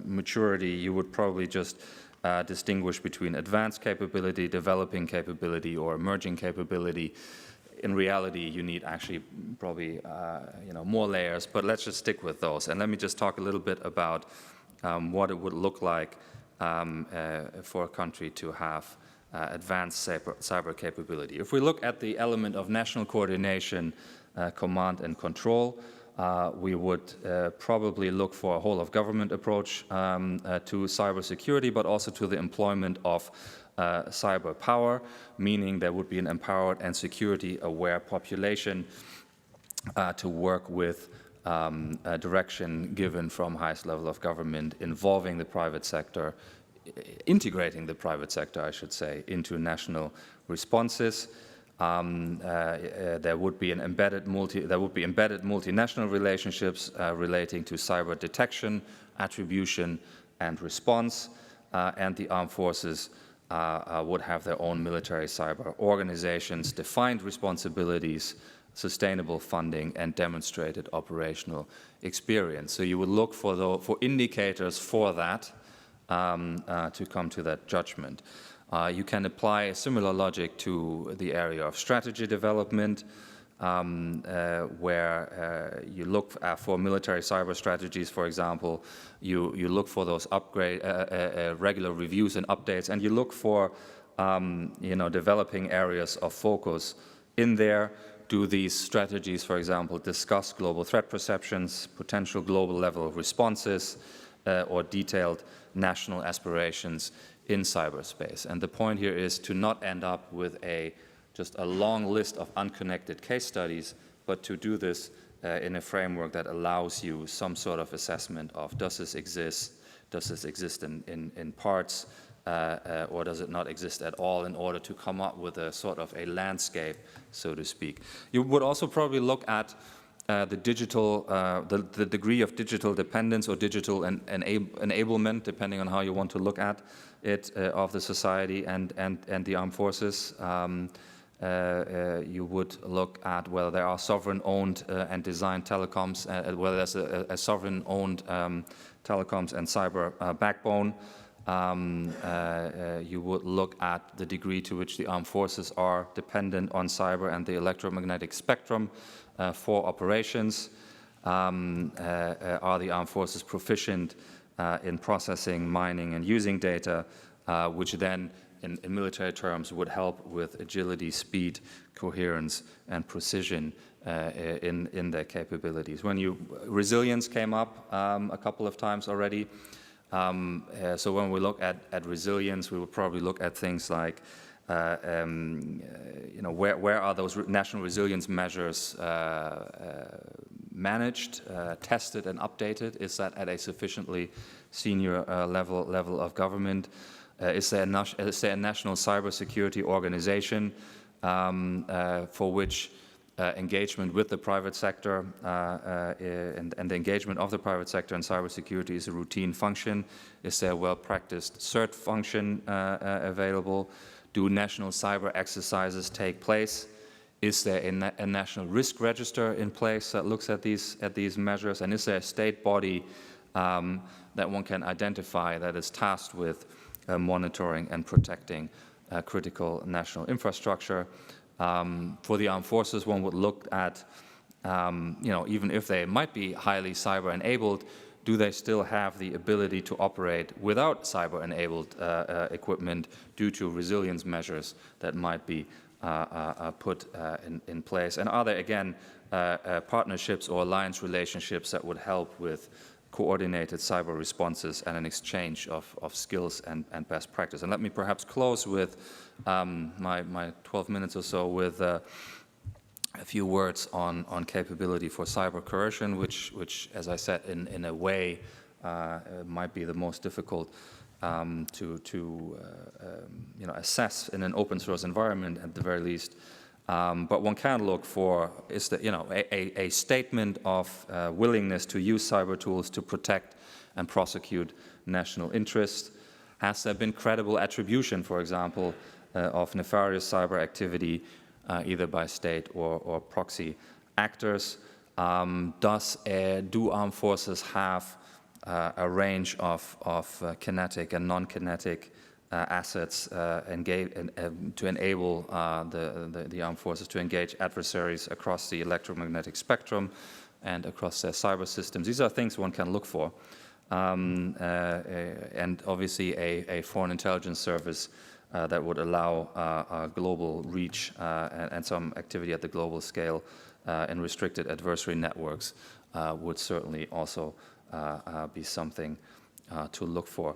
Speaker 12: maturity, you would probably just distinguish between advanced capability, developing capability, or emerging capability. In reality, you need actually probably more layers, but let's just stick with those. And let me just talk a little bit about what it would look like for a country to have advanced cyber capability. If we look at the element of national coordination, command and control, we would probably look for a whole-of-government approach to cybersecurity, but also to the employment of cyber power, meaning there would be an empowered and security-aware population to work with a direction given from highest level of government, involving the private sector, integrating the private sector, I should say, into national responses. There would be embedded multinational relationships relating to cyber detection, attribution, and response, and the armed forces would have their own military cyber organizations, defined responsibilities, sustainable funding, and demonstrated operational experience. So you would look for indicators for that to come to that judgment. You can apply a similar logic to the area of strategy development, where you look for military cyber strategies, for example. You look for those regular reviews and updates, and you look for developing areas of focus in there. Do these strategies, for example, discuss global threat perceptions, potential global level responses, or detailed national aspirations in cyberspace? And the point here is to not end up with just a long list of unconnected case studies, but to do this in a framework that allows you some sort of assessment of, does this exist in parts, or does it not exist at all, in order to come up with a sort of a landscape, so to speak. You would also probably look at the degree of digital dependence or digital enablement, depending on how you want to look at it, of the society and the armed forces. you would look at whether there are sovereign-owned and designed telecoms, whether there's a sovereign-owned telecoms and cyber backbone. You would look at the degree to which the armed forces are dependent on cyber and the electromagnetic spectrum for operations. Are the armed forces proficient in processing, mining, and using data, which then, in military terms, would help with agility, speed, coherence, and precision in their capabilities. Resilience came up a couple of times already. So when we look at resilience, we would probably look at things like, where are those national resilience measures managed, tested, and updated? Is that at a sufficiently senior level of government? Is there a national cybersecurity organization for which engagement with the private sector and the engagement of the private sector in cybersecurity is a routine function? Is there a well-practiced cert function available? Do national cyber exercises take place? Is there a national risk register in place that looks at these measures? And is there a state body that one can identify that is tasked with monitoring and protecting critical national infrastructure? For the armed forces, one would look at, even if they might be highly cyber-enabled, do they still have the ability to operate without cyber-enabled equipment due to resilience measures that might be put in place? And are there, again, partnerships or alliance relationships that would help with coordinated cyber responses and an exchange of skills and best practice? And let me perhaps close with my 12 minutes or so with a few words on capability for cyber coercion, which, as I said, in a way might be the most difficult to assess in an open source environment at the very least. But one can look for a statement of willingness to use cyber tools to protect and prosecute national interests. Has there been credible attribution, for example, of nefarious cyber activity either by state or proxy actors? Do armed forces have a range of kinetic and non-kinetic assets to enable the armed forces to engage adversaries across the electromagnetic spectrum and across their cyber systems? These are things one can look for. And obviously a foreign intelligence service that would allow global reach and some activity at the global scale in restricted adversary networks would certainly also be something to look for.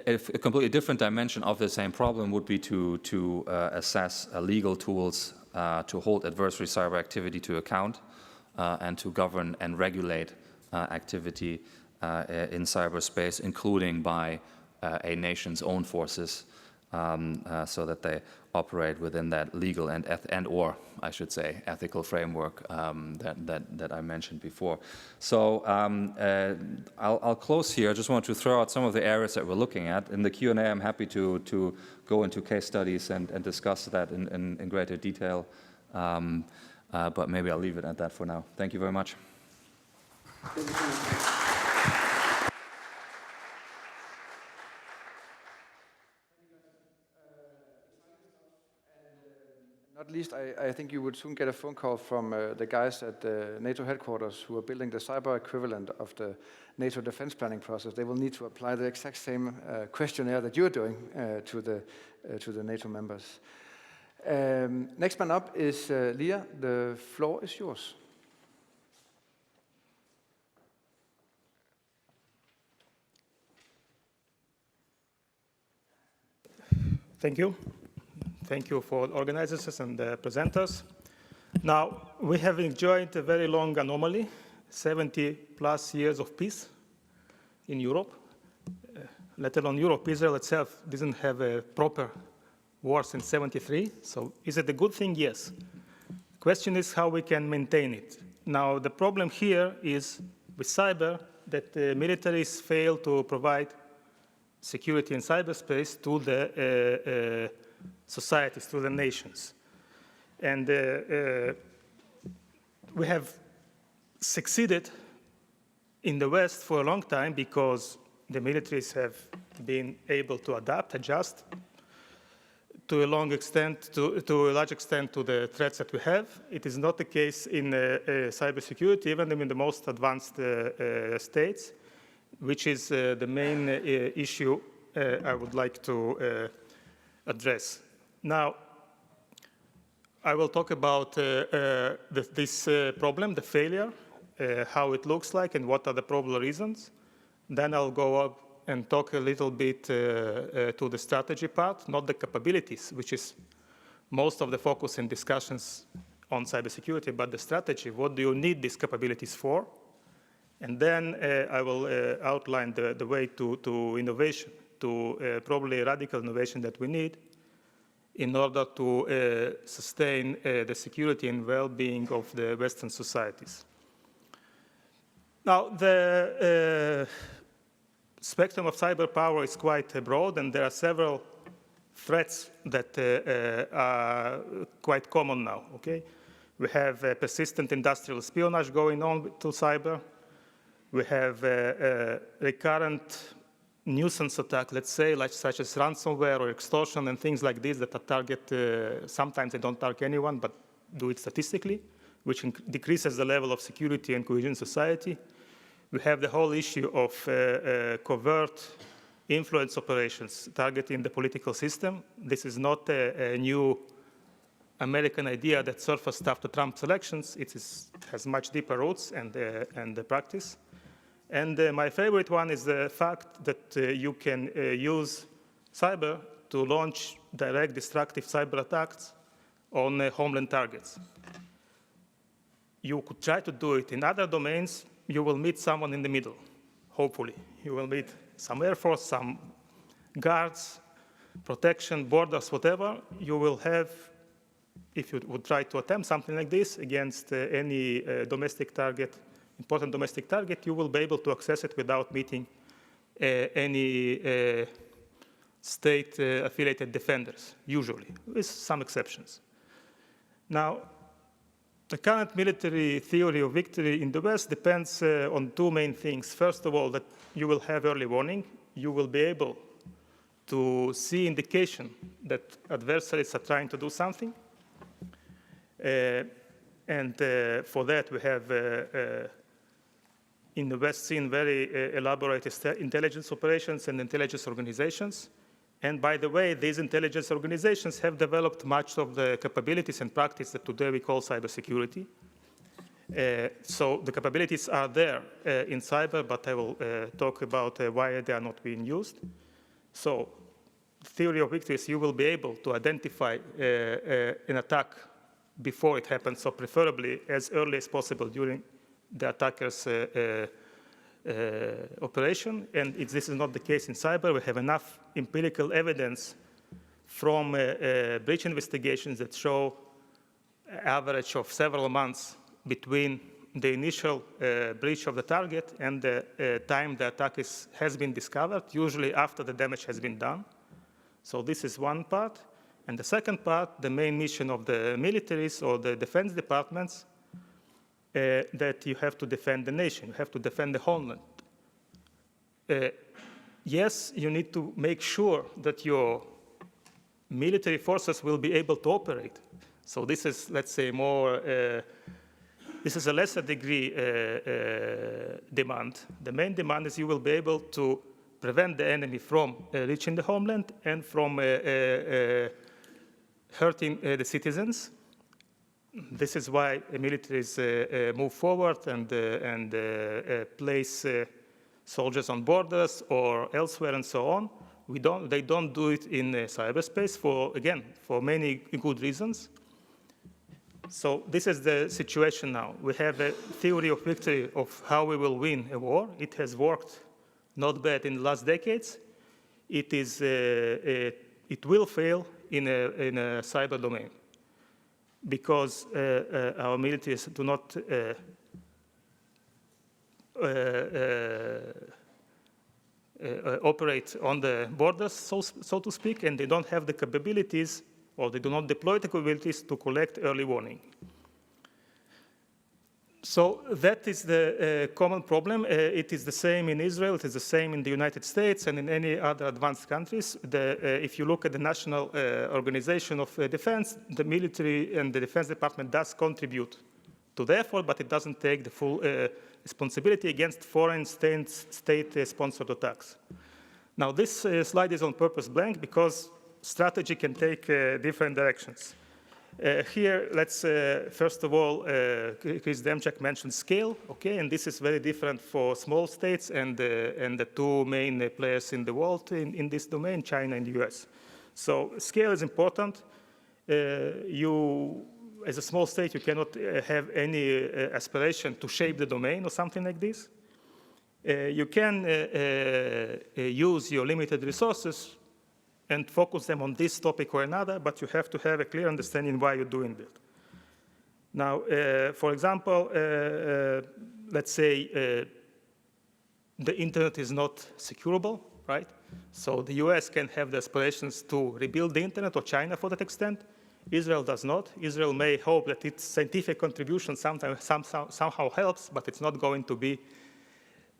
Speaker 12: A completely different dimension of the same problem would be to assess legal tools to hold adversary cyber activity to account and to govern and regulate activity in cyberspace, including by a nation's own forces, so that they operate within that legal and or I should say ethical framework that I mentioned before. So I'll close here. I just want to throw out some of the areas that we're looking at. In the Q&A, I'm happy to go into case studies and discuss that in greater detail, but maybe I'll leave it at that for now. Thank you very much.
Speaker 1: Not least, I think you would soon get a phone call from the guys at the NATO headquarters who are building the cyber equivalent of the NATO defense planning process. They will need to apply the exact same questionnaire that you're doing to the NATO members. Next man up is Leah. The floor is yours.
Speaker 13: Thank you. Thank you for organizers and the presenters. Now, we have enjoyed a very long anomaly, 70 plus years of peace in Europe, let alone Europe. Israel itself didn't have a proper war since 73. So is it a good thing? Yes. The question is how we can maintain it. Now, the problem here is with cyber that the militaries fail to provide security in cyberspace to the societies, to the nations. And we have succeeded in the West for a long time because the militaries have been able to adapt, adjust to a large extent to the threats that we have. It is not the case in cybersecurity, even in the most advanced states, which is the main issue I would like to address. Now, I will talk about this problem, the failure, how it looks like, and what are the probable reasons. Then I'll go up and talk a little bit to the strategy part, not the capabilities, which is most of the focus in discussions on cybersecurity, but the strategy. What do you need these capabilities for? And then I will outline the way to innovation, to probably radical innovation that we need in order to sustain the security and well-being of the Western societies. Now, the spectrum of cyber power is quite broad, and there are several threats that are quite common now, okay? We have persistent industrial espionage going on to cyber. We have recurrent nuisance attack, let's say, such as ransomware or extortion and things like this that target, sometimes they don't target anyone, but do it statistically, which decreases the level of security and cohesion in society. We have the whole issue of covert influence operations targeting the political system. This is not a new American idea that surfaced after Trump's elections. It has much deeper roots and the practice. And my favorite one is the fact that you can use cyber to launch direct destructive cyber attacks on homeland targets. You could try to do it in other domains. You will meet someone in the middle, hopefully. You will meet some Air Force, some guards, protection, borders, whatever. You will have, if you would try to attempt something like this against any domestic target, important domestic target, you will be able to access it without meeting any state-affiliated defenders, usually, with some exceptions. Now, the current military theory of victory in the West depends on two main things. First of all, that you will have early warning. You will be able to see indication that adversaries are trying to do something. And for that, we have in the West seen very elaborate intelligence operations and intelligence organizations. And by the way, these intelligence organizations have developed much of the capabilities and practice that today we call cybersecurity. So the capabilities are there in cyber, but I will talk about why they are not being used. So the theory of victory is you will be able to identify an attack before it happens, so preferably as early as possible during the attacker's operation, and this is not the case in cyber. We have enough empirical evidence from breach investigations that show an average of several months between the initial breach of the target and the time the attack has been discovered, usually after the damage has been done. So this is one part. And the second part, the main mission of the militaries or the defense departments, that you have to defend the nation, you have to defend the homeland. Yes, you need to make sure that your military forces will be able to operate. So this is, let's say, more, this is a lesser degree demand. The main demand is you will be able to prevent the enemy from reaching the homeland and from hurting the citizens. This is why militaries move forward and place soldiers on borders or elsewhere and so on. They don't do it in cyberspace for many good reasons. So this is the situation now. We have a theory of victory of how we will win a war. It has worked not bad in the last decades. It will fail in a cyber domain, because our militaries do not operate on the borders, so to speak, and they don't have the capabilities, or they do not deploy the capabilities to collect early warning. So that is the common problem. It is the same in Israel, it is the same in the United States and in any other advanced countries. If you look at the National Organization of Defense, the military and the Defense Department does contribute to the effort, but it doesn't take the full responsibility against foreign state-sponsored attacks. Now this slide is on purpose blank because strategy can take different directions. Here, let's first of all, Chris Demchak mentioned scale, okay, and this is very different for small states and the two main players in the world in this domain, China and the US. So scale is important. As a small state, you cannot have any aspiration to shape the domain or something like this. You can use your limited resources and focus them on this topic or another, but you have to have a clear understanding why you're doing that. Now, for example, let's say the internet is not securable, right? So the US can have the aspirations to rebuild the internet, or China for that extent. Israel does not. Israel may hope that its scientific contribution somehow helps, but it's not going to be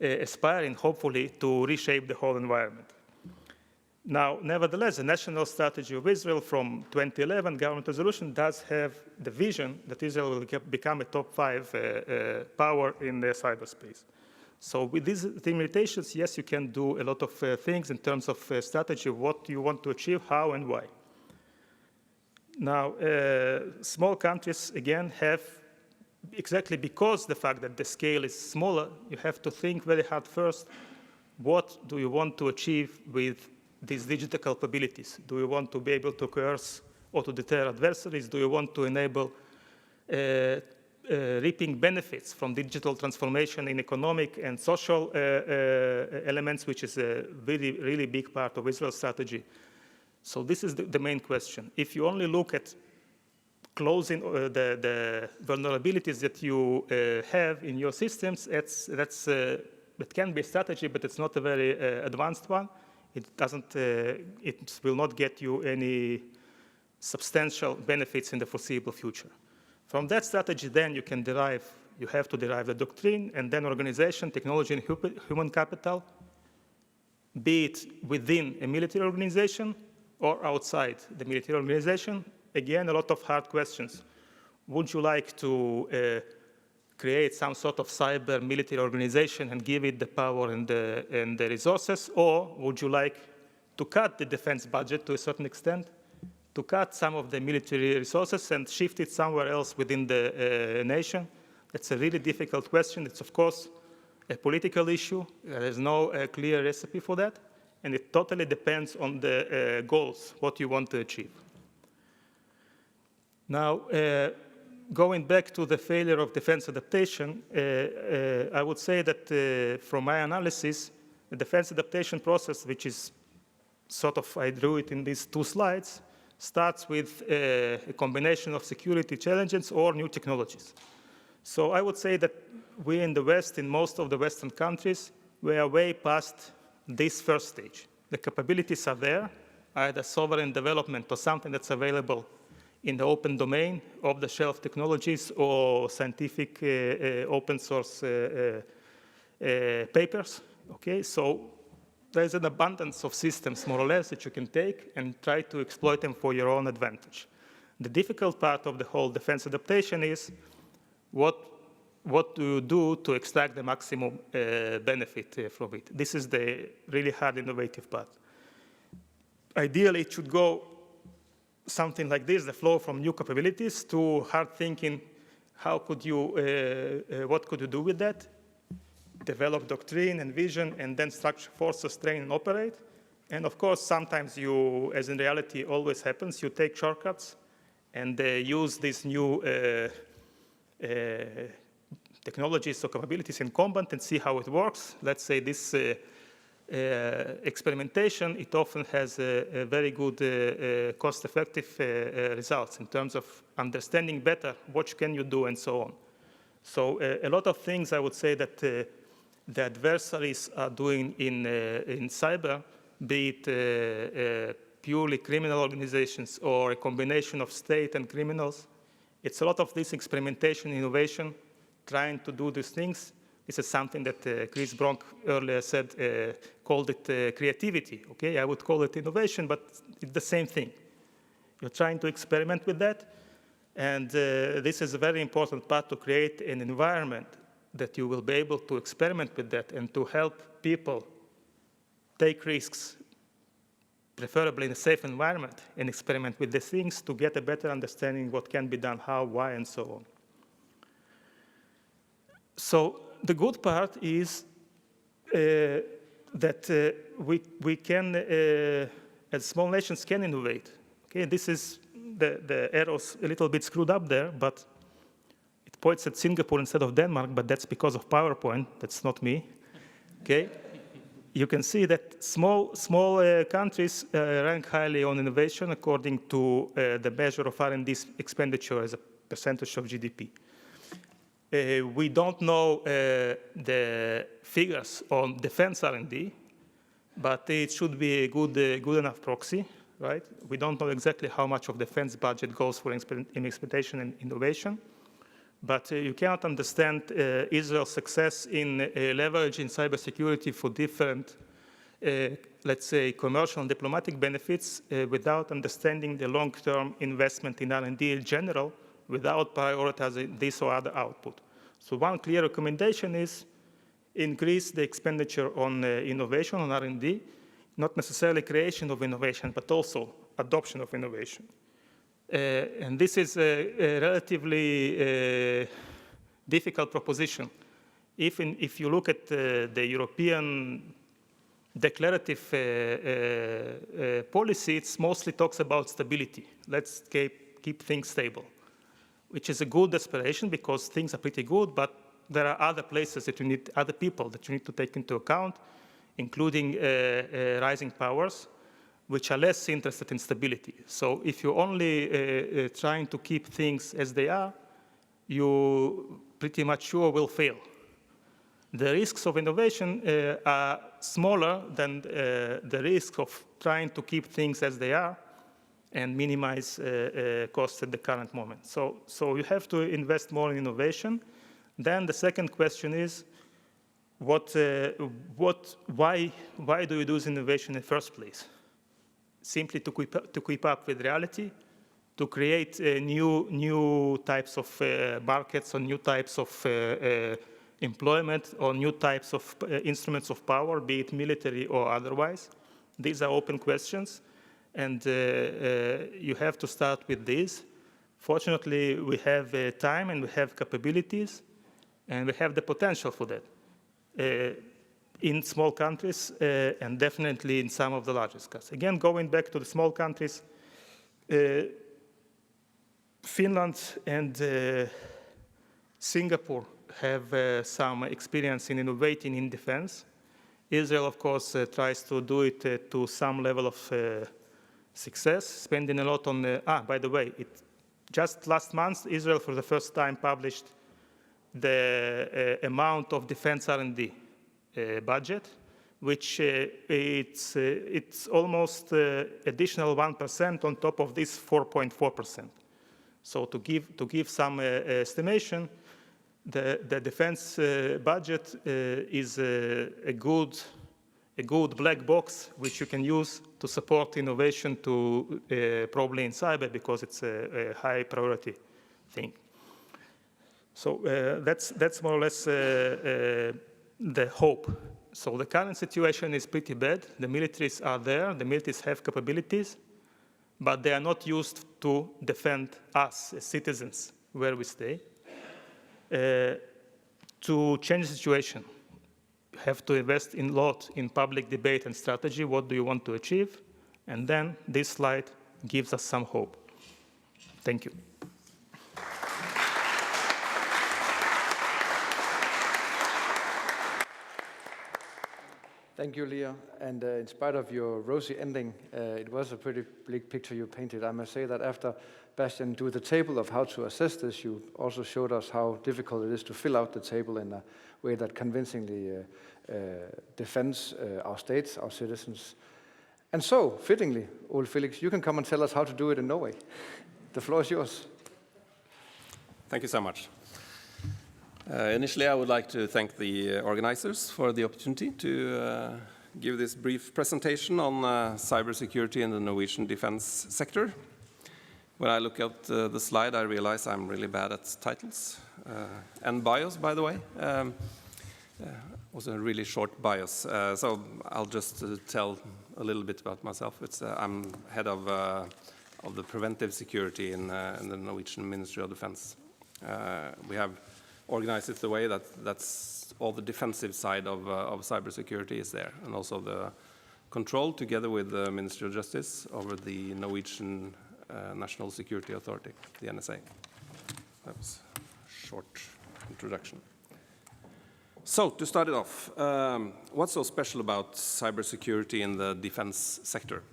Speaker 13: aspiring, hopefully, to reshape the whole environment. Now, nevertheless, the national strategy of Israel from 2011 government resolution does have the vision that Israel will become a top 5 power in the cyberspace. So with these limitations, yes, you can do a lot of things in terms of strategy, what you want to achieve, how and why. Now, small countries, again, have, exactly because the fact that the scale is smaller, you have to think very hard first, what do you want to achieve with these digital capabilities? Do you want to be able to coerce or to deter adversaries? Do you want to enable reaping benefits from digital transformation in economic and social elements, which is a really big part of Israel's strategy? So this is the main question. If you only look at closing the vulnerabilities that you have in your systems, it can be a strategy, but it's not a very advanced one. It will not get you any substantial benefits in the foreseeable future. From that strategy, then you have to derive the doctrine, and then organization, technology, and human capital, be it within a military organization or outside the military organization. Again, a lot of hard questions. Would you like to create some sort of cyber military organization and give it the power and the resources, or would you like to cut the defense budget to a certain extent, to cut some of the military resources and shift it somewhere else within the nation? That's a really difficult question. It's, of course, a political issue. There is no clear recipe for that, and it totally depends on the goals, what you want to achieve. Now, going back to the failure of defense adaptation, I would say that from my analysis, the defense adaptation process, which is sort of, I drew it in these 2 slides, starts with a combination of security challenges or new technologies. So I would say that we in the West, in most of the Western countries, we are way past this first stage. The capabilities are there, either sovereign development or something that's available in the open domain, off-the-shelf technologies or scientific open source papers. Okay, so there's an abundance of systems, more or less, that you can take and try to exploit them for your own advantage. The difficult part of the whole defense adaptation is what do you do to extract the maximum benefit from it? This is the really hard, innovative part. Ideally, it should go something like this, the flow from new capabilities to hard thinking, what could you do with that? Develop doctrine and vision, and then structure forces, train and operate. And of course, sometimes you, as in reality always happens, you take shortcuts and use these new technologies or capabilities in combat and see how it works. Let's say this experimentation, it often has a very good cost-effective results in terms of understanding better what can you do and so on. So a lot of things I would say that the adversaries are doing in cyber, be it purely criminal organizations or a combination of state and criminals. It's a lot of this experimentation, innovation, trying to do these things. This is something that Chris Bronk earlier said, called it creativity. Okay, I would call it innovation, but it's the same thing. You're trying to experiment with that, and this is a very important part to create an environment that you will be able to experiment with that and to help people take risks, preferably in a safe environment, and experiment with the things to get a better understanding what can be done, how, why, and so on. So the good part is that we can, as small nations, can innovate. Okay, this is the arrows a little bit screwed up there, but it points at Singapore instead of Denmark, but that's because of PowerPoint. That's not me. Okay. You can see that small countries rank highly on innovation according to the measure of R&D expenditure as a percentage of GDP. We don't know the figures on defense R&D, but it should be a good enough proxy, right? We don't know exactly how much of defense budget goes for experimentation and innovation, but you cannot understand Israel's success in leveraging cybersecurity for different, let's say, commercial and diplomatic benefits without understanding the long-term investment in R&D in general, without prioritizing this or other output. So one clear recommendation is increase the expenditure on innovation, on R&D, not necessarily creation of innovation, but also adoption of innovation. And this is a relatively difficult proposition. If you look at the European declarative policy, it mostly talks about stability. Let's keep things stable, which is a good aspiration because things are pretty good, but there are other places that you need, other people that you need to take into account, including rising powers, which are less interested in stability. So if you're only trying to keep things as they are, you pretty much sure will fail. The risks of innovation are smaller than the risks of trying to keep things as they are and minimize costs at the current moment. So you have to invest more in innovation. Then the second question is, why do you do this innovation in the first place? Simply to keep up with reality, to create new types of markets or new types of employment or new types of instruments of power, be it military or otherwise. These are open questions, and you have to start with these. Fortunately, we have time and we have capabilities, and we have the potential for that. In small countries, and definitely in some of the largest countries. Again, going back to the small countries, Finland and Singapore have some experience in innovating in defense. Israel, of course, tries to do it to some level of success, spending a lot on, by the way, just last month, Israel for the first time published the amount of defense R&D budget, which it's almost additional 1% on top of this 4.4%. So to give some estimation, the defense budget is a good black box which you can use to support innovation to probably in cyber because it's a high priority thing. So that's more or less the hope. So the current situation is pretty bad. The militaries are there. The militaries have capabilities, but they are not used to defend us as citizens where we stay. To change the situation, you have to invest a lot in public debate and strategy. What do you want to achieve? And then this slide gives us some hope. Thank you.
Speaker 1: Thank you, Leah. And in spite of your rosy ending, it was a pretty bleak picture you painted. I must say that after Bastian drew the table of how to assess this, you also showed us how difficult it is to fill out the table in a way that convincingly defends our states, our citizens. And so, fittingly, Ole Felix, you can come and tell us how to do it in Norway. The floor is yours.
Speaker 14: Thank you so much. Initially, I would like to thank the organizers for the opportunity to give this brief presentation on cybersecurity in the Norwegian defense sector. When I look at the slide, I realize I'm really bad at titles. And bios, by the way, was a really short bios. So I'll just tell a little bit about myself. I'm head of the preventive security in the Norwegian Ministry of Defense. We have organized it the way that's all the defensive side of cybersecurity is there, and also the control together with the Ministry of Justice over the Norwegian National Security Authority, the NSA. That was a short introduction. So, to start it off, what's so special about cybersecurity in the defense sector?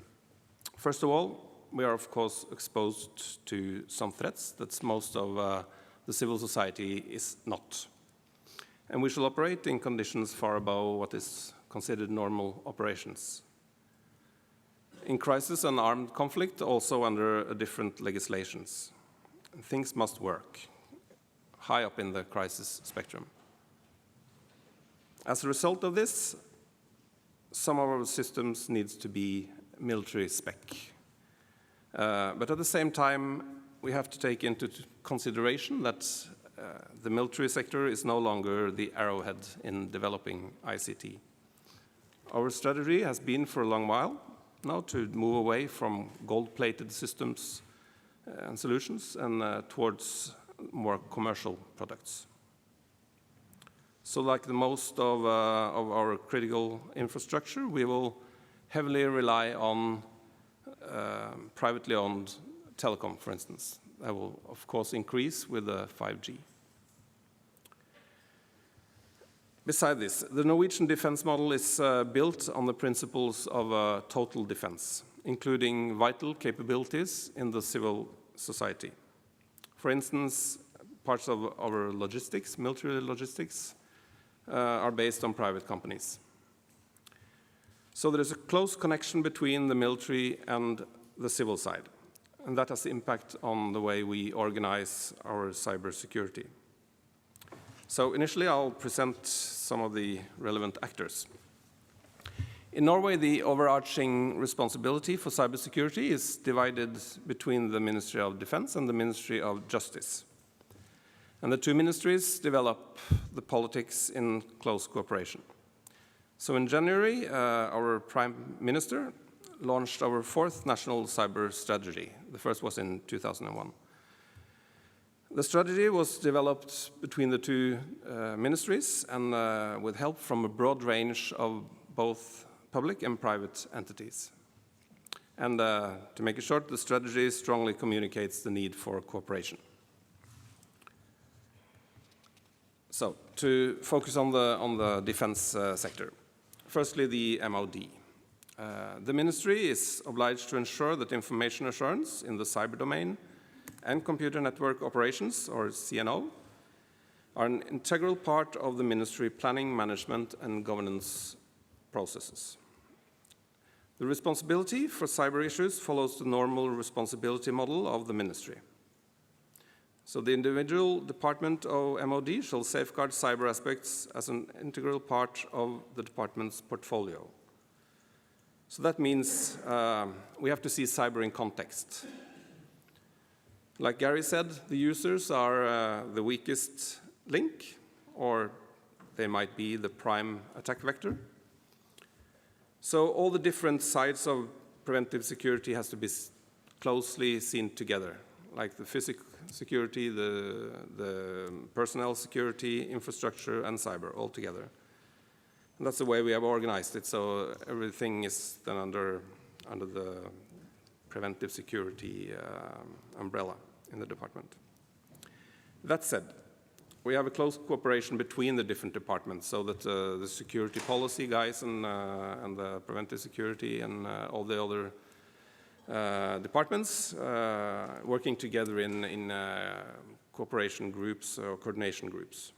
Speaker 14: First of all, we are of course exposed to some threats that most of the civil society is not. And we shall operate in conditions far above what is considered normal operations. In crisis and armed conflict, also under different legislations. Things must work, high up in the crisis spectrum. As a result of this, some of our systems needs to be military spec. But at the same time, we have to take into consideration that the military sector is no longer the arrowhead in developing ICT. Our strategy has been for a long while now to move away from gold-plated systems and solutions and towards more commercial products. So like the most of our critical infrastructure, we will heavily rely on privately owned telecom, for instance. That will, of course, increase with the 5G. Besides this, the Norwegian defense model is built on the principles of total defense, including vital capabilities in the civil society. For instance, parts of our logistics, military logistics, are based on private companies. So there is a close connection between the military and the civil side. And that has impact on the way we organize our cybersecurity. So initially, I'll present some of the relevant actors. In Norway, the overarching responsibility for cybersecurity is divided between the Ministry of Defense and the Ministry of Justice. And the two ministries develop the politics in close cooperation. So in January, our Prime Minister launched our 4th National Cyber Strategy. The first was in 2001. The strategy was developed between the two ministries and with help from a broad range of both public and private entities. And to make it short, the strategy strongly communicates the need for cooperation. So, to focus on the defense sector. Firstly, the MOD. The ministry is obliged to ensure that information assurance in the cyber domain and computer network operations, or CNO, are an integral part of the ministry planning, management, and governance processes. The responsibility for cyber issues follows the normal responsibility model of the ministry. So the individual department of MOD shall safeguard cyber aspects as an integral part of the department's portfolio. So that means we have to see cyber in context. Like Gary said, the users are the weakest link, or they might be the prime attack vector. So all the different sides of preventive security has to be closely seen together, like the physical security, the personnel security, infrastructure, and cyber all together. And that's the way we have organized it, so everything is then under the preventive security umbrella in the department. That said, We have a close cooperation between the different departments, so that the security policy guys and the preventive security and all the other departments working together in cooperation groups or coordination groups.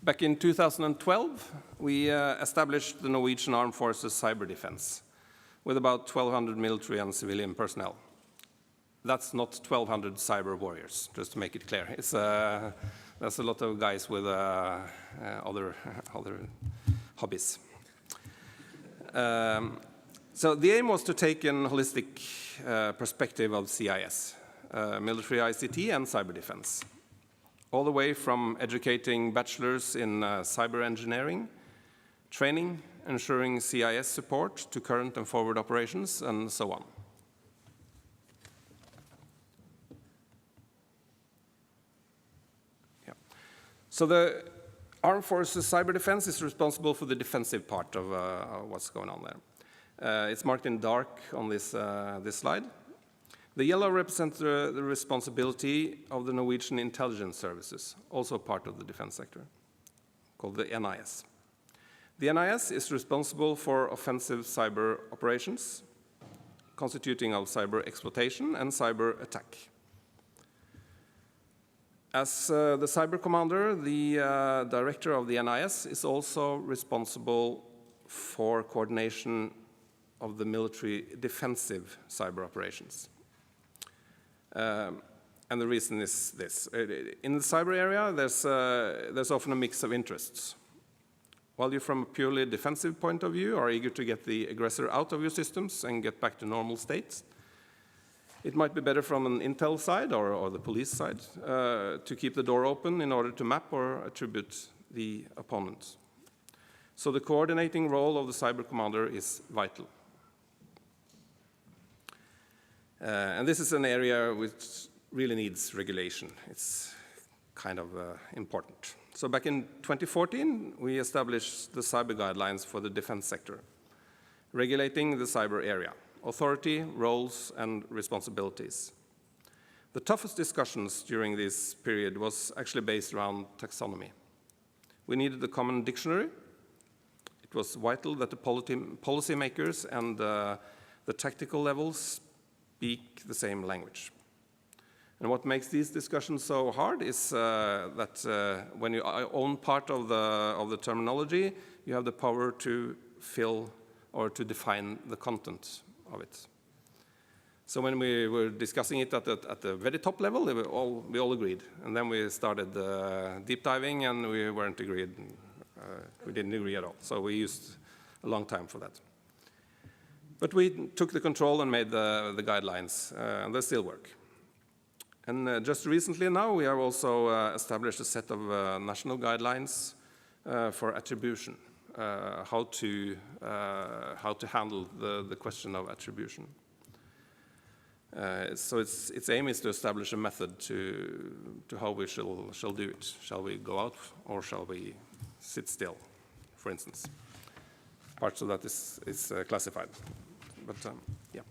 Speaker 14: Back in 2012, we established the Norwegian Armed Forces Cyber Defense with about 1,200 military and civilian personnel. That's not 1,200 cyber warriors, just to make it clear. It's, that's a lot of guys with other hobbies. So the aim was to take a holistic perspective of CIS, military ICT and cyber defense, all the way from educating bachelors in cyber engineering, training, ensuring CIS support to current and forward operations, and so on. Yeah. So the Armed Forces Cyber Defense is responsible for the defensive part of what's going on there. It's marked in dark on this slide. The yellow represents the responsibility of the Norwegian intelligence services, also part of the defense sector, called the NIS. The NIS is responsible for offensive cyber operations, constituting of cyber exploitation and cyber attack. As the cyber commander, the director of the NIS is also responsible for coordination of the military defensive cyber operations. And the reason is this. In the cyber area, there's often a mix of interests. While you, from a purely defensive point of view, are eager to get the aggressor out of your systems and get back to normal states, it might be better from an intel side or the police side to keep the door open in order to map or attribute the opponent. So the coordinating role of the cyber commander is vital. And this is an area which really needs regulation. It's kind of important. So back in 2014, we established the cyber guidelines for the defense sector, regulating the cyber area, authority, roles, and responsibilities. The toughest discussions during this period was actually based around taxonomy. We needed a common dictionary. It was vital that the policymakers and the tactical levels speak the same language. And what makes these discussions so hard is that when you own part of the terminology, you have the power to fill or to define the content of it. So when we were discussing it at the very top level, we all agreed. And then we started deep diving, and we weren't agreed. We didn't agree at all. So we used a long time for that. But we took the control and made the guidelines, and they still work. And just recently now, we have also established a set of national guidelines for attribution, how to handle the question of attribution. So its aim is to establish a method to how we shall do it. Shall we go out or shall we sit still, for instance? Parts of that is classified. But yeah.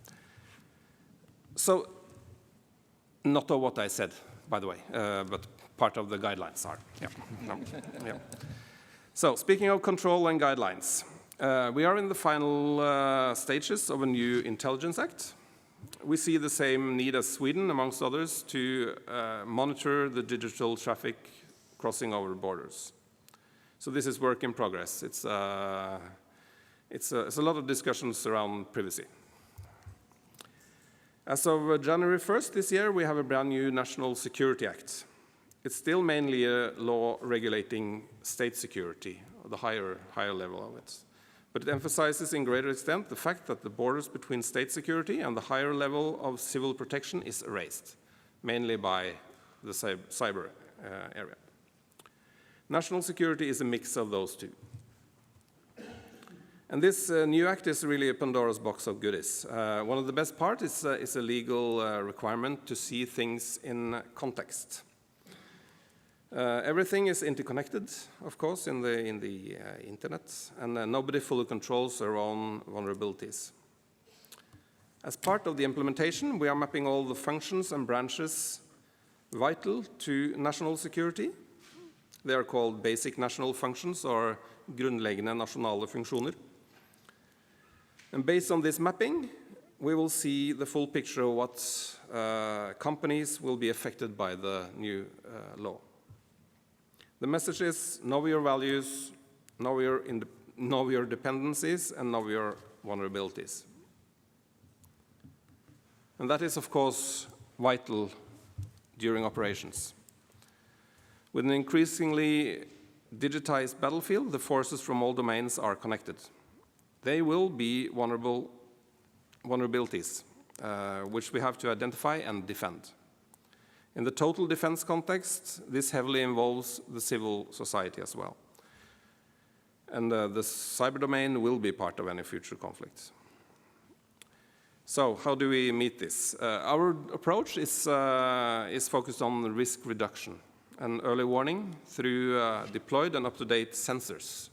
Speaker 14: So, not of what I said, by the way, but part of the guidelines are. Yeah. No. Yeah. So, speaking of control and guidelines, we are in the final stages of a new Intelligence Act. We see the same need as Sweden, amongst others, to monitor the digital traffic crossing over borders. So this is work in progress. It's a lot of discussions around privacy. As of January 1st this year, we have a brand new National Security Act. It's still mainly a law regulating state security, the higher level of it. But it emphasizes in greater extent the fact that the borders between state security and the higher level of civil protection is erased, mainly by the cyber area. National security is a mix of those two. And this new act is really a Pandora's box of goodies. One of the best parts is a legal requirement to see things in context. Everything is interconnected, of course, in the internet, and nobody fully controls their own vulnerabilities. As part of the implementation, we are mapping all the functions and branches vital to national security. They are called basic national functions or grunnleggende nasjonale funksjoner. And based on this mapping, we will see the full picture of what companies will be affected by the new law. The message is know your values, know your dependencies, and know your vulnerabilities. And that is, of course, vital during operations. With an increasingly digitized battlefield, the forces from all domains are connected. They will be vulnerabilities, which we have to identify and defend. In the total defense context, this heavily involves the civil society as well. And the cyber domain will be part of any future conflict. So how do we meet this? Our approach is focused on risk reduction and early warning through deployed and up-to-date sensors.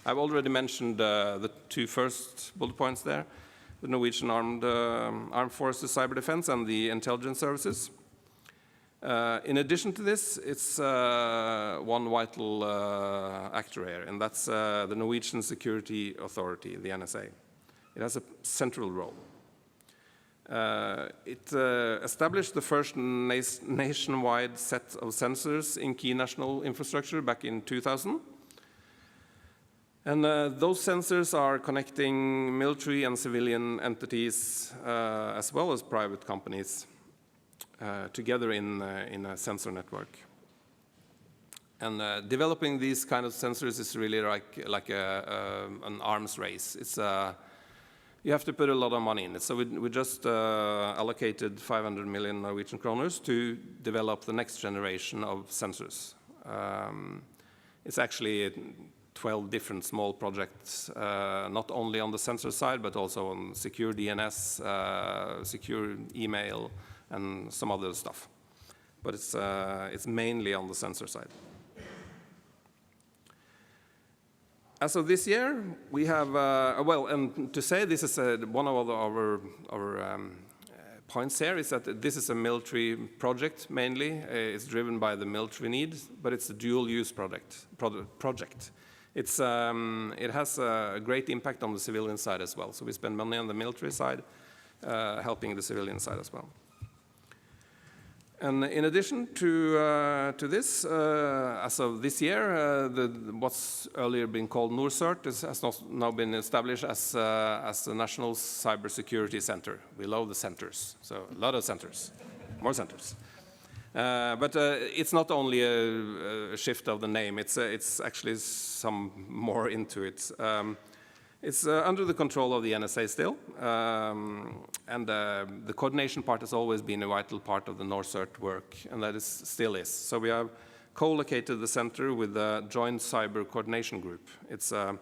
Speaker 14: I've already mentioned the two first bullet points there, the Norwegian Armed Forces Cyber Defense and the intelligence services. In addition to this, it's one vital actor here, and that's the Norwegian Security Authority, the NSA. It has a central role. It established the first nationwide set of sensors in key national infrastructure back in 2000. And those sensors are connecting military and civilian entities, as well as private companies, together in a sensor network. And developing these kind of sensors is really like an arms race. It's you have to put a lot of money in it. So we just allocated 500 million Norwegian kroners to develop the next generation of sensors. It's actually 12 different small projects, not only on the sensor side, but also on secure DNS, secure email, and some other stuff. But it's mainly on the sensor side. As of this year, we have, well, and to say this is one of our points here is that this is a military project mainly. It's driven by the military need, but it's a dual-use project. It has a great impact on the civilian side as well. So we spend money on the military side, helping the civilian side as well. And in addition to this, as of this year, what's earlier been called NorCERT has now been established as the National Cybersecurity Center. We love the centers, so a lot of centers, more centers. But it's not only a shift of the name, it's actually some more into it. It's under the control of the NSA still, and the coordination part has always been a vital part of the NorCERT work, and that still is. So we have co-located the center with the Joint Cyber Coordination Group. It's a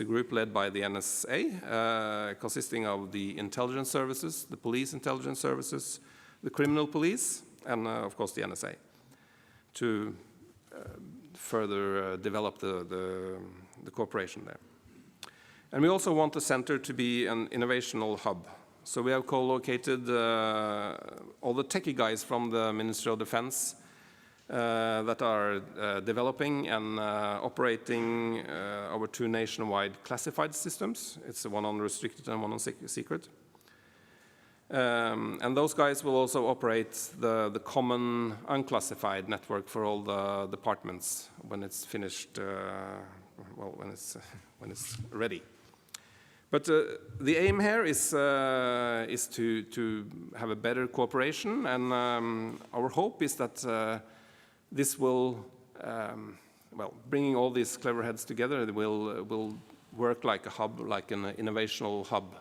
Speaker 14: group led by the NSA, consisting of the intelligence services, the police intelligence services, the criminal police, and of course the NSA, to further develop the cooperation there. And we also want the center to be an innovational hub. So we have co-located all the techie guys from the Ministry of Defense that are developing and operating our two nationwide classified systems. It's one on restricted and one on secret. And those guys will also operate the common unclassified network for all the departments when it's finished, well, when it's ready. But the aim here is to have a better cooperation, and our hope is that this will, well, bringing all these clever heads together, it will work like a hub, like an innovational hub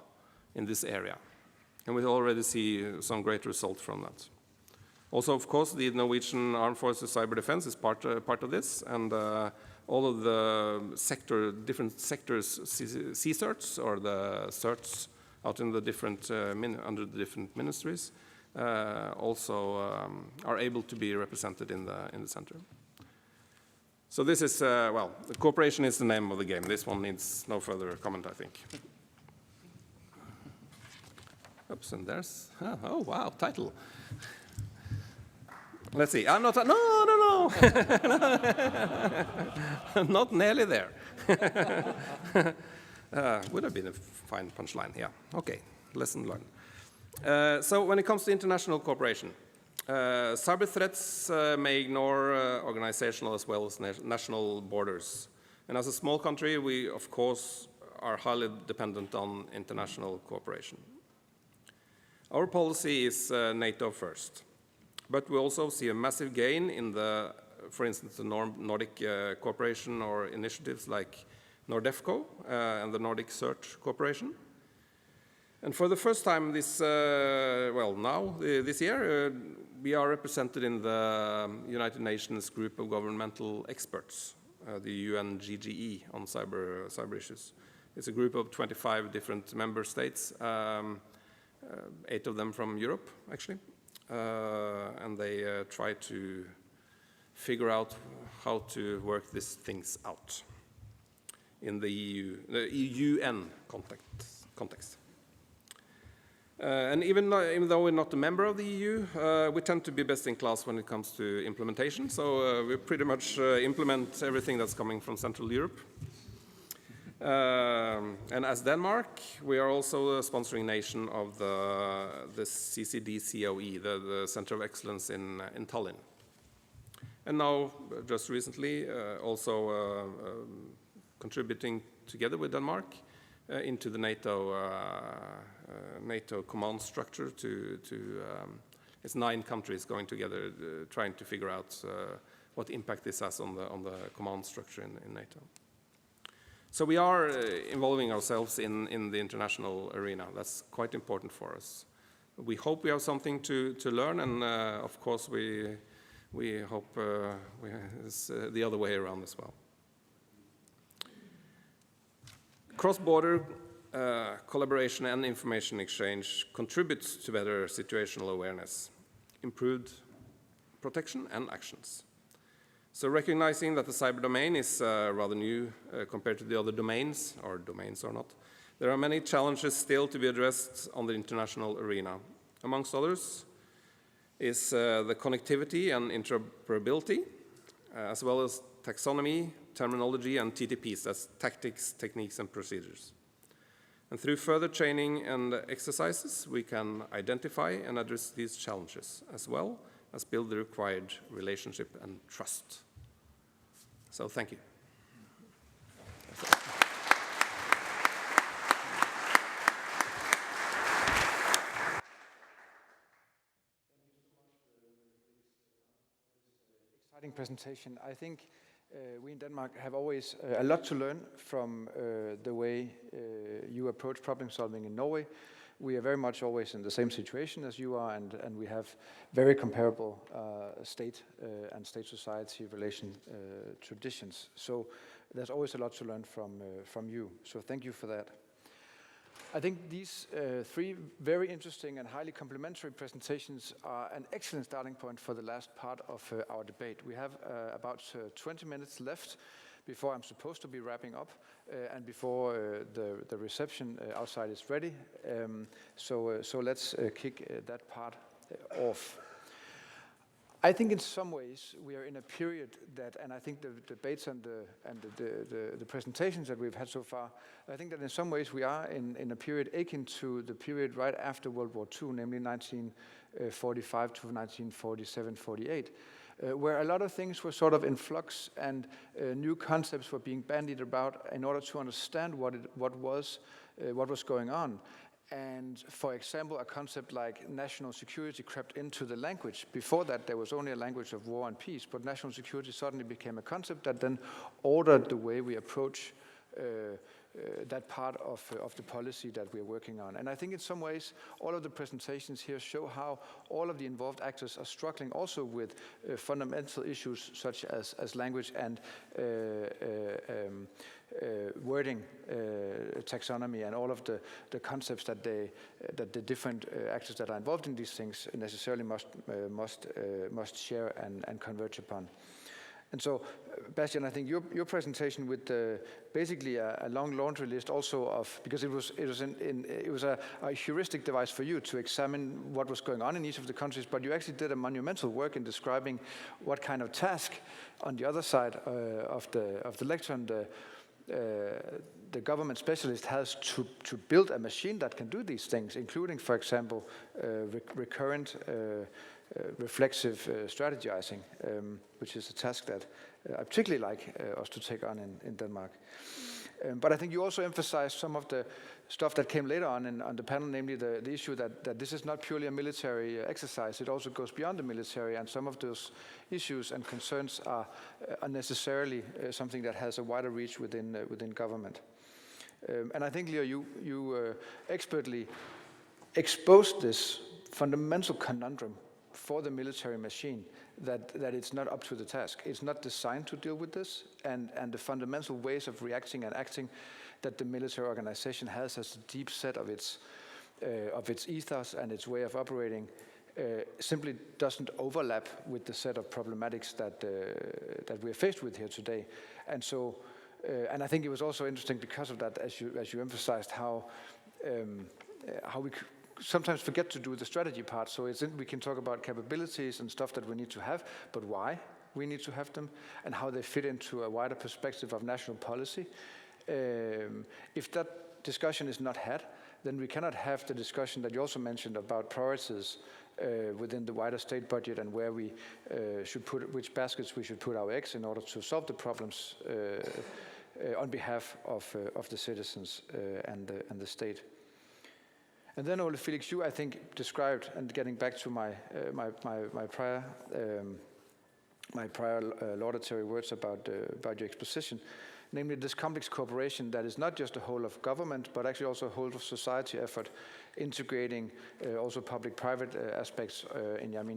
Speaker 14: in this area. And we already see some great results from that. Also, of course, the Norwegian Armed Forces Cyber Defense is part of this, and all of the different sectors, CSERTs, or the certs out in the different, under the different ministries, also are able to be represented in the center. So this is, well, cooperation is the name of the game. This one needs no further comment, I think. Oops, and there's, oh wow, title. Let's see, I'm not, no. Not nearly there. Would have been a fine punchline, yeah. Okay, lesson learned. So when it comes to international cooperation, cyber threats may ignore organizational as well as national borders. And as a small country, we, of course, are highly dependent on international cooperation. Our policy is NATO first, but we also see a massive gain in the, for instance, the Nordic cooperation or initiatives like NORDEFCO and the Nordic Search Cooperation. And for the first time this, this year, we are represented in the United Nations group of governmental experts, the UNGGE on cyber issues. It's a group of 25 different member states, 8 of them from Europe, actually. And they try to figure out how to work these things out in the UN context. And even though we're not a member of the EU, we tend to be best in class when it comes to implementation. So we pretty much implement everything that's coming from Central Europe. And as Denmark, we are also a sponsoring nation of the CCD-COE, the Center of Excellence in Tallinn. And now, just recently, also contributing together with Denmark into the NATO command structure it's 9 countries going together trying to figure out what impact this has on the command structure in NATO. So we are involving ourselves in the international arena. That's quite important for us. We hope we have something to learn, and of course we hope it's the other way around as well. Cross-border collaboration and information exchange contributes to better situational awareness, improved protection and actions. So recognizing that the cyber domain is rather new compared to the other domains, or domains or not, there are many challenges still to be addressed on the international arena. Amongst others is the connectivity and interoperability, as well as taxonomy, terminology, and TTPs, that's tactics, techniques, and procedures. And through further training and exercises, we can identify and address these challenges, as well as build the required relationship and trust. So thank you.
Speaker 1: Exciting presentation. I think we in Denmark have always a lot to learn from the way you approach problem solving in Norway. We are very much always in the same situation as you are, and we have very comparable state and state society relation traditions. So there's always a lot to learn from you. So thank you for that. I think these 3 very interesting and highly complementary presentations are an excellent starting point for the last part of our debate. We have about 20 minutes left before I'm supposed to be wrapping up and before the reception outside is ready. So let's kick that part off. I think in some ways we are in a period that, and I think the debates and the presentations that we've had so far, I think that in some ways we are in a period akin to the period right after World War II, namely 1945 to 1947-48, where a lot of things were sort of in flux and new concepts were being bandied about in order to understand what was going on. And for example, a concept like national security crept into the language. Before that, there was only a language of war and peace, but national security suddenly became a concept that then ordered the way we approach that part of the policy that we're working on. And I think in some ways, all of the presentations here show how all of the involved actors are struggling also with fundamental issues such as language and wording, taxonomy, and all of the concepts that the different actors that are involved in these things necessarily must share and converge upon. And so, Bastian, I think your presentation with basically a long laundry list also of, because it was a heuristic device for you to examine what was going on in each of the countries, but you actually did a monumental work in describing what kind of task on the other side of the lectern the government specialist has to build a machine that can do these things, including, for example, recurrent reflexive strategizing, which is a task that I particularly like us to take on in Denmark. But I think you also emphasized some of the stuff that came later on the panel, namely the issue that this is not purely a military exercise. It also goes beyond the military, and some of those issues and concerns are unnecessarily something that has a wider reach within government. And I think, Leo, you expertly exposed this fundamental conundrum for the military machine, that it's not up to the task. It's not designed to deal with this, and the fundamental ways of reacting and acting that the military organization has as a deep set of its ethos and its way of operating simply doesn't overlap with the set of problematics that we're faced with here today. And so, and I think it was also interesting because of that, as you emphasized, how we sometimes forget to do the strategy part. So we can talk about capabilities and stuff that we need to have, but why we need to have them and how they fit into a wider perspective of national policy. If that discussion is not had, then we cannot have the discussion that you also mentioned about priorities within the wider state budget and where we should put, which baskets we should put our eggs in order to solve the problems on behalf of the citizens and the state. And then, Ole Felix, you, I think, described, and getting back to my prior laudatory words about your exposition, namely this complex cooperation that is not just a whole of government, but actually also a whole of society effort, integrating also public-private aspects,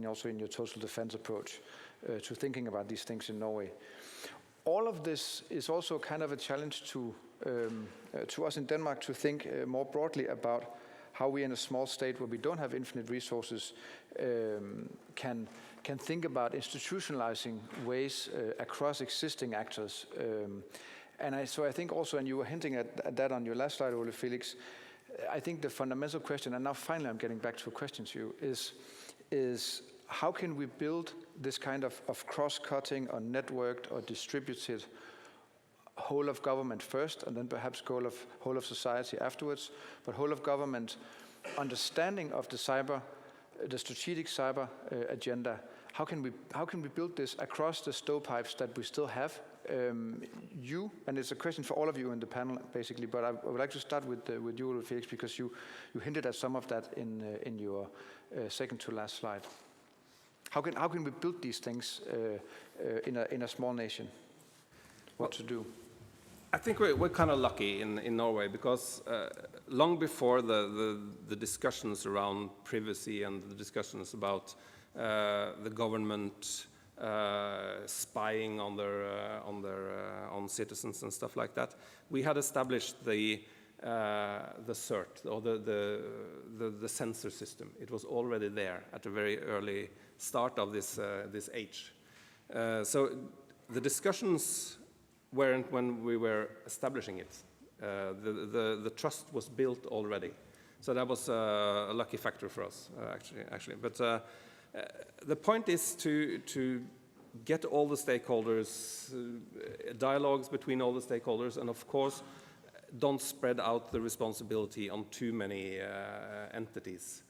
Speaker 1: also in your total defense approach to thinking about these things in Norway. All of this is also kind of a challenge to us in Denmark to think more broadly about how we in a small state where we don't have infinite resources can think about institutionalizing ways across existing actors. So I think also, and you were hinting at that on your last slide, Ole Felix, I think the fundamental question, and now finally I'm getting back to a question to you, is how can we build this kind of cross-cutting or networked or distributed whole of government first, and then perhaps whole of society afterwards, but whole of government understanding of the strategic cyber agenda. How can we build this across the stovepipes that we still have? And it's a question for all of you in the panel, basically, but I would like to start with you, Ole Felix, because you hinted at some of that in your second to last slide. How can we build these things in a small nation? What to do?
Speaker 14: I think we're kind of lucky in Norway because long before the discussions around privacy and the discussions about the government spying on their citizens and stuff like that, we had established the CERT, or the sensor system. It was already there at a very early start of this age. So the discussions weren't when we were establishing it. The trust was built already. So that was a lucky factor for us, actually. But the point is to get all the stakeholders, dialogues between all the stakeholders, and of course, don't spread out the responsibility on too many entities.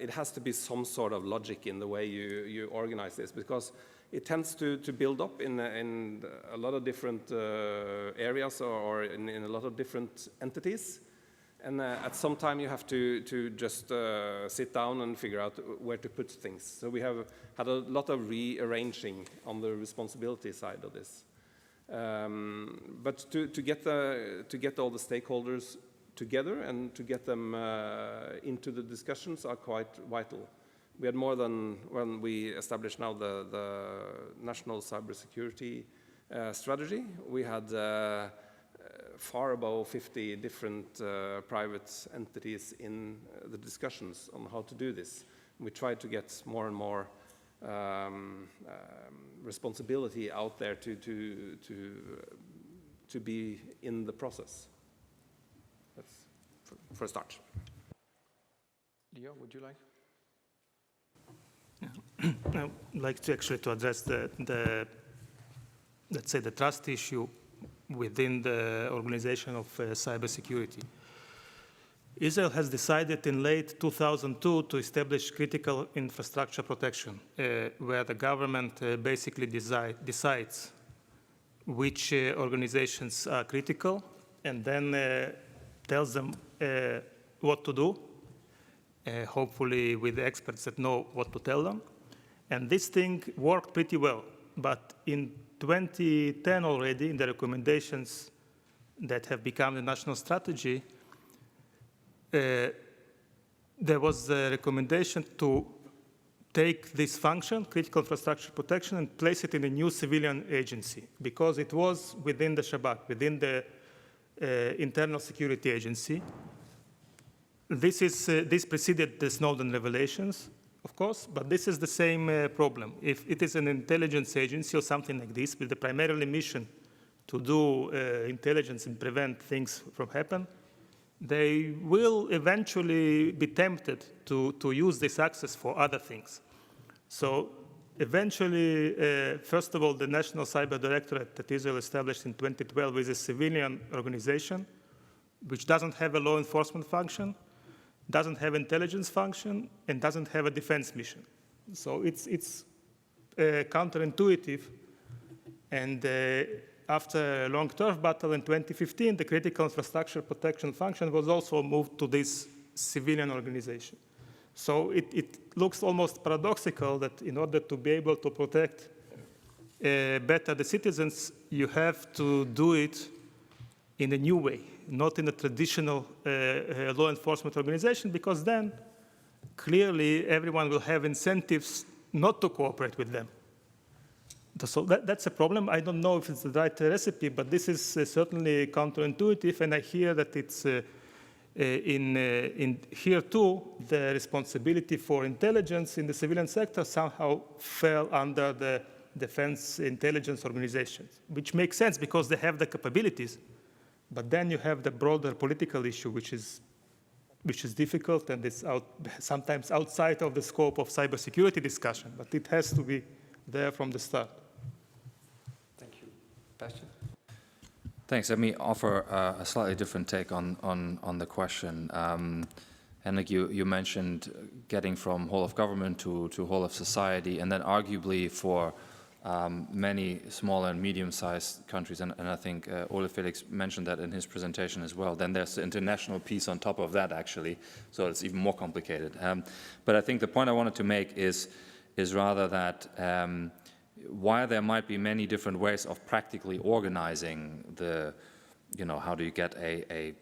Speaker 14: It has to be some sort of logic in the way you organize this, because it tends to build up in a lot of different areas or in a lot of different entities. And at some time you have to just sit down and figure out where to put things. So we have had a lot of rearranging on the responsibility side of this. But to get all the stakeholders together and to get them into the discussions are quite vital. We had more than, when we established now the national cybersecurity strategy, we had far above 50 different private entities in the discussions on how to do this. We tried to get more and more responsibility out there to be in the process. That's for a start.
Speaker 1: Leo, would you like?
Speaker 13: I'd like to actually address let's say, the trust issue within the organization of cybersecurity. Israel has decided in late 2002 to establish critical infrastructure protection, where the government basically decides which organizations are critical and then tells them what to do, hopefully with experts that know what to tell them. And this thing worked pretty well. But in 2010 already, in the recommendations that have become the national strategy, there was a recommendation to take this function, critical infrastructure protection, and place it in a new civilian agency, because it was within the Shabak, within the internal security agency. This preceded the Snowden revelations, of course, but this is the same problem. If it is an intelligence agency or something like this, with the primary mission to do intelligence and prevent things from happening, they will eventually be tempted to use this access for other things. So eventually, first of all, the National Cyber Directorate that Israel established in 2012 is a civilian organization which doesn't have a law enforcement function, doesn't have intelligence function, and doesn't have a defense mission. So it's counterintuitive. And after a long turf battle in 2015, the critical infrastructure protection function was also moved to this civilian organization. So it looks almost paradoxical that in order to be able to protect better the citizens, you have to do it in a new way, not in a traditional law enforcement organization, because then clearly everyone will have incentives not to cooperate with them. So that's a problem. I don't know if it's the right recipe, but this is certainly counterintuitive, and I hear that it's in here too, the responsibility for intelligence in the civilian sector somehow fell under the defense intelligence organizations, which makes sense because they have the capabilities. But then you have the broader political issue, which is difficult, and it's sometimes outside of the scope of cybersecurity discussion, but it has to be there from the start.
Speaker 1: Thank you. Bastian?
Speaker 12: Thanks. Let me offer a slightly different take on the question. Henrik, you mentioned getting from whole of government to whole of society, and then arguably for many small and medium-sized countries, and I think Ole Felix mentioned that in his presentation as well. Then there's the international piece on top of that, actually, so it's even more complicated. But I think the point I wanted to make is rather that while there might be many different ways of practically organizing the, how do you get a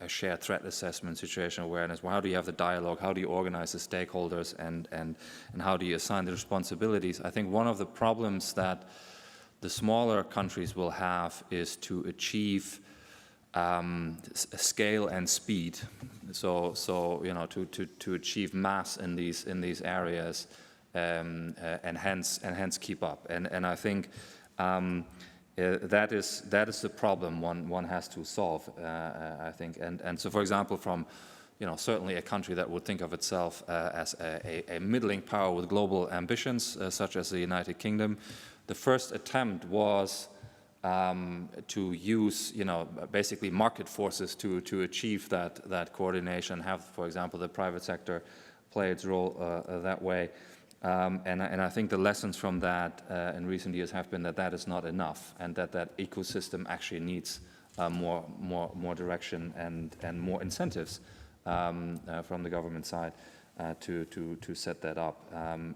Speaker 12: shared threat assessment, situation awareness? Well, how do you have the dialogue? How do you organize the stakeholders? And how do you assign the responsibilities? I think one of the problems that the smaller countries will have is to achieve scale and speed. So to achieve mass in these areas, and hence keep up. And I think. That is the problem one has to solve, I think. And so, for example, from certainly a country that would think of itself as a middling power with global ambitions, such as the United Kingdom, the first attempt was to use basically market forces to achieve that coordination. Have, for example, the private sector play its role that way. And I think the lessons from that in recent years have been that is not enough, and that ecosystem actually needs more direction and more incentives from the government side to set that up.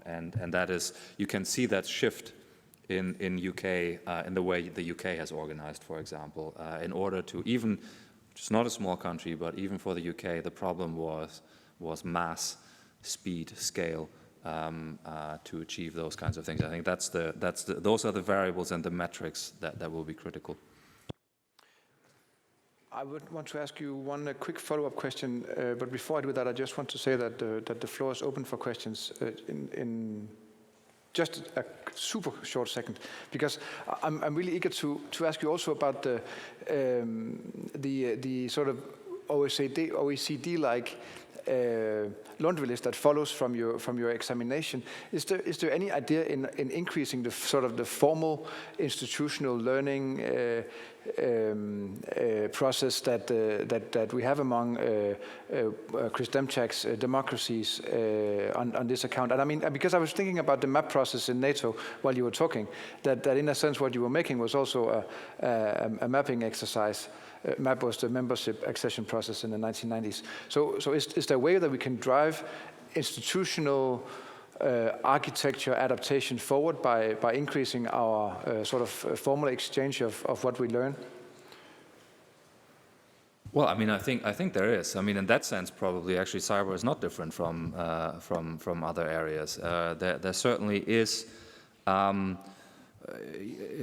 Speaker 12: And that is, you can see that shift in UK in the way the UK has organized, for example, in order to even, which is not a small country, but even for the UK, the problem was mass, speed, scale. To achieve those kinds of things. I think those are the variables and the metrics that will be critical.
Speaker 1: I would want to ask you one quick follow-up question, but before I do that, I just want to say that the floor is open for questions. just a super short second, because I'm really eager to ask you also about the sort of OECD-like laundry list that follows from your examination. Is there any idea in increasing the sort of the formal institutional learning process that we have among Chris Demchak's democracies on this account? And I mean, because I was thinking about the MAP process in NATO while you were talking, that in a sense what you were making was also a mapping exercise. MAP was the membership accession process in the 1990s. So is there a way that we can drive institutional architecture adaptation forward by increasing our sort of formal exchange of what we learn?
Speaker 12: Well, I mean, I think there is. I mean, in that sense, probably actually cyber is not different from other areas. There certainly is.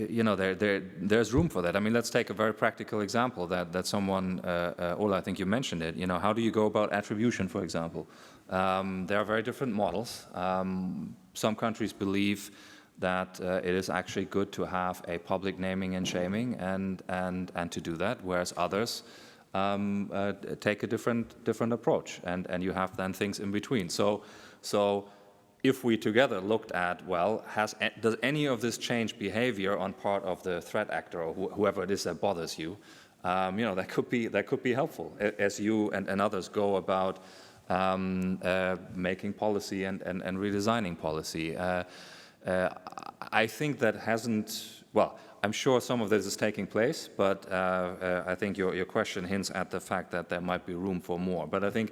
Speaker 12: You know, there's room for that. I mean, let's take a very practical example that someone, Ola, I think you mentioned it. You know, how do you go about attribution, for example? There are very different models. Some countries believe that it is actually good to have a public naming and shaming and to do that, whereas others take a different approach, and you have then things in between. So if we together looked at, well, does any of this change behavior on part of the threat actor or whoever it is that bothers you? You know, that could be helpful as you and others go about making policy and redesigning policy. I think that hasn't. Well, I'm sure some of this is taking place, but I think your question hints at the fact that there might be room for more. But I think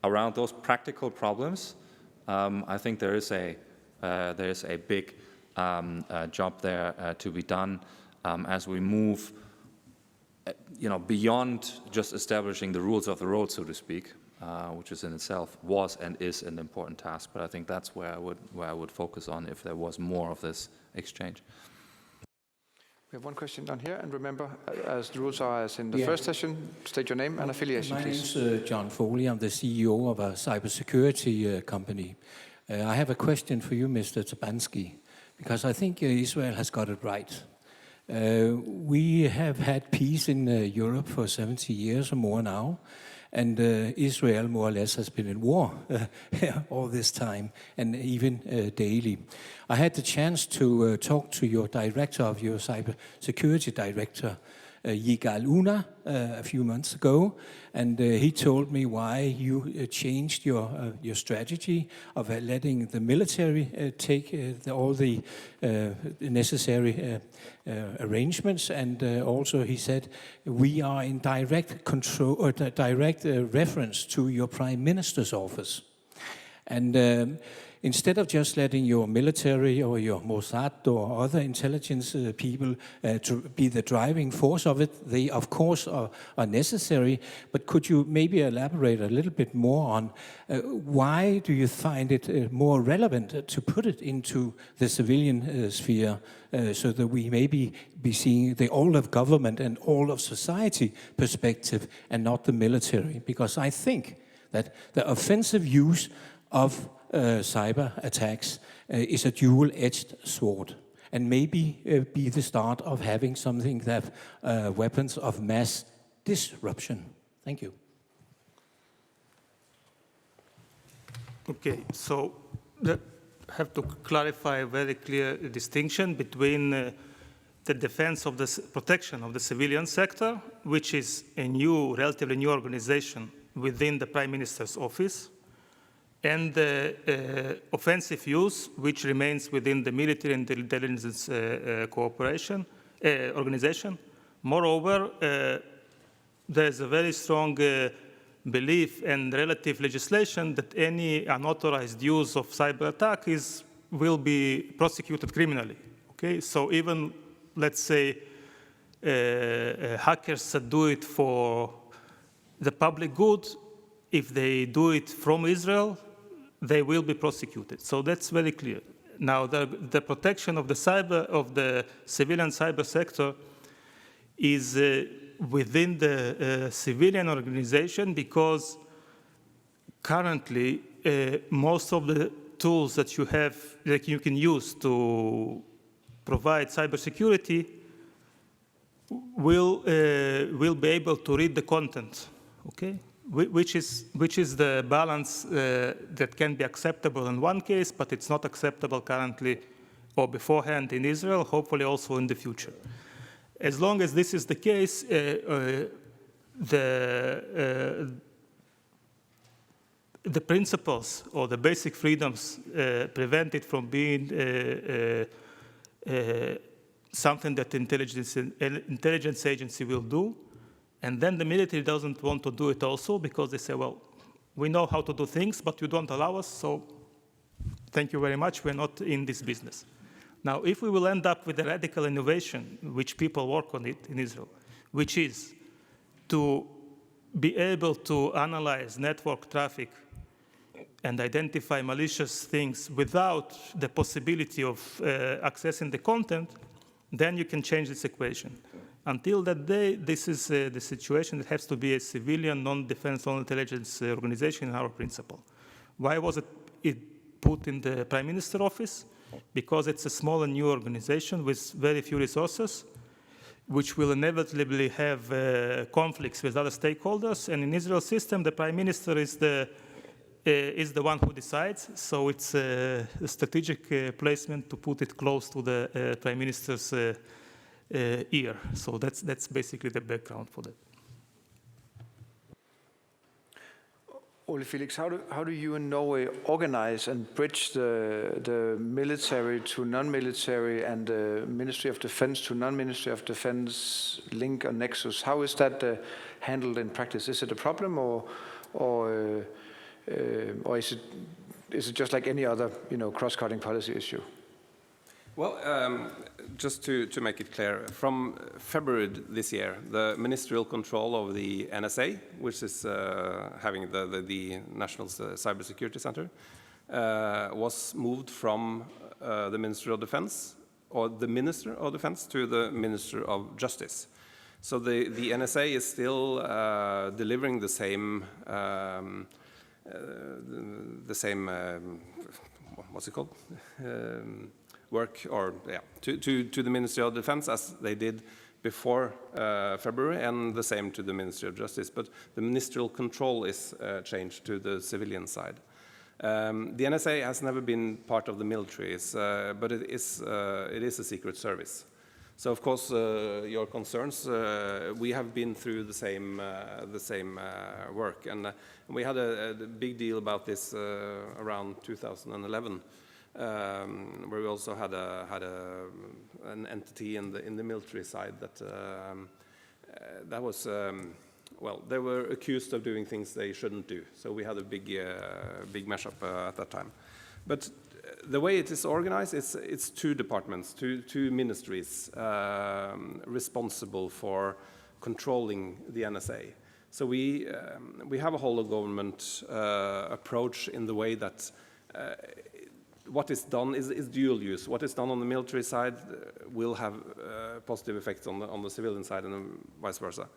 Speaker 12: around those practical problems, I think there is a big job there to be done as we move, you know, beyond just establishing the rules of the road, so to speak, which is in itself was and is an important task. But I think that's where I would focus on if there was more of this exchange.
Speaker 1: We have one question down here, and remember, as the rules are as in the first session, state your name and affiliation, please.
Speaker 7: My name's John Foley. I'm the CEO of a cybersecurity company. I have a question for you, Mr. Tabansky, because I think Israel has got it right. We have had peace in Europe for 70 years or more now, and Israel more or less has been in war all this time, and even daily. I had the chance to talk to your director of your cybersecurity director, Yigal Una, a few months ago, and he told me why you changed your strategy of letting the military take all the necessary arrangements, and also he said we are in direct control or direct reference to your Prime Minister's office, and instead of just letting your military or your Mossad or other intelligence people to be the driving force of it, they of course are necessary, but could you maybe elaborate a little bit more on why do you find it more relevant to put it into the civilian sphere so that we maybe be seeing the all of government and all of society perspective and not the military? Because I think that the offensive use of cyber attacks is a dual-edged sword, and maybe be the start of having something that weapons of mass disruption. Thank you.
Speaker 13: Okay, so I have to clarify a very clear distinction between the defense of the protection of the civilian sector, which is a new, relatively new organization within the Prime Minister's office, and the offensive use, which remains within the military and the intelligence cooperation organization. Moreover, there's a very strong belief and relative legislation that any unauthorized use of cyber attack will be prosecuted criminally. Okay, so even let's say hackers that do it for the public good, if they do it from Israel, they will be prosecuted. So that's very clear. Now, the protection of the civilian cyber sector is within the civilian organization, because currently most of the tools that you have, that you can use to provide cybersecurity will be able to read the content, okay? Which is the balance that can be acceptable in one case, but it's not acceptable currently or beforehand in Israel, hopefully also in the future. As long as this is the case, the principles or the basic freedoms prevent it from being something that intelligence agency will do. And then the military doesn't want to do it also because they say, well, we know how to do things, but you don't allow us, so thank you very much, we're not in this business. Now, if we will end up with a radical innovation, which people work on it in Israel, which is to be able to analyze network traffic and identify malicious things without the possibility of accessing the content, then you can change this equation. Until that day, this is the situation. It has to be a civilian, non-defense, non-intelligence organization in our principle. Why was it put in the Prime Minister office? Because it's a small and new organization with very few resources, which will inevitably have conflicts with other stakeholders. And in Israel's system, the Prime Minister is the one who decides. So it's a strategic placement to put it close to the Prime Minister's ear. So that's basically the background for that.
Speaker 1: Ole Felix, how do you in Norway organize and bridge the military to non-military and the Ministry of Defense to non-Ministry of Defense link or nexus? How is that handled in practice? Is it a problem or is it just like any other cross-cutting policy issue?
Speaker 14: Well, just to make it clear, from February this year, the ministerial control of the NSA, which is having the National Cybersecurity Center, was moved from the Ministry of Defense, or the Minister of Defense, to the Minister of Justice. So the NSA is still delivering the same what's it called? Work, or to the Ministry of Defense as they did before February, and the same to the Ministry of Justice. But the ministerial control is changed to the civilian side. The NSA has never been part of the military, but it is a secret service. So of course, your concerns, we have been through the same work, and we had a big deal about this around 2011. Where we also had an entity in the military side that was well, they were accused of doing things they shouldn't do. So we had a big mashup at that time. But the way it is organized, it's two departments, two ministries responsible for controlling the NSA. So we have a whole of government approach in the way that what is done is dual use. What is done on the military side will have positive effects on the civilian side, and vice versa.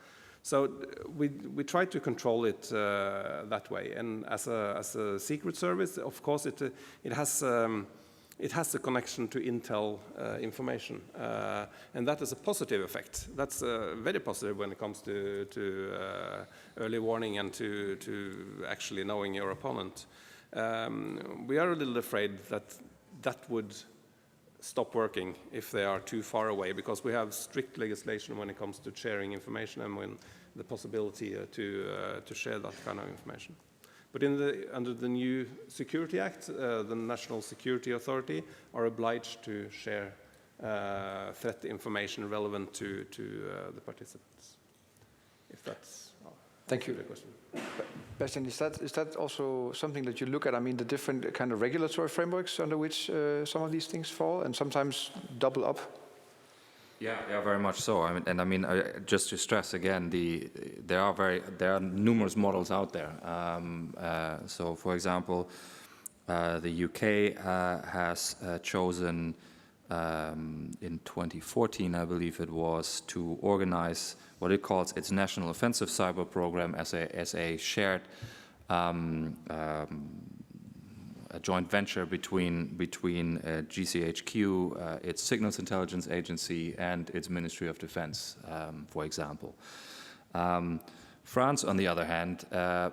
Speaker 14: So we try to control it that way. And as a secret service, of course, it has a connection to intel information, and that is a positive effect. That's very positive when it comes to early warning and to actually knowing your opponent. We are a little afraid that would stop working if they are too far away, because we have strict legislation when it comes to sharing information and when the possibility to share that kind of information. But under the new Security Act, the National Security Authority are obliged to share threat information relevant to the participants. If that's
Speaker 1: Thank you.
Speaker 14: the question.
Speaker 1: Bastian, is that also something that you look at? I mean, the different kind of regulatory frameworks under which some of these things fall, and sometimes double up?
Speaker 12: Yeah, very much so. Just to stress again, there are numerous models out there. So, for example, the UK has chosen in 2014, I believe it was, to organize what it calls its National Offensive Cyber Program as a shared a joint venture between GCHQ, its Signals Intelligence Agency, and its Ministry of Defense, for example. France, on the other hand,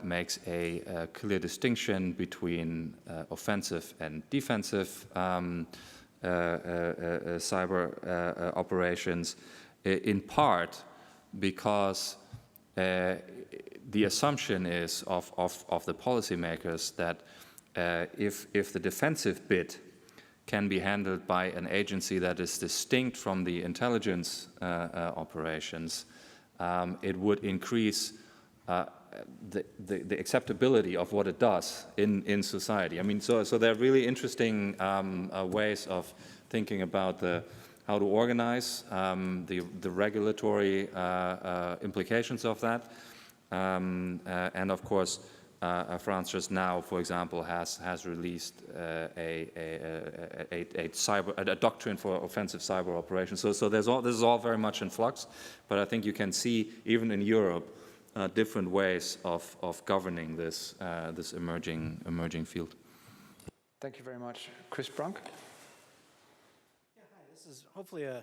Speaker 12: makes a clear distinction between offensive and defensive cyber operations, in part because the assumption is of the policymakers that if the defensive bit can be handled by an agency that is distinct from the intelligence operations, it would increase the acceptability of what it does in society. I mean, so there are really interesting ways of thinking about how to organize, the regulatory implications of that, and of course, France just now, for example, has released a doctrine for offensive cyber operations. So this is all very much in flux, but I think you can see even in Europe different ways of governing this emerging field.
Speaker 1: Thank you very much, Chris Brunk.
Speaker 5: Yeah, hi. This is hopefully a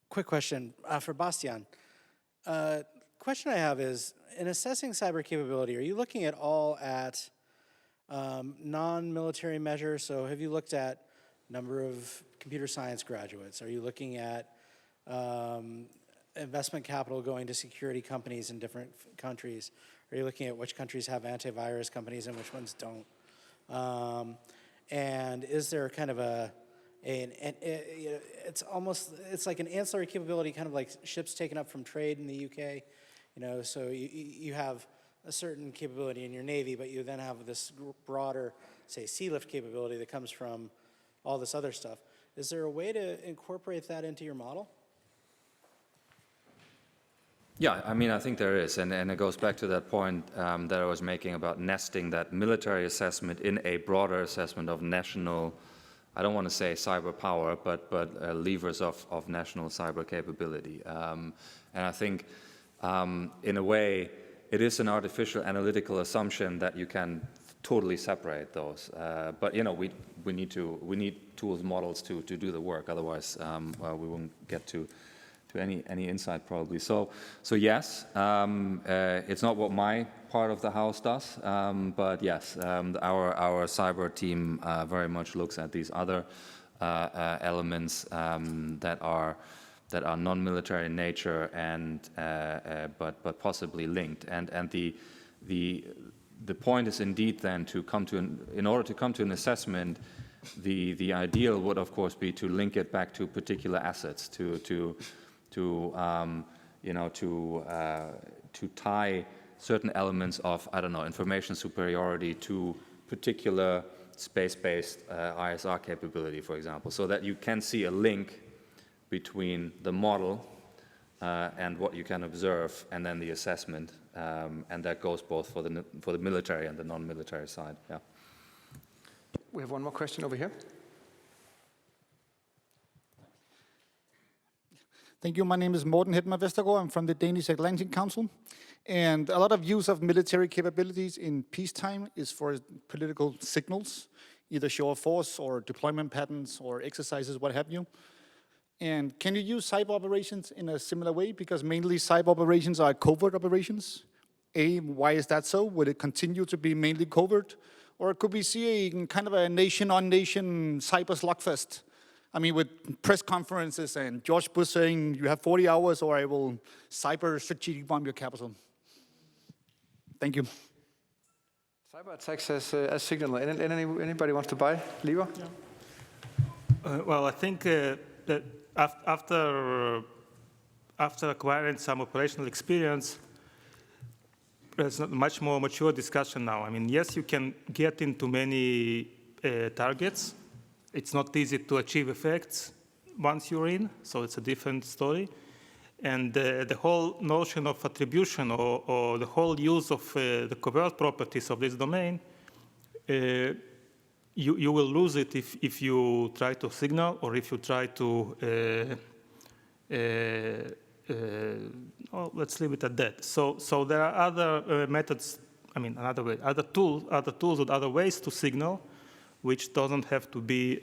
Speaker 5: quick question for Bastian. Question I have is, in assessing cyber capability, are you looking at all at non-military measures? So have you looked at number of computer science graduates? Are you looking at investment capital going to security companies in different countries? Are you looking at which countries have antivirus companies and which ones don't? And is there kind of it's like an ancillary capability, kind of like ships taken up from trade in the UK? You know, so you have a certain capability in your Navy, but you then have this broader, say, sea lift capability that comes from all this other stuff. Is there a way to incorporate that into your model?
Speaker 12: Yeah, I mean, I think there is, and it goes back to that point that I was making about nesting that military assessment in a broader assessment of national, I don't want to say cyber power, but levers of national cyber capability. And I think, in a way, it is an artificial analytical assumption that you can totally separate those. But you know, we need tools, models to do the work. Otherwise, we won't get to any insight probably. So yes, it's not what my part of the house does, but yes, our cyber team very much looks at these other elements that are non-military in nature and but possibly linked. And the point is indeed then to come to in order to come to an assessment, the ideal would of course be to link it back to particular assets, to tie certain elements of, I don't know, information superiority to particular space-based ISR capability, for example, so that you can see a link between the model and what you can observe, and then the assessment, and that goes both for the military and the non-military side. Yeah.
Speaker 1: We have one more question over here.
Speaker 15: Thank you. My name is Morten Hedman Vestergaard. I'm from the Danish Atlantic Council. And a lot of use of military capabilities in peacetime is for political signals, either show of force or deployment patterns or exercises, what have you. And can you use cyber operations in a similar way? Because mainly cyber operations are covert operations. Why is that so? Will it continue to be mainly covert? Or could we see a kind of a nation-on-nation cyber slugfest? I mean, with press conferences and George Bush saying, you have 40 hours or I will cyber strategic bomb your capital. Thank you.
Speaker 1: Cyber attacks as signal. Anybody wants to buy? Lever?
Speaker 13: Yeah. Well, I think that after acquiring some operational experience, there's a much more mature discussion now. I mean, yes, you can get into many targets. It's not easy to achieve effects once you're in, so it's a different story. And the whole notion of attribution or the whole use of the covert properties of this domain, you will lose it if you try to signal or if you try to, let's leave it at that. So there are other methods another way, other tools with other ways to signal, which doesn't have to be,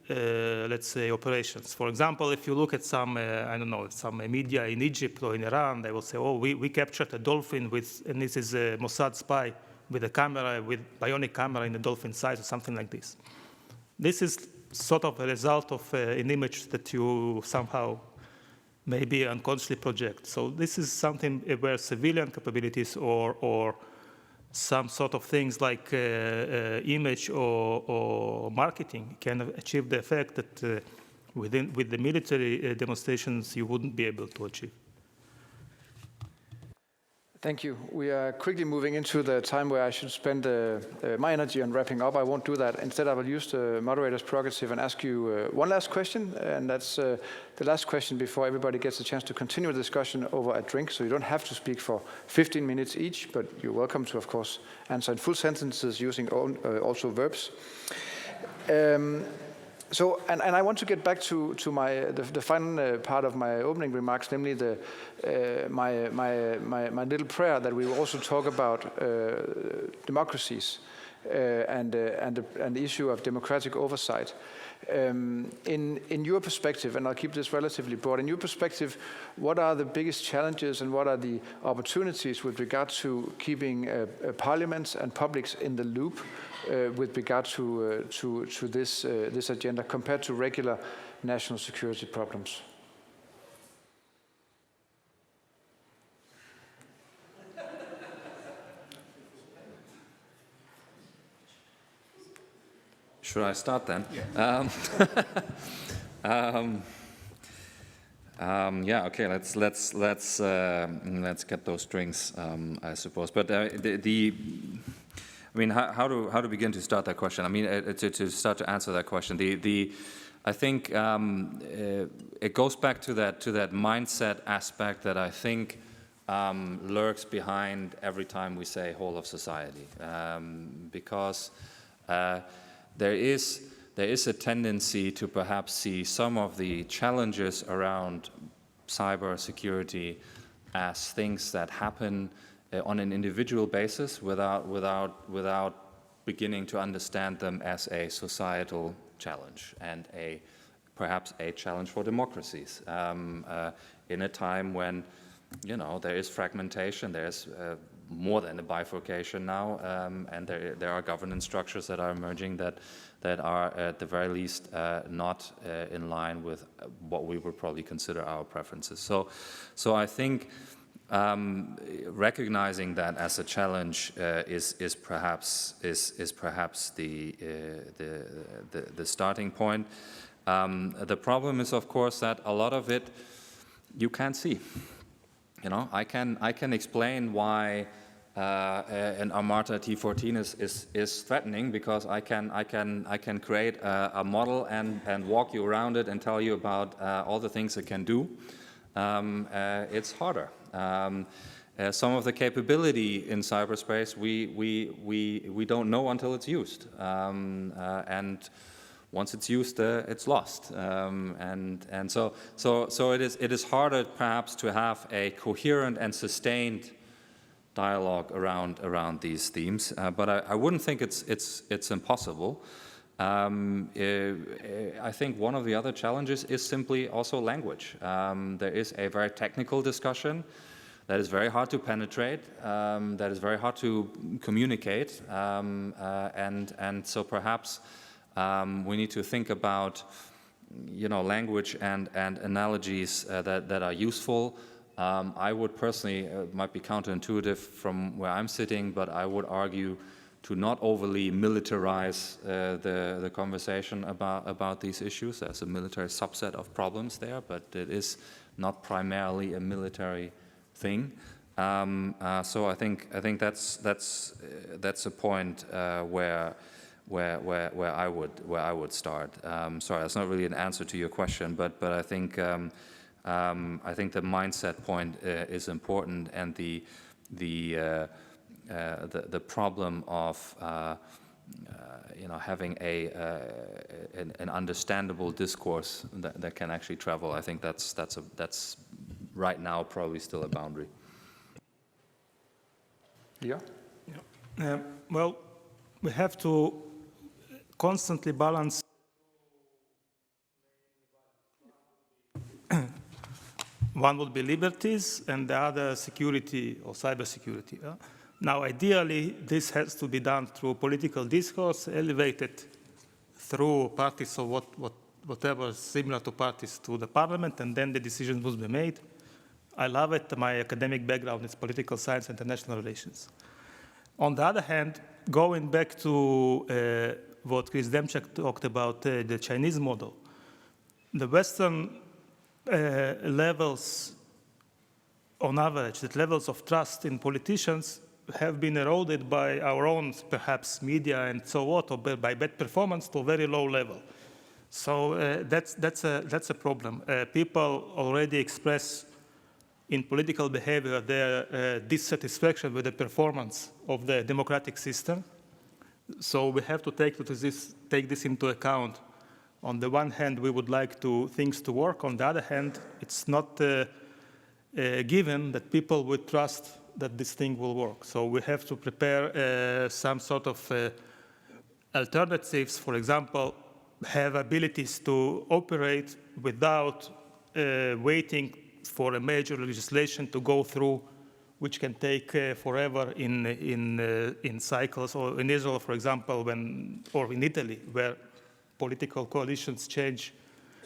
Speaker 13: let's say, operations. For example, if you look at some, I don't know, some media in Egypt or in Iran, they will say, oh, we captured a dolphin and this is a Mossad spy with a camera, with bionic camera in the dolphin size or something like this. This is sort of a result of an image that you somehow maybe unconsciously project. So this is something where civilian capabilities or some sort of things like image or marketing can achieve the effect that with the military demonstrations you wouldn't be able to achieve.
Speaker 1: Thank you. We are quickly moving into the time where I should spend my energy on wrapping up. I won't do that. Instead, I will use the moderator's prerogative and ask you one last question, and that's the last question before everybody gets a chance to continue the discussion over a drink. So you don't have to speak for 15 minutes each, but you're welcome to, of course, answer in full sentences using also verbs. And I want to get back to the final part of my opening remarks, namely my little prayer that we will also talk about democracies and the issue of democratic oversight. In your perspective, and I'll keep this relatively broad, in your perspective, what are the biggest challenges and what are the opportunities with regard to keeping parliaments and publics in the loop with regard to this agenda compared to regular national security problems?
Speaker 12: Should I start then?
Speaker 1: Yeah.
Speaker 12: Yeah. Okay. Let's get those drinks, I suppose. But how to begin to start that question? I mean, to start to answer that question. I think it goes back to that mindset aspect that I think lurks behind every time we say whole of society, because there is a tendency to perhaps see some of the challenges around cybersecurity as things that happen on an individual basis without beginning to understand them as a societal challenge and perhaps a challenge for democracies in a time when there is fragmentation, there's more than a bifurcation now, and there are governance structures that are emerging that are at the very least not in line with what we would probably consider our preferences. So I think recognizing that as a challenge is perhaps the starting point. The problem is, of course, that a lot of it you can't see. I can explain why an Armata T14 is threatening, because I can create a model and walk you around it and tell you about all the things it can do. It's harder. Some of the capability in cyberspace we don't know until it's used, and once it's used, it's lost, and so it is harder perhaps to have a coherent and sustained dialogue around these themes. But I wouldn't think it's impossible. I think one of the other challenges is simply also language. There is a very technical discussion that is very hard to penetrate, that is very hard to communicate, and so perhaps we need to think about, language and analogies that are useful. I would personally, it might be counterintuitive from where I'm sitting, but I would argue to not overly militarize the conversation about these issues. There's a military subset of problems there, but it is not primarily a military thing. So I think that's a point where I would start. Sorry, that's not really an answer to your question, but I think the mindset point is important, and the problem of having an understandable discourse that can actually travel. I think that's right now probably still a boundary.
Speaker 1: Yeah.
Speaker 13: Well, we have to constantly balance. One would be liberties, and the other security or cybersecurity. Now, ideally, this has to be done through political discourse, elevated through parties or whatever similar to parties to the parliament, and then the decision must be made. I love it. My academic background is political science and international relations. On the other hand, going back to what Chris Demchak talked about, the Chinese model, the Western levels, on average, the levels of trust in politicians have been eroded by our own, perhaps, media and so on, or by bad performance to a very low level. So that's a problem. People already express in political behavior their dissatisfaction with the performance of the democratic system. So we have to take this into account. On the one hand, we would like things to work. On the other hand, it's not given that people would trust that this thing will work. So we have to prepare some sort of alternatives. For example, have abilities to operate without waiting for a major legislation to go through, which can take forever in cycles, or in Israel, for example, or in Italy, where political coalitions change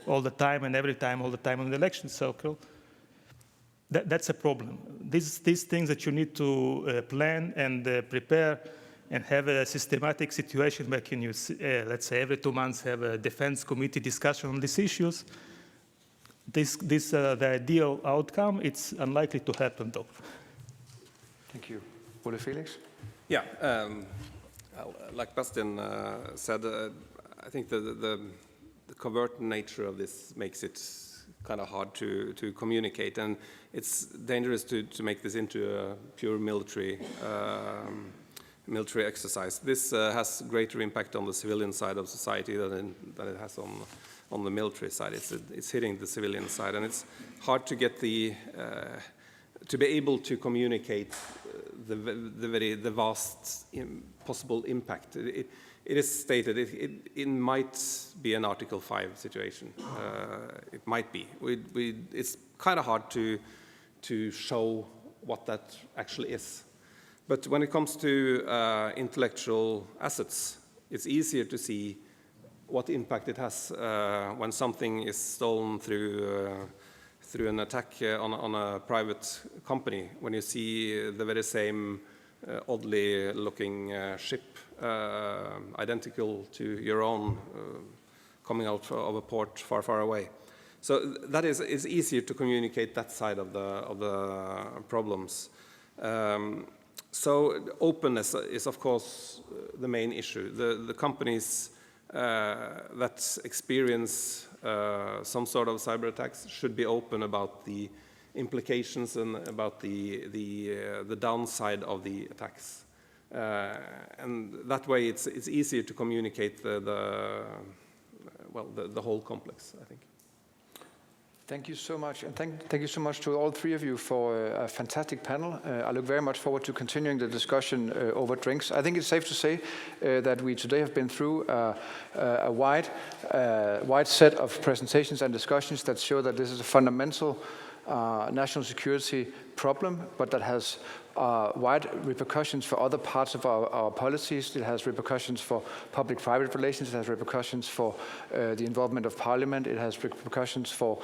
Speaker 13: all the time and all the time on the election cycle. That's a problem. These things that you need to plan and prepare and have a systematic situation where can you, let's say every 2 months, have a defense committee discussion on these issues. The ideal outcome, it's unlikely to happen though.
Speaker 1: Thank you. Ole Felix?
Speaker 14: Yeah, like Bastian said, I think the covert nature of this makes it kind of hard to communicate, and it's dangerous to make this into a pure military exercise. This has greater impact on the civilian side of society than it has on the military side. It's hitting the civilian side, and it's hard to get to be able to communicate the vast possible impact. It is stated it might be an Article 5 situation. It might be. It's kind of hard to show what that actually is. But when it comes to intellectual assets, it's easier to see what impact it has when something is stolen through an attack on a private company. When you see the very same oddly looking ship, identical to your own, coming out of a port far, far away. So that is easier to communicate that side of the problems. So openness is, of course, the main issue. The companies that experience some sort of cyber attacks should be open about the implications and about the downside of the attacks. And that way it's easier to communicate the whole complex, I think.
Speaker 1: Thank you so much, and thank you so much to all three of you for a fantastic panel. I look very much forward to continuing the discussion over drinks. I think it's safe to say that we today have been through a wide set of presentations and discussions that show that this is a fundamental national security problem, but that has wide repercussions for other parts of our policies. It has repercussions for public-private relations. It has repercussions for the involvement of Parliament. It has repercussions for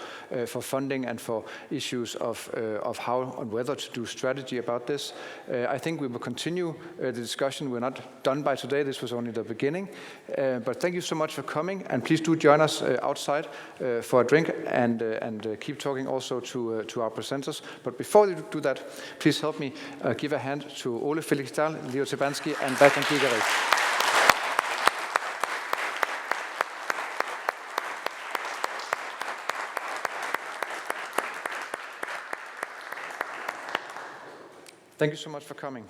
Speaker 1: funding and for issues of how and whether to do strategy about this. I think we will continue the discussion. We're not done by today. This was only the beginning. But thank you so much for coming, and please do join us outside for a drink and keep talking also to our presenters. But before we do that, please help me give a hand to Ole Felix Dahl, Leo Tebansky, and Bastian Gigerik. Thank you so much for coming.